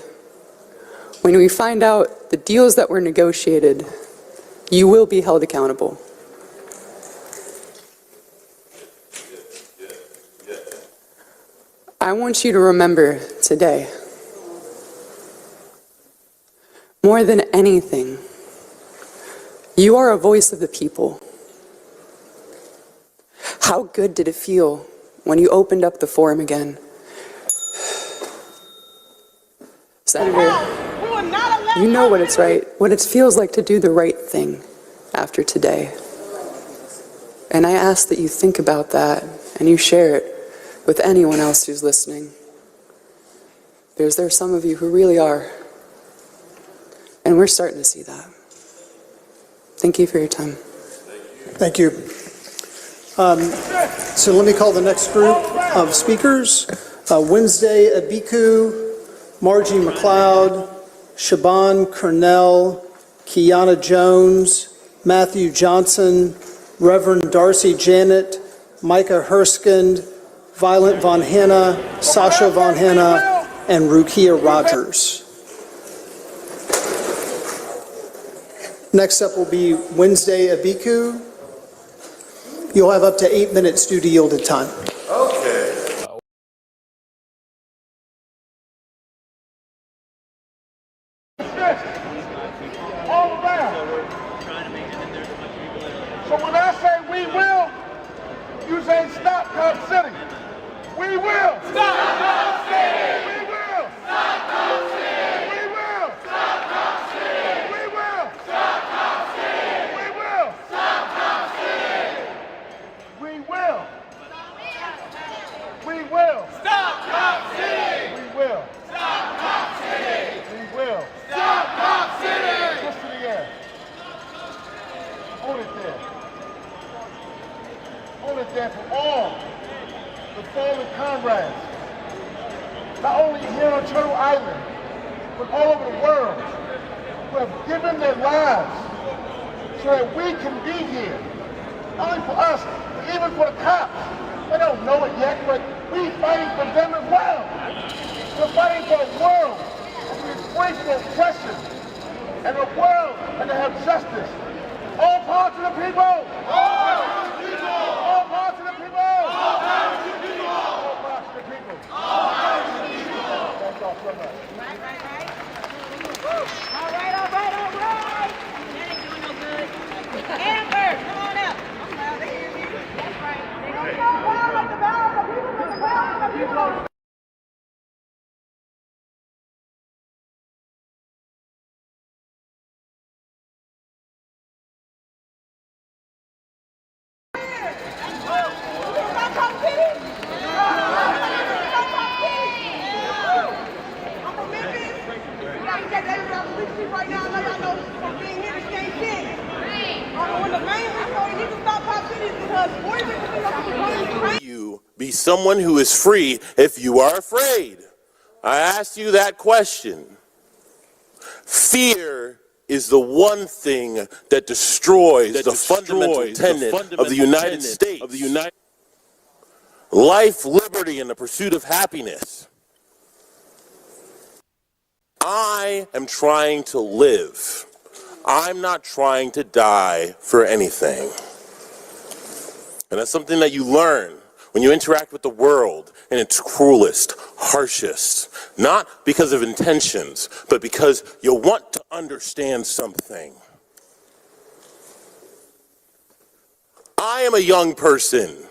when we find out the deals that were negotiated, you will be held accountable. I want you to remember today, more than anything, you are a voice of the people. How good did it feel when you opened up the forum again? Senator, you know what it's right, what it feels like to do the right thing after today. And I ask that you think about that and you share it with anyone else who's listening. Because there are some of you who really are. And we're starting to see that. Thank you for your time. Thank you. So let me call the next group of speakers. Wednesday Abiku, Margie McLeod, Shaban Cornell, Kiana Jones, Matthew Johnson, Reverend Darcy Janet, Micah Herskind, Violet Von Henna, Sasha Von Henna, and Rukia Rogers. Next up will be Wednesday Abiku. You'll have up to 8 minutes due to yielded time. Okay. All around. So when I say we will, you say stop Cop City. We will. Stop Cop City. We will. Stop Cop City. We will. Stop Cop City. We will. Stop Cop City. We will. Stop Cop City. We will. We will. Stop Cop City. We will. Stop Cop City. We will. Stop Cop City. Push to the air. Hold it there. Hold it there for all the fallen comrades, not only here on Turtle Island, but all over the world, who have given their lives so that we can be here. Not only for us, but even for the cops. They don't know it yet, but we're fighting for them as well. We're fighting for a world that is free from oppression, and a world that can have justice. All power to the people! All power to the people! All power to the people! All power to the people! All power to the people! All power to the people! Thank y'all so much. All right, all right, all right. That ain't doing no good. Amber, come on up. I'm loud, they hear me. That's right. They don't know power like the power of the people, but the power of the people. someone who is free if you are afraid? I asked you that question. Fear is the one thing that destroys the fundamental tenet of the United States. Life, liberty, and the pursuit of happiness. I am trying to live. I'm not trying to die for anything. And that's something that you learn when you interact with the world in its cruelest, harshest, not because of intentions, but because you want to understand something. I am a young person.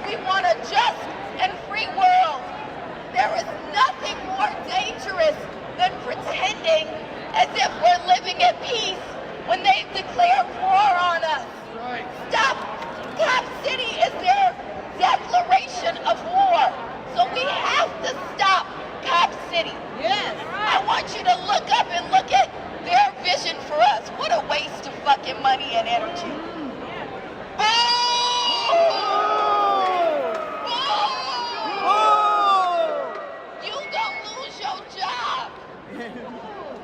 We want a just and free world. There is nothing more City. Yes. I want you to look up and look at their vision for us. What a waste of fucking money and energy. You gonna lose your job.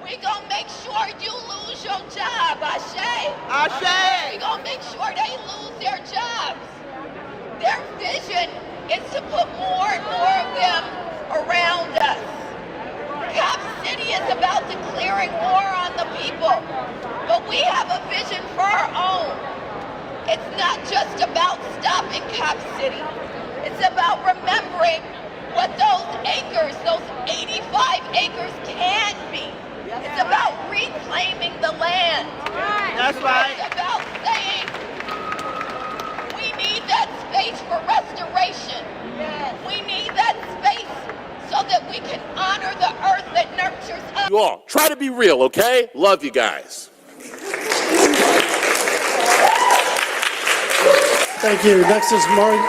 We gonna make sure you lose your job, Ashe. Ashe. We gonna make sure they lose their jobs. Their vision is to put more and more of them around us. Cop City is about declaring war on the people, but we have a vision for our own. It's not just about stopping Cop City. It's about remembering what those acres, those 85 acres can be. It's about reclaiming the land. That's right. It's about saying we need that space for restoration. We need that space so that we can honor the earth that nurtures us. You all, try to be real, okay? Love you guys. Thank you. Next is Margie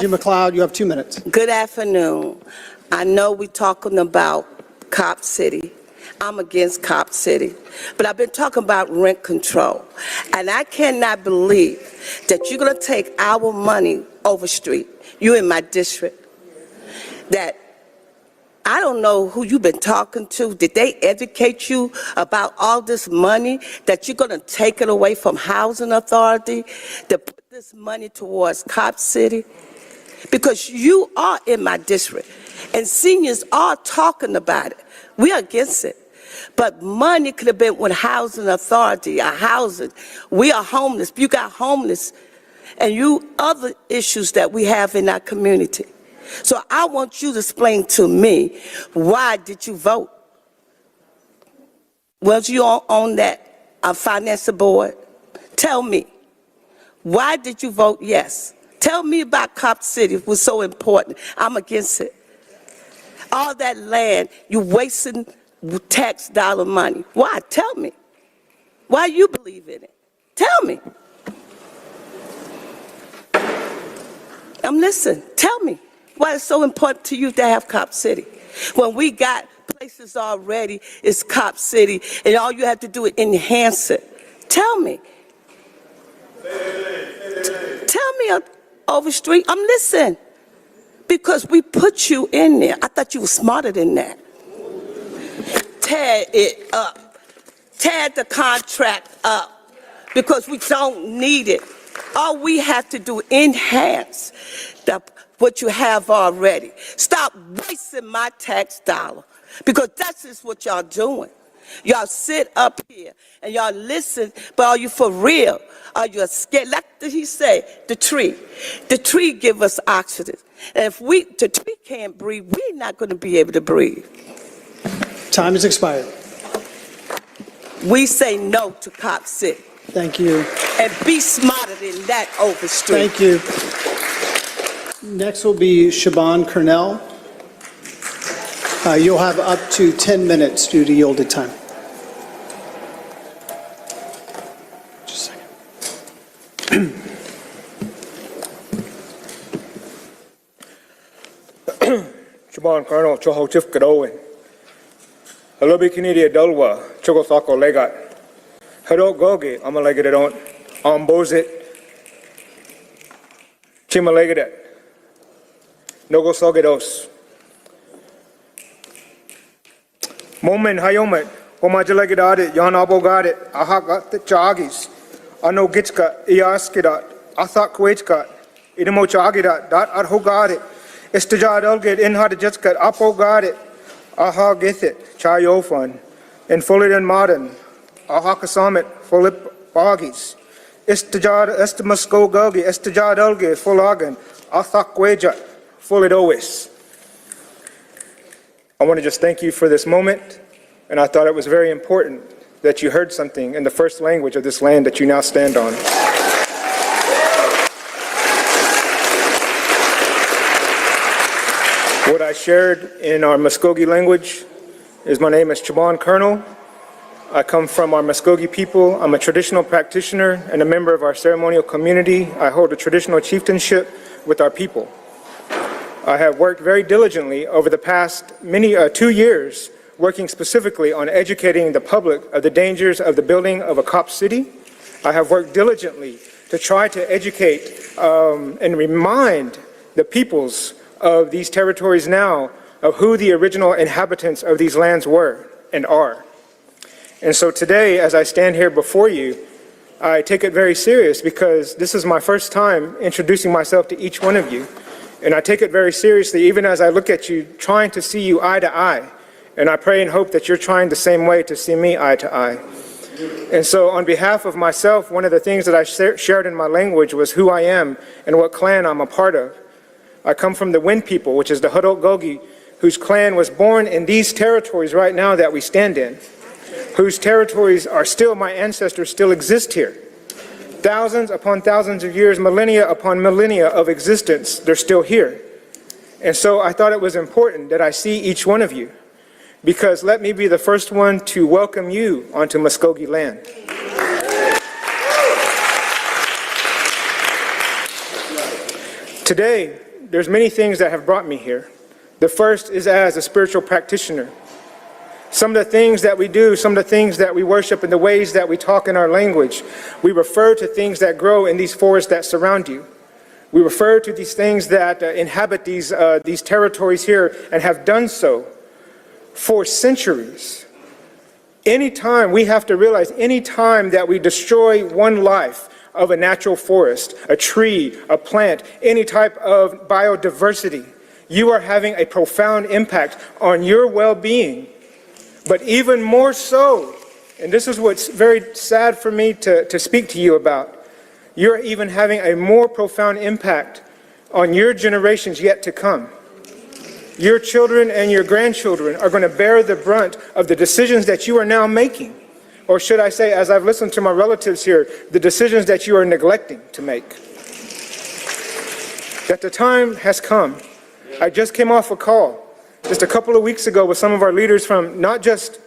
McLeod. You have 2 minutes. Good afternoon. I know we're talking about Cop City. I'm against Cop City. But I've been talking about rent control. And I cannot believe that you're going to take our money Overstreet, you in my district, that I don't know who you've been talking to. Did they educate you about all this money that you're going to take it away from Housing Authority to put this money towards Cop City? Because you are in my district and seniors are talking about it. We are against it. But money could have been with Housing Authority, or housing. We are homeless. You got homeless and you other issues that we have in our community. So I want you to explain to me, why did you vote? Was you on that finance board? Tell me, why did you vote yes? Tell me about Cop City. It was so important. I'm against it. All that land, you wasting tax dollar money. Why? Tell me. Why you believe in it? Tell me. I'm listening. Tell me why it's so important to you to have Cop City. When we got places already, it's Cop City, and all you have to do is enhance it. Tell me. Tell me, Overstreet. I'm listening. Because we put you in there. I thought you were smarter than that. Tear it up. Tear the contract up. Because we don't need it. All we have to do is enhance what you have already. Stop wasting my tax dollar. Because that's just what y'all doing. Y'all sit up here and y'all listen, but are you for real? Are you scared? Like he said, the tree. The tree give us oxygen. And if the tree can't breathe, we're not going to be able to breathe. Time has expired. We say no to Cop City. Thank you. And be smarter than that, Overstreet. Thank you. Next will be Siobhan Cornell. You'll have up to 10 minutes due to yielded time. Just a second. Siobhan Cornell, Choho Chif Kadowen. Hello, Bikini Dolwa, Chogosako Legat. Hello, Gogi, Amalegadon, Ombozit, Chimalegadet, Nogosogedos. Moment, Hayomet, Omajalegadit, Yanabogadit, Ahagat the Chagis, Ano Gitska, Iaskidat, Athak Kwechkat, Idemo Chagidat, Dat Arhogadit, Istijad Elgit, Inhadjetskat, Apogadit, Aha Githit, Chayofan, and Fulidan Modern, Aha Kasamit, Fulip Bagis, Istijad Estimasko Gulgi, Istijad Elgi, Fulagan, Athak Kwejat, Fulidowis. I want to just thank you for this moment, and I thought it was very important that you heard something in the first language of this land that you now stand on. What I shared in our Muskogee language is my name is Siobhan Colonel. I come from our Muskogee people. I'm a traditional practitioner and a member of our ceremonial community. I hold a traditional chieftainship with our people. I have worked very diligently over the past 2 years, working specifically on educating the public of the dangers of the building of a cop city. I have worked diligently to try to educate and remind the peoples of these territories now of who the original inhabitants of these lands were and are. And so today, as I stand here before you, I take it very serious because this is my first time introducing myself to each one of you. And I take it very seriously, even as I look at you, trying to see you eye to eye. And I pray and hope that you're trying the same way to see me eye to eye. And so on behalf of myself, one of the things that I shared in my language was who I am and what clan I'm a part of. I come from the Wind people, which is the Hudotgogi, whose clan was born in these territories right now that we stand in, whose territories are still, my ancestors still exist here. Thousands upon thousands of years, millennia upon millennia of existence, they're still here. And so I thought it was important that I see each one of you, because let me be the first one to welcome you onto Muskogee land. Today, there's many things that have brought me here. The first is as a spiritual practitioner. Some of the things that we do, some of the things that we worship, and the ways that we talk in our language, we refer to things that grow in these forests that surround you. We refer to these things that inhabit these territories here and have done so for centuries. Anytime, we have to realize, any time that we destroy one life of a natural forest, a tree, a plant, any type of biodiversity, you are having a profound impact on your well-being. But even more so, and this is what's very sad for me to speak to you about, you're even having a more profound impact on your generations yet to come. Your children and your grandchildren are going to bear the brunt of the decisions that you are now making. Or should I say, as I've listened to my relatives here, the decisions that you are neglecting to make. That the time has come. I just came off a call just a couple of weeks ago with some of our leaders from not just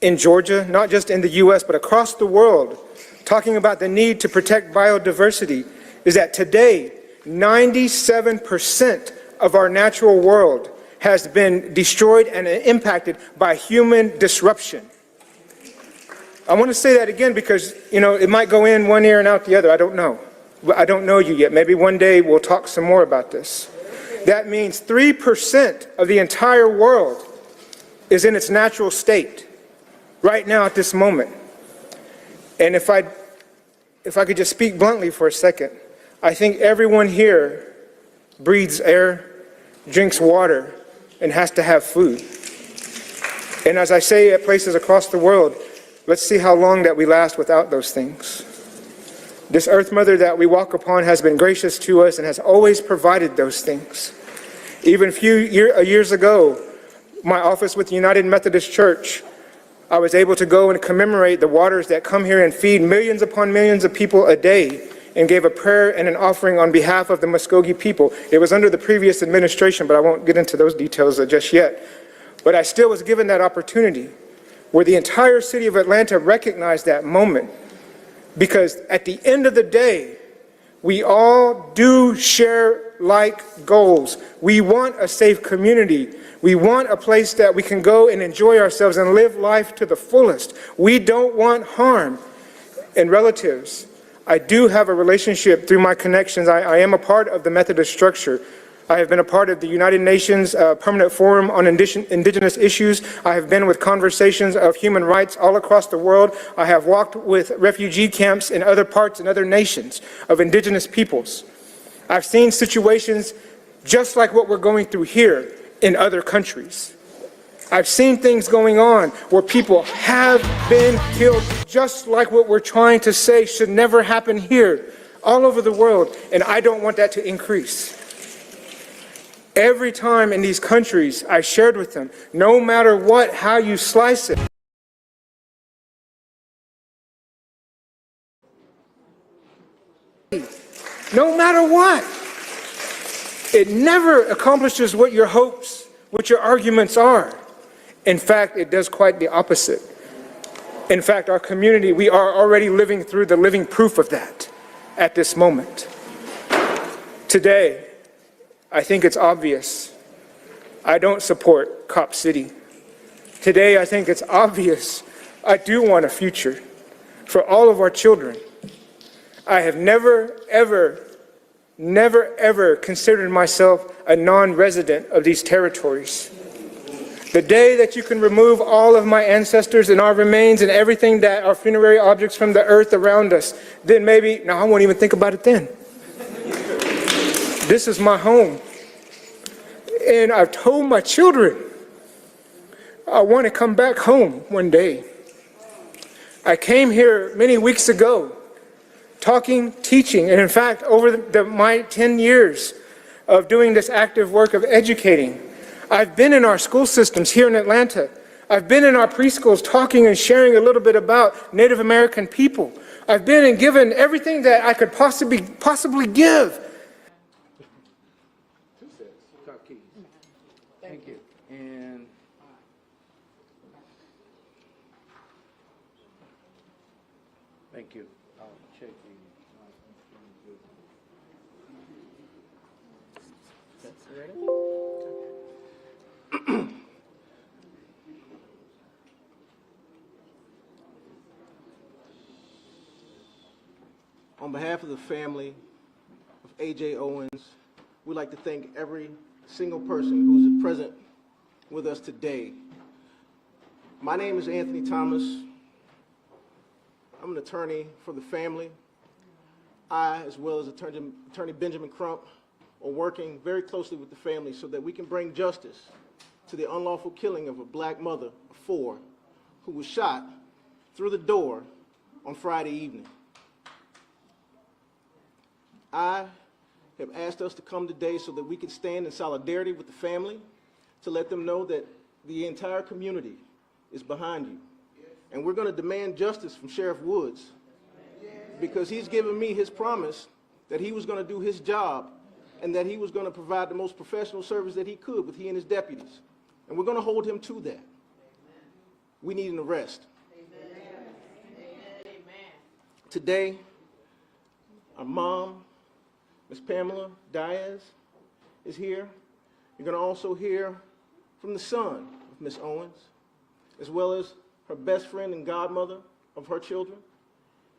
in Georgia, not just in the U.S., but across the world, talking about the need to protect biodiversity, is that today, 97% of our natural world has been destroyed and impacted by human disruption. I want to say that again because, it might go in one ear and out the other. I don't know. I don't know you yet. Maybe one day we'll talk some more about this. That means 3% of the entire world is in its natural state right now at this moment. And if I could just speak bluntly for a second, I think everyone here breathes air, drinks water, and has to have food. And as I say at places across the world, let's see how long that we last without those things. This Earth Mother that we walk upon has been gracious to us and has always provided those things. Even a few years ago, my office with the United Methodist Church, I was able to go and commemorate the waters that come here and feed millions upon millions of people a day, and gave a prayer and an offering on behalf of the Muskogee people. It was under the previous administration, but I won't get into those details just yet. But I still was given that opportunity where the entire city of Atlanta recognized that moment. Because at the end of the day, we all do share like goals. We want a safe community. We want a place that we can go and enjoy ourselves and live life to the fullest. We don't want harm. And relatives, I do have a relationship through my connections. I am a part of the Methodist structure. I have been a part of the United Nations Permanent Forum on Indigenous Issues. I have been with conversations of human rights all across the world. I have walked with refugee camps in other parts and other nations of indigenous peoples. I've seen situations just like what we're going through here in other countries. I've seen things going on where people have been killed, just like what we're trying to say should never happen here, all over the world, and I don't want that to increase. Every time in these countries, I shared with them, no matter what, how you slice it, no matter what, it never accomplishes what your hopes, what your arguments are. In fact, it does quite the opposite. In fact, our community, we are already living through the living proof of that at this moment. Today, I think it's obvious. I don't support Cop City. Today, I think it's obvious. I do want a future for all of our children. I have never, ever considered myself a non-resident of these territories. The day that you can remove all of my ancestors and our remains and everything that are funerary objects from the earth around us, then maybe, no, I won't even think about it then. This is my home. And I've told my children, I want to come back home one day. I came here many weeks ago, talking, teaching, and in fact, over my 10 years of doing this active work of educating, I've been in our school systems here in Atlanta. I've been in our preschools talking and sharing a little bit about Native American people. I've been and given everything that I could possibly give. Thank you. And thank you. I'll check the. That's ready. On behalf of the family of A.J. Owens, we'd like to thank every single person who's present with us today. My name is Anthony Thomas. I'm an attorney for the family. I, as well as Attorney Benjamin Crump, are working very closely with the family so that we can bring justice to the unlawful killing of a black mother of 4 who was shot through the door on Friday evening. I have asked us to come today so that we can stand in solidarity with the family, to let them know that the entire community is behind you. And we're going to demand justice from Sheriff Woods, because he's given me his promise that he was going to do his job and that he was going to provide the most professional service that he could with he and his deputies. And we're going to hold him to that. We need an arrest. Today, our mom, Ms. Pamela Diaz, is here. You're going to also hear from the son of Ms. Owens, as well as her best friend and godmother of her children.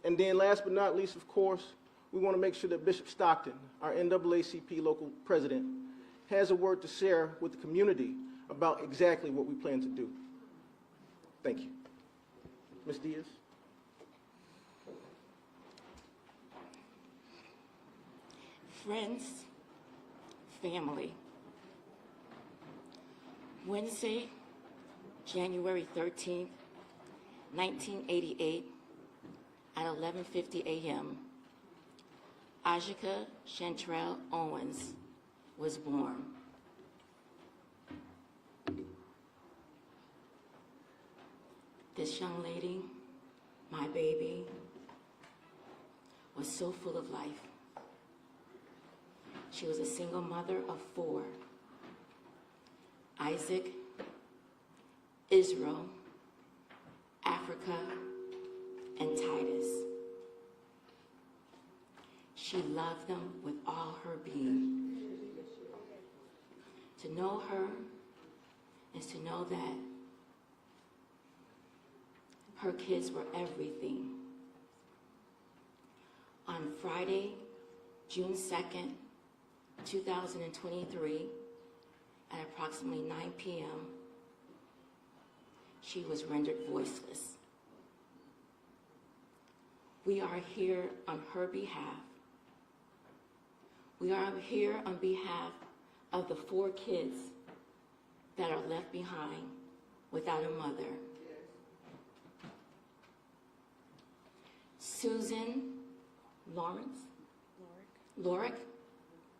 And then last but not least, of course, we want to make sure that Bishop Stockton, our NAACP local president, has a word to share with the community about exactly what we plan to do. Thank you. Ms. Diaz. Friends, family. Wednesday, January 13th, 1988, at 11:50 a.m., Ajika Chantrell Owens was born. This young lady, my baby, was so full of life. She was a single mother of 4, Isaac, Israel, Africa, and Titus. She loved them with all her being. To know her is to know that her kids were everything. On Friday, June 2nd, 2023, at approximately 9 p.m., she was rendered voiceless. We are here on her behalf. We are here on behalf of the 4 kids that are left behind without a mother. Susan Lorick,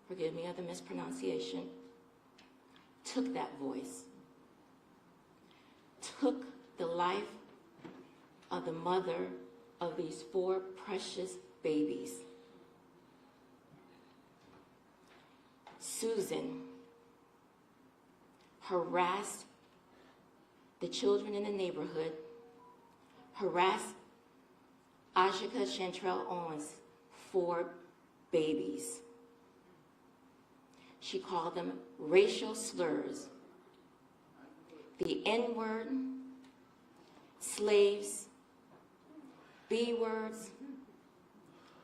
forgive me of the mispronunciation, took that voice, took the life of the mother of these 4 precious babies. Susan harassed the children in the neighborhood, harassed Ajika Chantrell Owens' 4 babies. She called them racial slurs, the N-word, slaves, B-words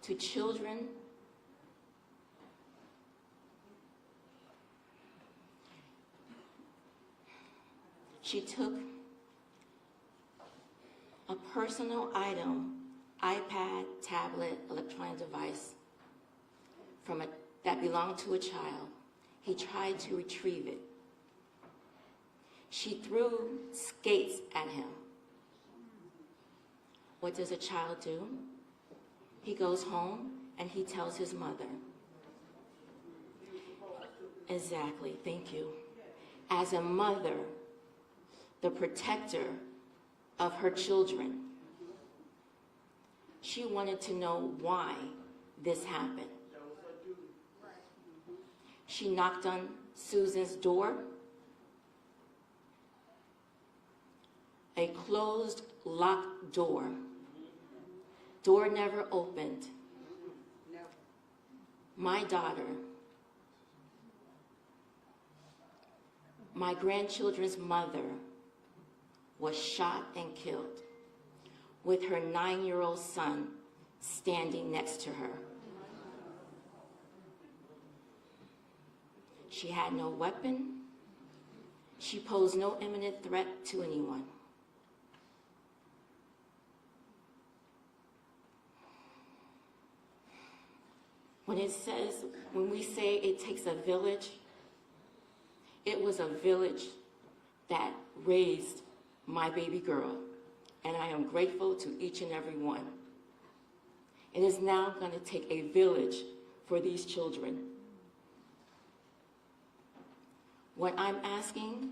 to children. She took a personal item, iPad, tablet, electronic device, that belonged to a child. He tried to retrieve it. She threw skates at him. What does a child do? He goes home and he tells his mother. Exactly, thank you. As a mother, the protector of her children, she wanted to know why this happened. She knocked on Susan's door. A closed, locked door. Door never opened. My daughter, my grandchildren's mother, was shot and killed with her 9-year-old son standing next to her. She had no weapon. She posed no imminent threat to anyone. When we say it takes a village, it was a village that raised my baby girl, and I am grateful to each and every one. It is now going to take a village for these children. What I'm asking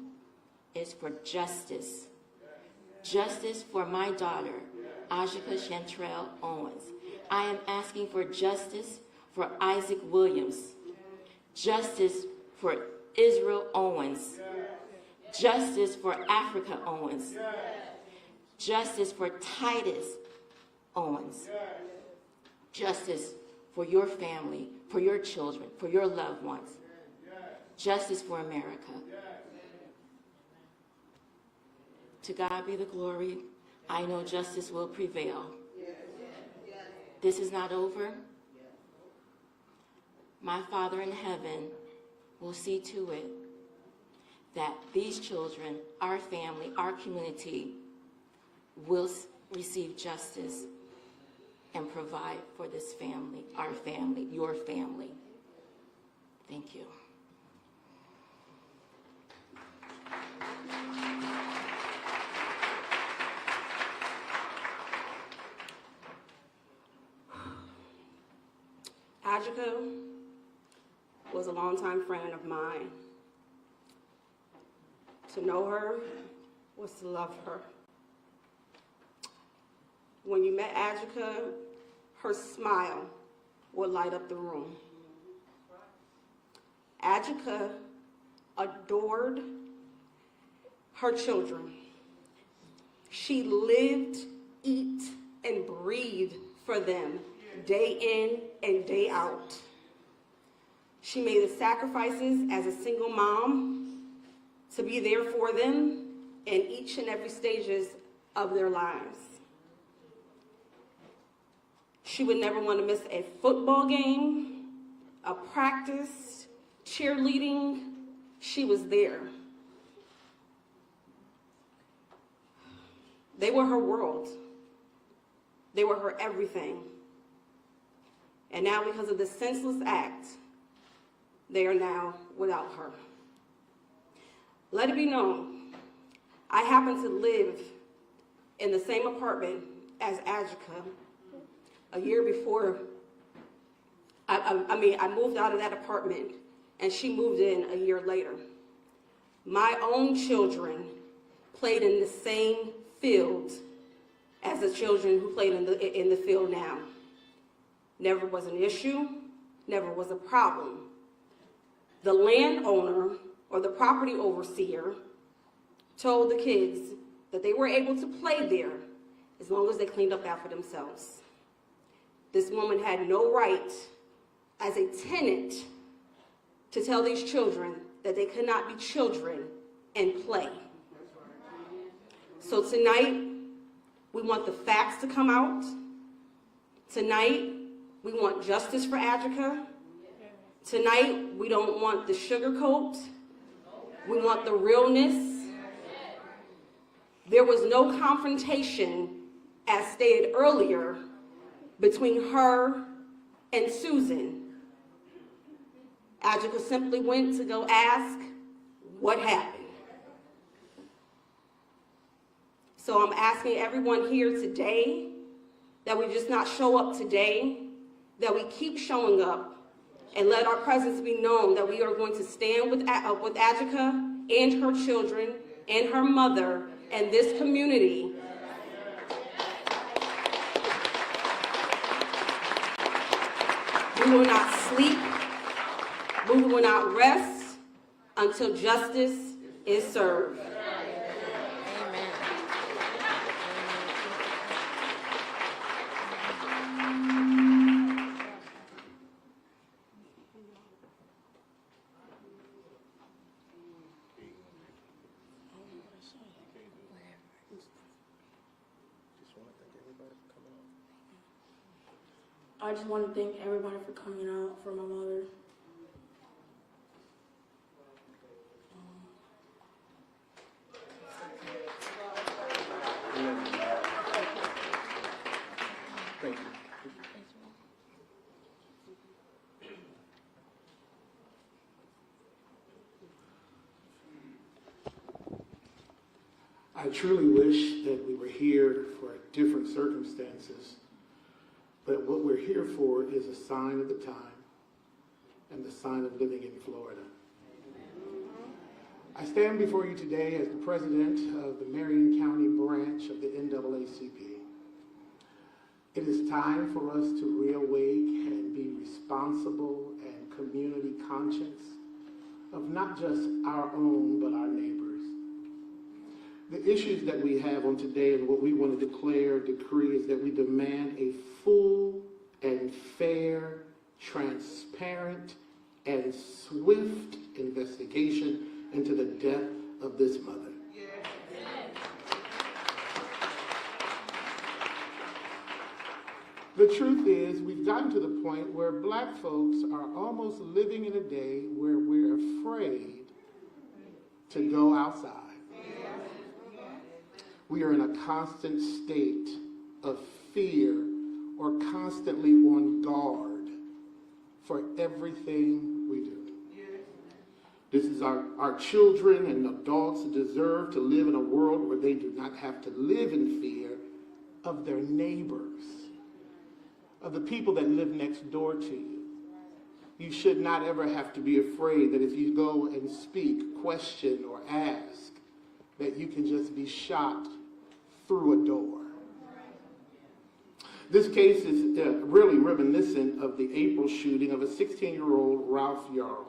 is for justice. Justice for my daughter, Ajika Chantrell Owens. I am asking for justice for Isaac Williams. Justice for Israel Owens. Justice for Africa Owens. Justice for Titus Owens. Justice for your family, for your children, for your loved ones. Justice for America. To God be the glory. I know justice will prevail. This is not over. My Father in heaven will see to it that these children, our family, our community, will receive justice and provide for this family, our family, your family. Thank you. Ajika was a longtime friend of mine. To know her was to love her. When you met Ajika, her smile would light up the room. Ajika adored her children. She lived, eat, and breathed for them day in and day out. She made the sacrifices as a single mom to be there for them in each and every stages of their lives. She would never want to miss a football game, a practice, cheerleading. She was there. They were her world. They were her everything. And now, because of this senseless act, they are now without her. Let it be known, I happen to live in the same apartment as Ajika. A year before, I moved out of that apartment and she moved in a year later. My own children played in the same field as the children who played in the field now. Never was an issue, never was a problem. The landowner or the property overseer told the kids that they were able to play there as long as they cleaned up after themselves. This woman had no right as a tenant to tell these children that they could not be children and play. So tonight, we want the facts to come out. Tonight, we want justice for Adrika. Tonight, we don't want the sugarcoat. We want the realness. There was no confrontation, as stated earlier, between her and Susan. Adrika simply went to go ask what happened. So I'm asking everyone here today that we just not show up today, that we keep showing up and let our presence be known, that we are going to stand with Adrika and her children and her mother and this community. We will not sleep, we will not rest until justice is served. I just want to thank everybody for coming out for my mother. Thank you. I truly wish that we were here for different circumstances. But what we're here for is a sign of the time and the sign of living in Florida. I stand before you today as the president of the Marion County branch of the NAACP. It is time for us to reawake and be responsible and community conscious of not just our own, but our neighbors. The issues that we have on today and what we want to decree is that we demand a full and fair, transparent, and swift investigation into the death of this mother. The truth is, we've gotten to the point where black folks are almost living in a day where we're afraid to go outside. We are in a constant state of fear or constantly on guard for everything we do. This is our children and adults deserve to live in a world where they do not have to live in fear of their neighbors, of the people that live next door to you. You should not ever have to be afraid that if you go and speak, question, or ask, that you can just be shot through a door. This case is really reminiscent of the April shooting of a 16-year-old Ralph Yarl,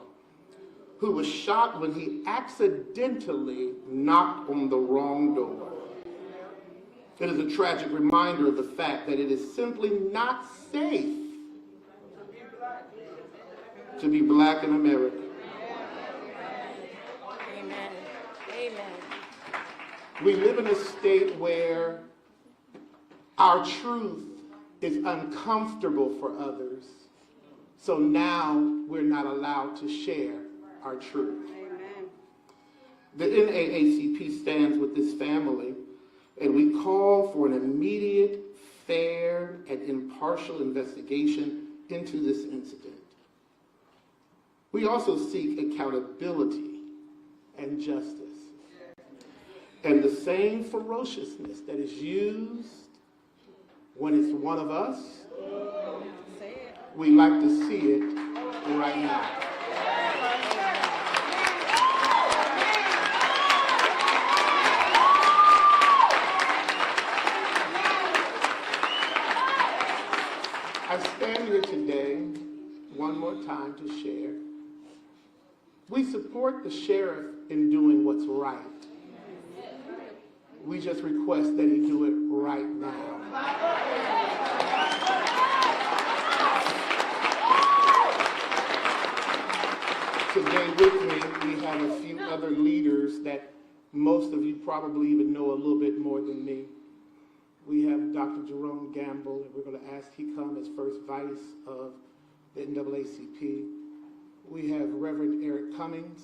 who was shot when he accidentally knocked on the wrong door. It is a tragic reminder of the fact that it is simply not safe to be black in America. Amen. Amen. We live in a state where our truth is uncomfortable for others, so now we're not allowed to share our truth. Amen. The NAACP stands with this family, and we call for an immediate, fair, and impartial investigation into this incident. We also seek accountability and justice. And the same ferociousness that is used when it's one of us, we like to see it right now. I stand here today, one more time, to share. We support the sheriff in doing what's right. We just request that he do it right now. have a few other leaders that most of you probably even know a little bit more than me. We have Dr. Jerome Gamble, and we're going to ask he come as first vice of the NAACP. We have Reverend Eric Cummings,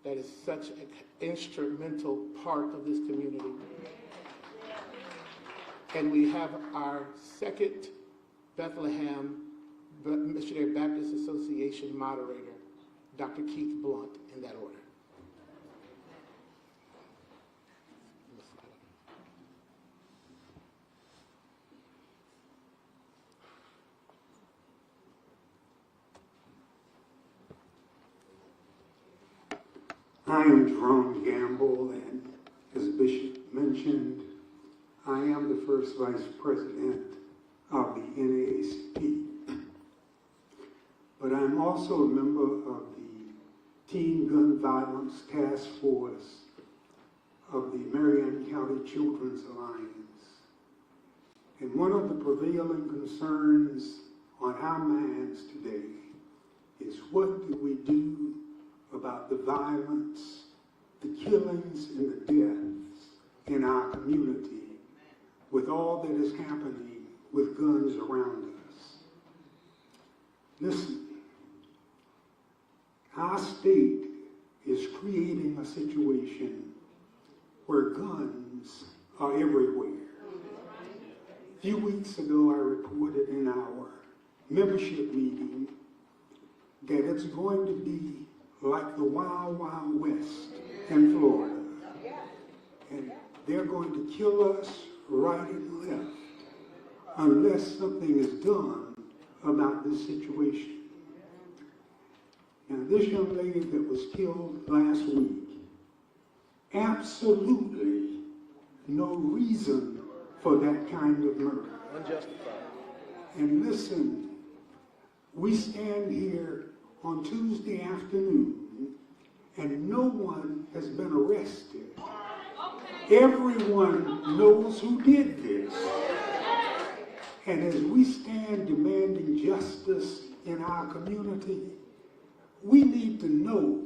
that is such an instrumental part of this community. And we have our second Bethlehem Missionary Baptist Association moderator, Dr. Keith Blunt, in that order. I am Jerome Gamble, and as Bishop mentioned, I am the first vice president of the NAACP. But I'm also a member of the Teen Gun Violence Task Force of the Marion County Children's Alliance. And one of the prevailing concerns on our minds today is what do we do about the violence, the killings, and the deaths in our community with all that is happening with guns around us. Listen, our state is creating a situation where guns are everywhere. A few weeks ago, I reported in our membership meeting that it's going to be like the Wild Wild West in Florida. And they're going to kill us right and left unless something is done about this situation. Now, this young lady that was killed last week, absolutely no reason for that kind of murder. Unjustified. And listen, we stand here on Tuesday afternoon, and no one has been arrested. Everyone knows who did this. And as we stand demanding justice in our community, we need to know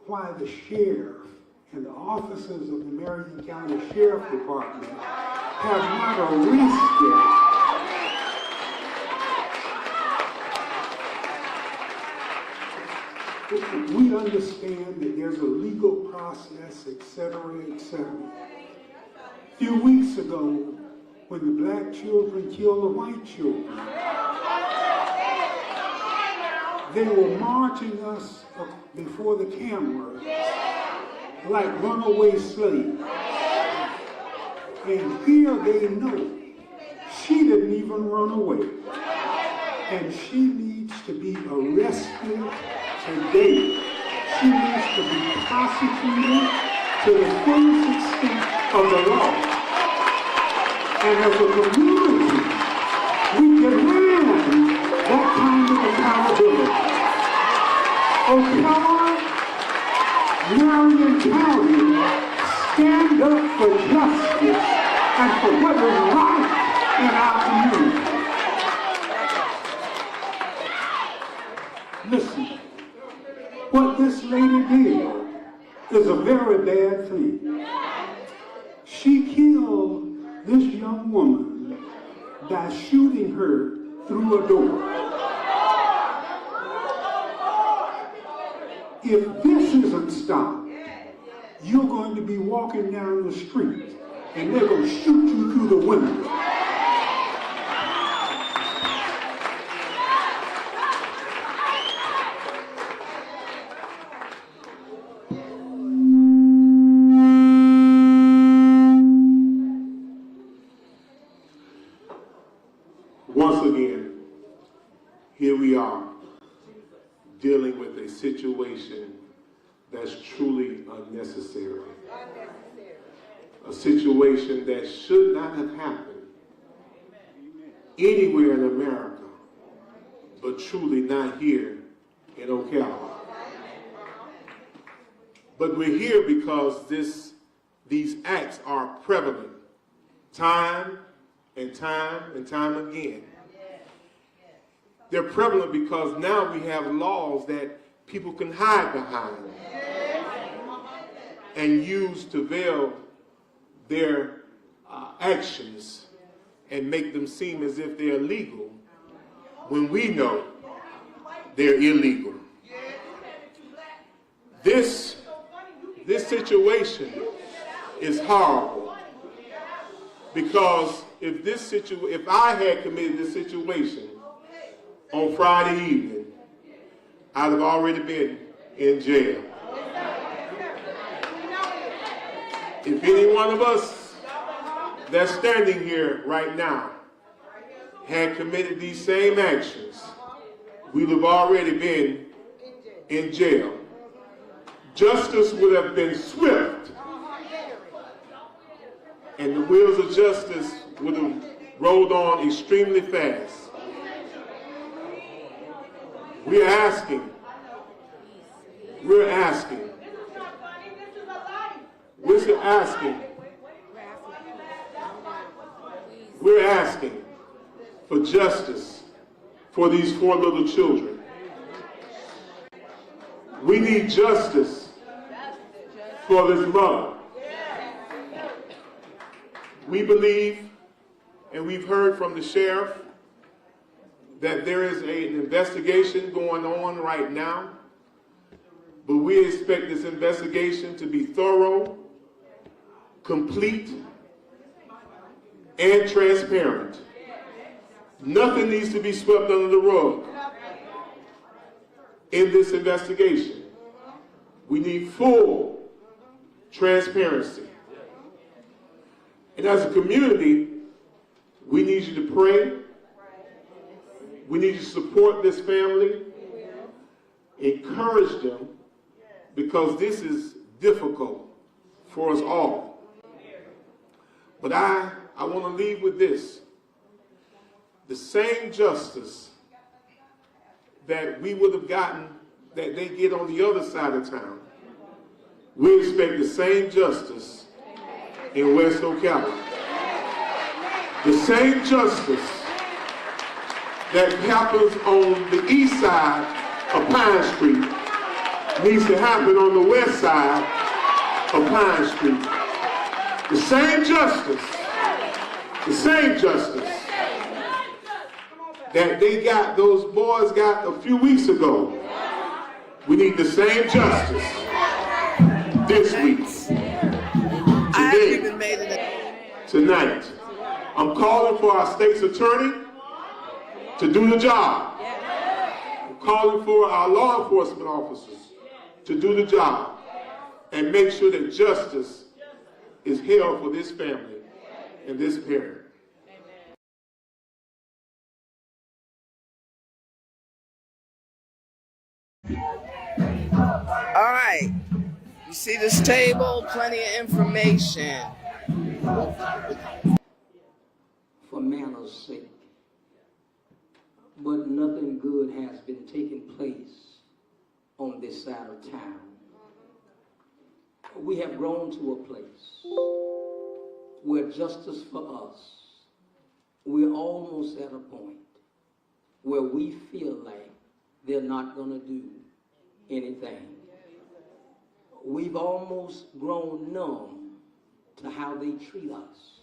why the sheriff and the officers of the Marion County Sheriff Department have not arrested we understand that there's a legal process, et cetera, et cetera. A few weeks ago, when the black children killed the white children, they were marching us before the camera like runaway slaves. And here they know she didn't even run away. And she needs to be arrested today. She needs to be prosecuted to the fullest extent of the law. And as a community, we demand that kind of accountability. Ocala, Marion County, stand up for justice and for what is right in our community. Listen. What this lady did is a very bad thing. She killed this young woman by shooting her through a door. If this isn't stopped, you're going to be walking down the street and they're going to shoot you through the window. Once again, here we are dealing with a situation that's truly unnecessary. A situation that should not have happened anywhere in America, but truly not here in Ocala. But we're here because these acts are prevalent time and time again. They're prevalent because now we have laws that people can hide behind. and use to veil their actions and make them seem as if they're legal when we know they're illegal. This situation is horrible because if I had committed this situation on Friday evening, I'd have already been in jail. If any one of us that's standing here right now had committed these same actions, we'd have already been in jail. Justice would have been swift, and the wheels of justice would have rolled on extremely fast. We're asking, for justice for these 4 little children. We need justice for this mother. We believe, and we've heard from the sheriff, that there is an investigation going on right now, but we expect this investigation to be thorough, complete, and transparent. Nothing needs to be swept under the rug in this investigation. We need full transparency. And as a community, we need you to pray. We need you to support this family, encourage them, because this is difficult for us all. But I want to leave with this. The same justice that we would have gotten, that they get on the other side of town, we expect the same justice in West Ocala. The same justice that happens on the east side of Pine Street needs to happen on the west side of Pine Street. The same justice that those boys got a few weeks ago, we need the same justice this week, today, tonight. I'm calling for our state's attorney to do the job. I'm calling for our law enforcement officers to do the job and make sure that justice is held for this family and this parent. All right, you see this table, plenty of information. For manners' sake, but nothing good has been taking place on this side of town. We have grown to a place where justice for us, we're almost at a point where we feel like they're not going to do anything. We've almost grown numb to how they treat us.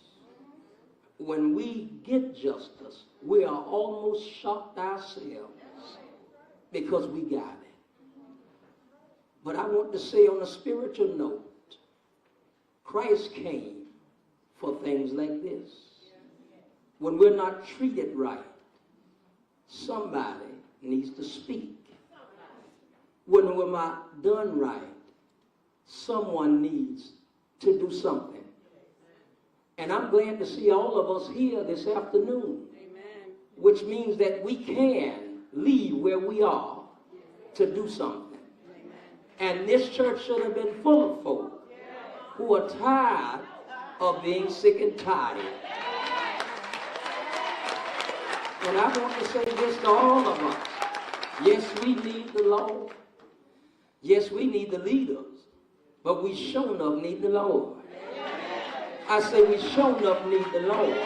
When we get justice, we are almost shocked ourselves because we got it. But I want to say on a spiritual note, Christ came for things like this. When we're not treated right, somebody needs to speak. When we're not done right, someone needs to do something. And I'm glad to see all of us here this afternoon. Amen. Which means that we can leave where we are to do something. Amen. And this church should have been full of folk who are tired of being sick and tired. And I want to say this to all of us. Yes, we need the Lord. Yes, we need the leaders. But we sure enough need the Lord. I say we sure enough need the Lord.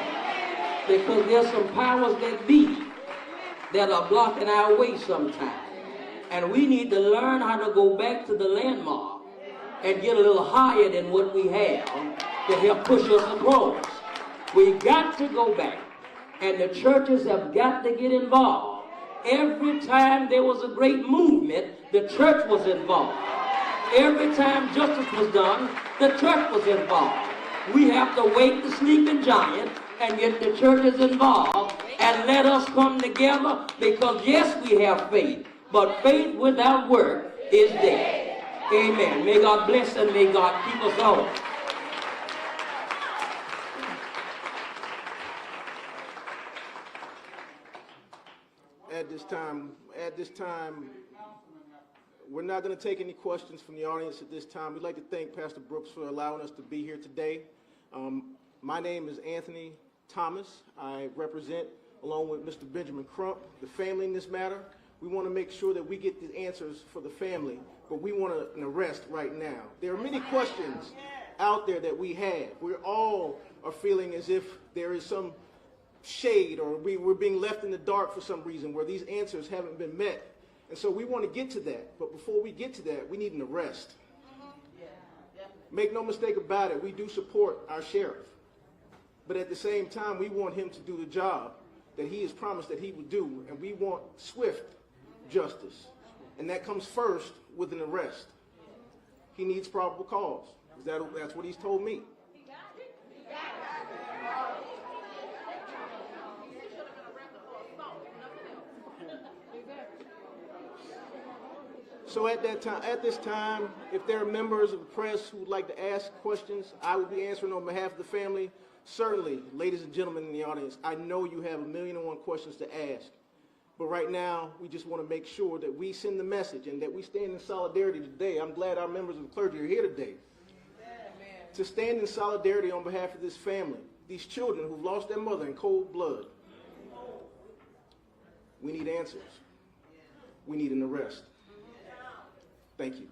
Because there's some powers that be that are blocking our way sometimes. And we need to learn how to go back to the landmark and get a little higher than what we have to help push us across. We got to go back, and the churches have got to get involved. Every time there was a great movement, the church was involved. Every time justice was done, the church was involved. We have to wake the sleeping giant and get the churches involved and let us come together, because yes, we have faith, but faith without work is dead. Amen. May God bless and may God keep us all. At this time, we're not going to take any questions from the audience at this time. We'd like to thank Pastor Brooks for allowing us to be here today. My name is Anthony Thomas. I represent, along with Mr. Benjamin Crump, the family in this matter. We want to make sure that we get the answers for the family, but we want an arrest right now. There are many questions out there that we have. We all are feeling as if there is some shade, or we're being left in the dark for some reason where these answers haven't been met. And so we want to get to that. But before we get to that, we need an arrest. Make no mistake about it, we do support our sheriff. But at the same time, we want him to do the job that he has promised that he would do. And we want swift justice. And that comes first with an arrest. He needs probable cause. That's what he's told me. So at this time, if there are members of the press who would like to ask questions, I will be answering on behalf of the family. Certainly, ladies and gentlemen in the audience, I know you have 1,000,001 questions to ask. But right now, we just want to make sure that we send the message and that we stand in solidarity today. I'm glad our members of the clergy are here today. To stand in solidarity on behalf of this family, these children who've lost their mother in cold blood. We need answers. We need an arrest. Thank you.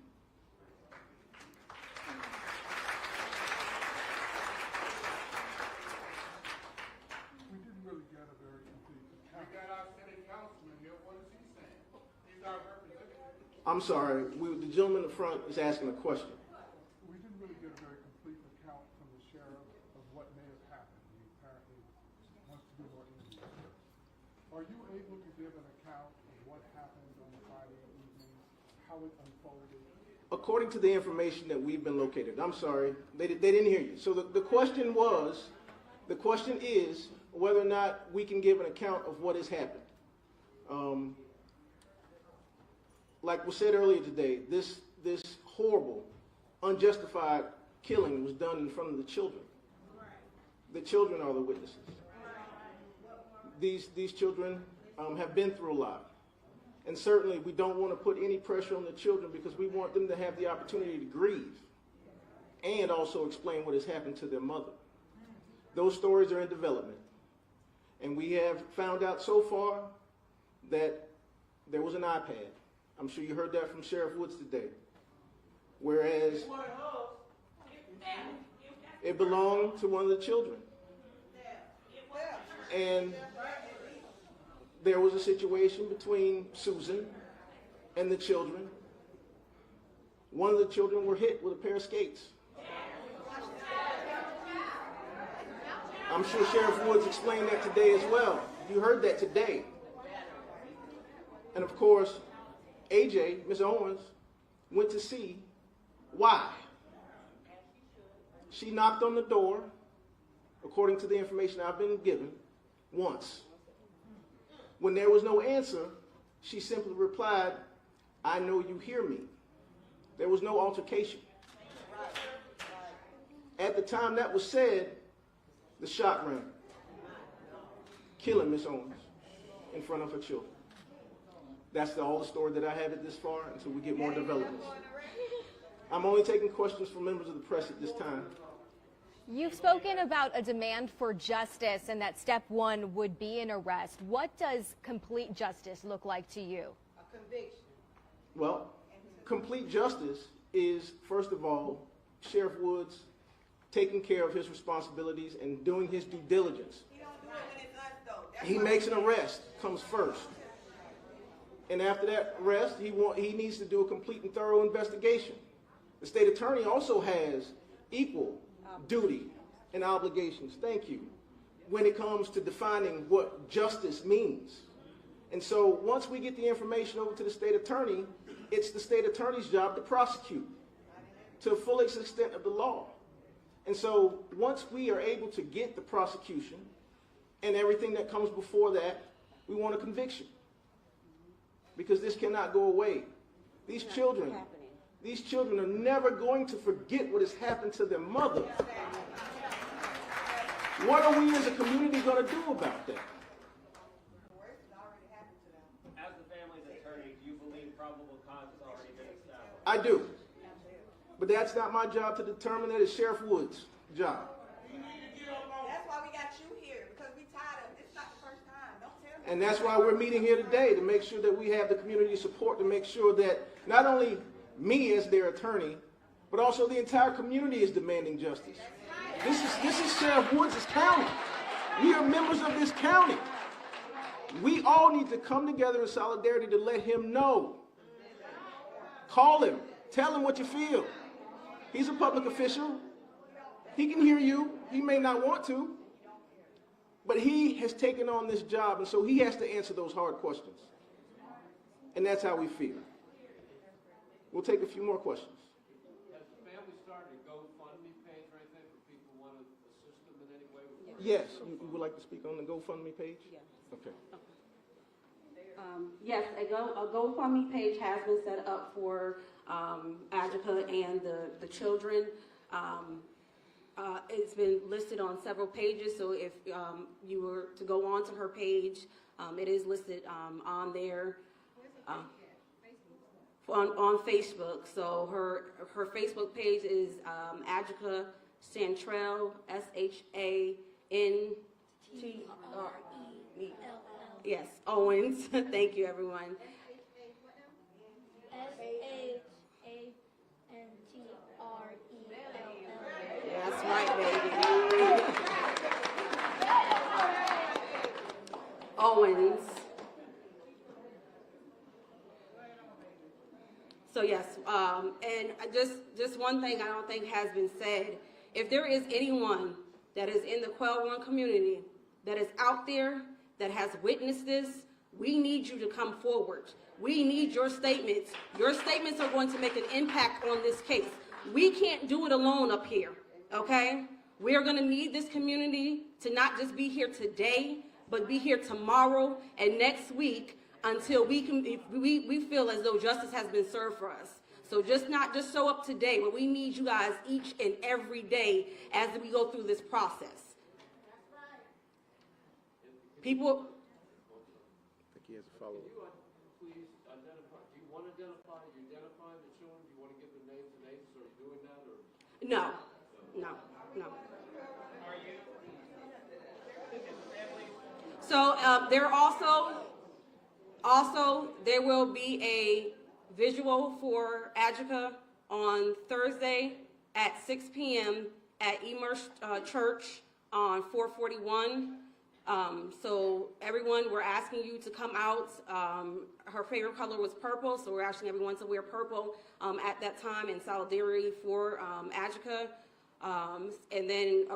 We didn't really get a very complete account. We got our city councilman here. What is he saying? He's our representative. I'm sorry. The gentleman in the front is asking a question. We didn't really get a very complete account from the sheriff of what may have happened. He apparently wants to do more interviews. Are you able to give an account of what happened on Friday evening, how it unfolded? According to the information that we've been located, I'm sorry, they didn't hear you. So the question is whether or not we can give an account of what has happened. Like was said earlier today, this horrible, unjustified killing was done in front of the children. The children are the witnesses. These children have been through a lot. And certainly we don't want to put any pressure on the children because we want them to have the opportunity to grieve and also explain what has happened to their mother. Those stories are in development. And we have found out so far that there was an iPad. I'm sure you heard that from Sheriff Woods today. Whereas it belonged to one of the children. And there was a situation between Susan and the children. One of the children were hit with a pair of skates. I'm sure Sheriff Woods explained that today as well. You heard that today. And of course, AJ, Ms. Owens, went to see why. She knocked on the door, according to the information I've been given, once. When there was no answer, she simply replied, "I know you hear me." There was no altercation. At the time that was said, the shot rang, killing Miss Owens in front of her children. That's all the story that I have it this far until we get more developments. I'm only taking questions from members of the press at this time. You've spoken about a demand for justice and that step one would be an arrest. What does complete justice look like to you? A conviction. Well, complete justice is, first of all, Sheriff Woods taking care of his responsibilities and doing his due diligence. He don't do it when it's us, though. He makes an arrest, comes first. And after that arrest, he needs to do a complete and thorough investigation. The state attorney also has equal duty and obligations, thank you, when it comes to defining what justice means. And so once we get the information over to the state attorney, it's the state attorney's job to prosecute to the fullest extent of the law. And so once we are able to get the prosecution and everything that comes before that, we want a conviction. Because this cannot go away. These children are never going to forget what has happened to their mother. What are we as a community going to do about that? As the family's attorney, do you believe probable cause has already been established? I do. But that's not my job to determine. That is Sheriff Wood's job. That's why we got you here, because we tired of it. It's not the first time. Don't tell me. And that's why we're meeting here today, to make sure that we have the community support, to make sure that not only me as their attorney, but also the entire community is demanding justice. This is Sheriff Woods' county. We are members of this county. We all need to come together in solidarity to let him know. Call him. Tell him what you feel. He's a public official. He can hear you. He may not want to. But he has taken on this job, and so he has to answer those hard questions. And that's how we feel. We'll take a few more questions. Has the family started a GoFundMe page or anything for people who want to assist them in any way? Yes, you would like to speak on the GoFundMe page? Yes. Okay. Yes, a GoFundMe page has been set up for Adjika and the children. It's been listed on several pages, so if you were to go on to her page, it is listed on there. On Facebook. So her Facebook page is Adjika Chantrell, SHANTRE. Yes, Owens. Thank you, everyone. That's right, baby. Owens. So yes, and just one thing I don't think has been said. If there is anyone that is in the Quail Run community that is out there that has witnessed this, we need you to come forward. We need your statements. Your statements are going to make an impact on this case. We can't do it alone up here, okay? We're gonna need this community to not just be here today, but be here tomorrow and next week until we feel as though justice has been served for us. So not just show up today, but we need you guys each and every day as we go through this process. People. I think he has a follow-up. Please identify. Do you want to identify? Are you identifying the children? Do you want to give them names and ages? Are you doing that? Or? No. Are you? So there there will be a visual for Adjika on Thursday at 6 p.m. at Immerse Church on 441. So everyone, we're asking you to come out. Her favorite color was purple, so we're asking everyone to wear purple at that time in solidarity for Adjika. And then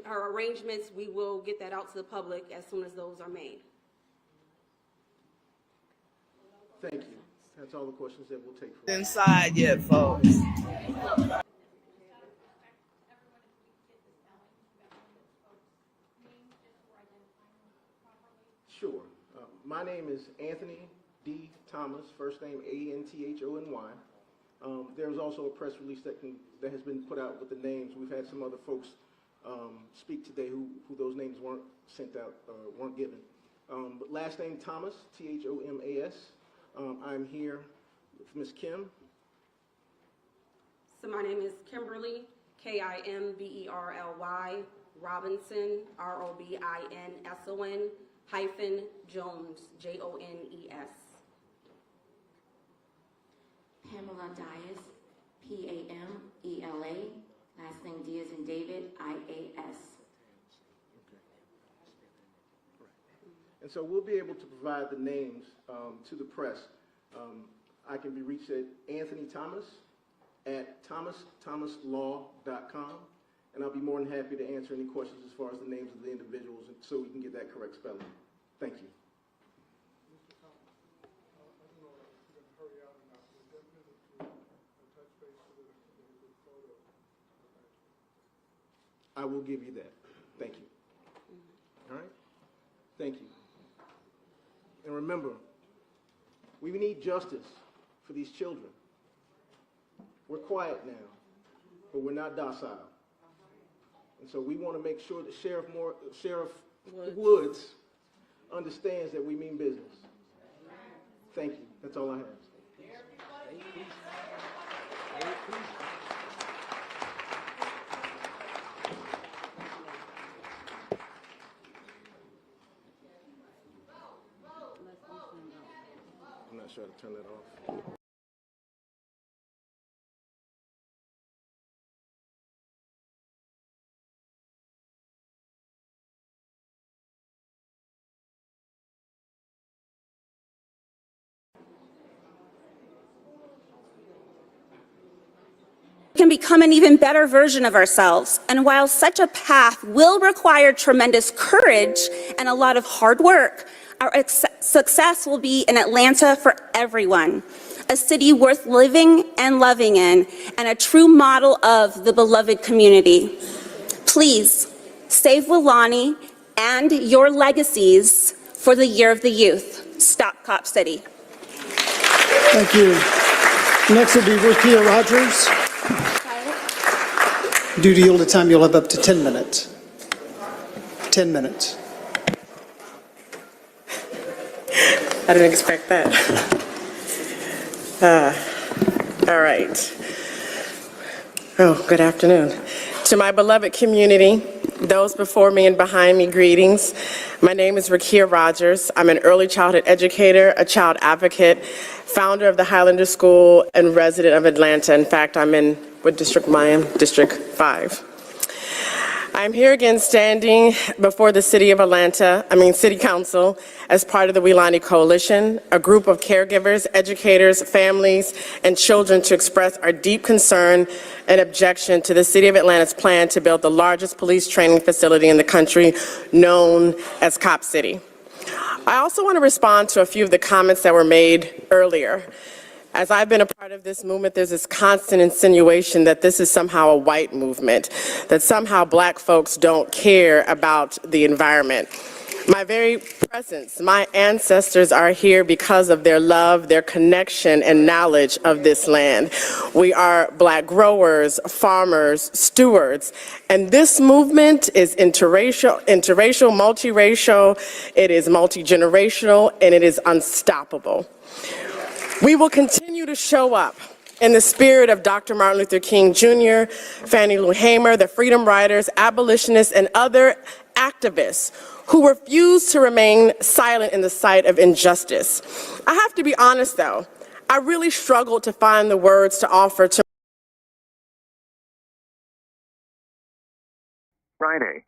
her arrangements, we will get that out to the public as soon as those are made. Thank you. That's all the questions that we'll take. Inside yet, folks. Sure. My name is Anthony D. Thomas, first name A-N-T-H-O-N-Y. There's also a press release that has been put out with the names. We've had some other folks speak today who those names weren't sent out, weren't given. But last name Thomas, T-H-O-M-A-S. I'm here with Ms. Kim. So my name is Kimberly, K-I-M-B-E-R-L-Y, Robinson, R-O-B-I-N-S-O-N, Jones, J-O-N-E-S. Pamela Dias, P-A-M-E-L-A, last name Diaz and David, I-A-S. And so we'll be able to provide the names to the press. I can be reached at Anthony Thomas at thomaslaw.com, and I'll be more than happy to answer any questions as far as the names of the individuals so we can get that correct spelling. Thank you. I will give you that. Thank you. All right? Thank you. And remember, we need justice for these children. We're quiet now, but we're not docile. And so we want to make sure that Sheriff Woods understands that we mean business. Thank you. That's all I have. I'm not sure how to turn that off. Can become an even better version of ourselves. And while such a path will require tremendous courage and a lot of hard work, our success will be in Atlanta for everyone, a city worth living and loving in, and a true model of the beloved community. Please save Weelaunee and your legacies for the Year of the Youth. Stop Cop City. Thank you. Next will be Rakia Rogers. Due to yielded time, you'll have up to 10 minutes. 10 minutes. I didn't expect that. All right. Oh, good afternoon. To my beloved community, those before me and behind me, greetings. My name is Rakia Rogers. I'm an early childhood educator, a child advocate, founder of the Highlander School, and resident of Atlanta. In fact, I'm in what district am I in? District 5. I'm here again standing before the City Council, as part of the Weelaunee Coalition, a group of caregivers, educators, families, and children to express our deep concern and objection to the City of Atlanta's plan to build the largest police training facility in the country, known as Cop City. I also want to respond to a few of the comments that were made earlier. As I've been a part of this movement, there's this constant insinuation that this is somehow a white movement, that somehow black folks don't care about the environment. My very presence, my ancestors are here because of their love, their connection, and knowledge of this land. We are black growers, farmers, stewards, and this movement is interracial, multiracial, it is multi-generational, and it is unstoppable. We will continue to show up in the spirit of Dr. Martin Luther King Jr., Fannie Lou Hamer, the freedom riders, abolitionists, and other activists who refuse to remain silent in the sight of injustice. I have to be honest, though, I really struggled to find the words to offer to Friday.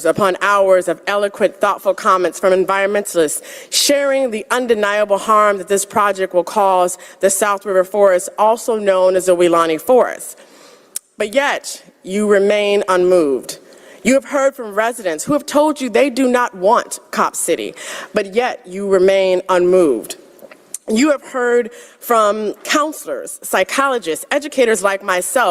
Upon hours of eloquent, thoughtful comments from environmentalists sharing the undeniable harm that this project will cause the South River Forest, also known as the Weelaunee Forest. But yet, you remain unmoved. You have heard from residents who have told you they do not want Cop City, but yet you remain unmoved. You have heard from counselors, psychologists, educators like myself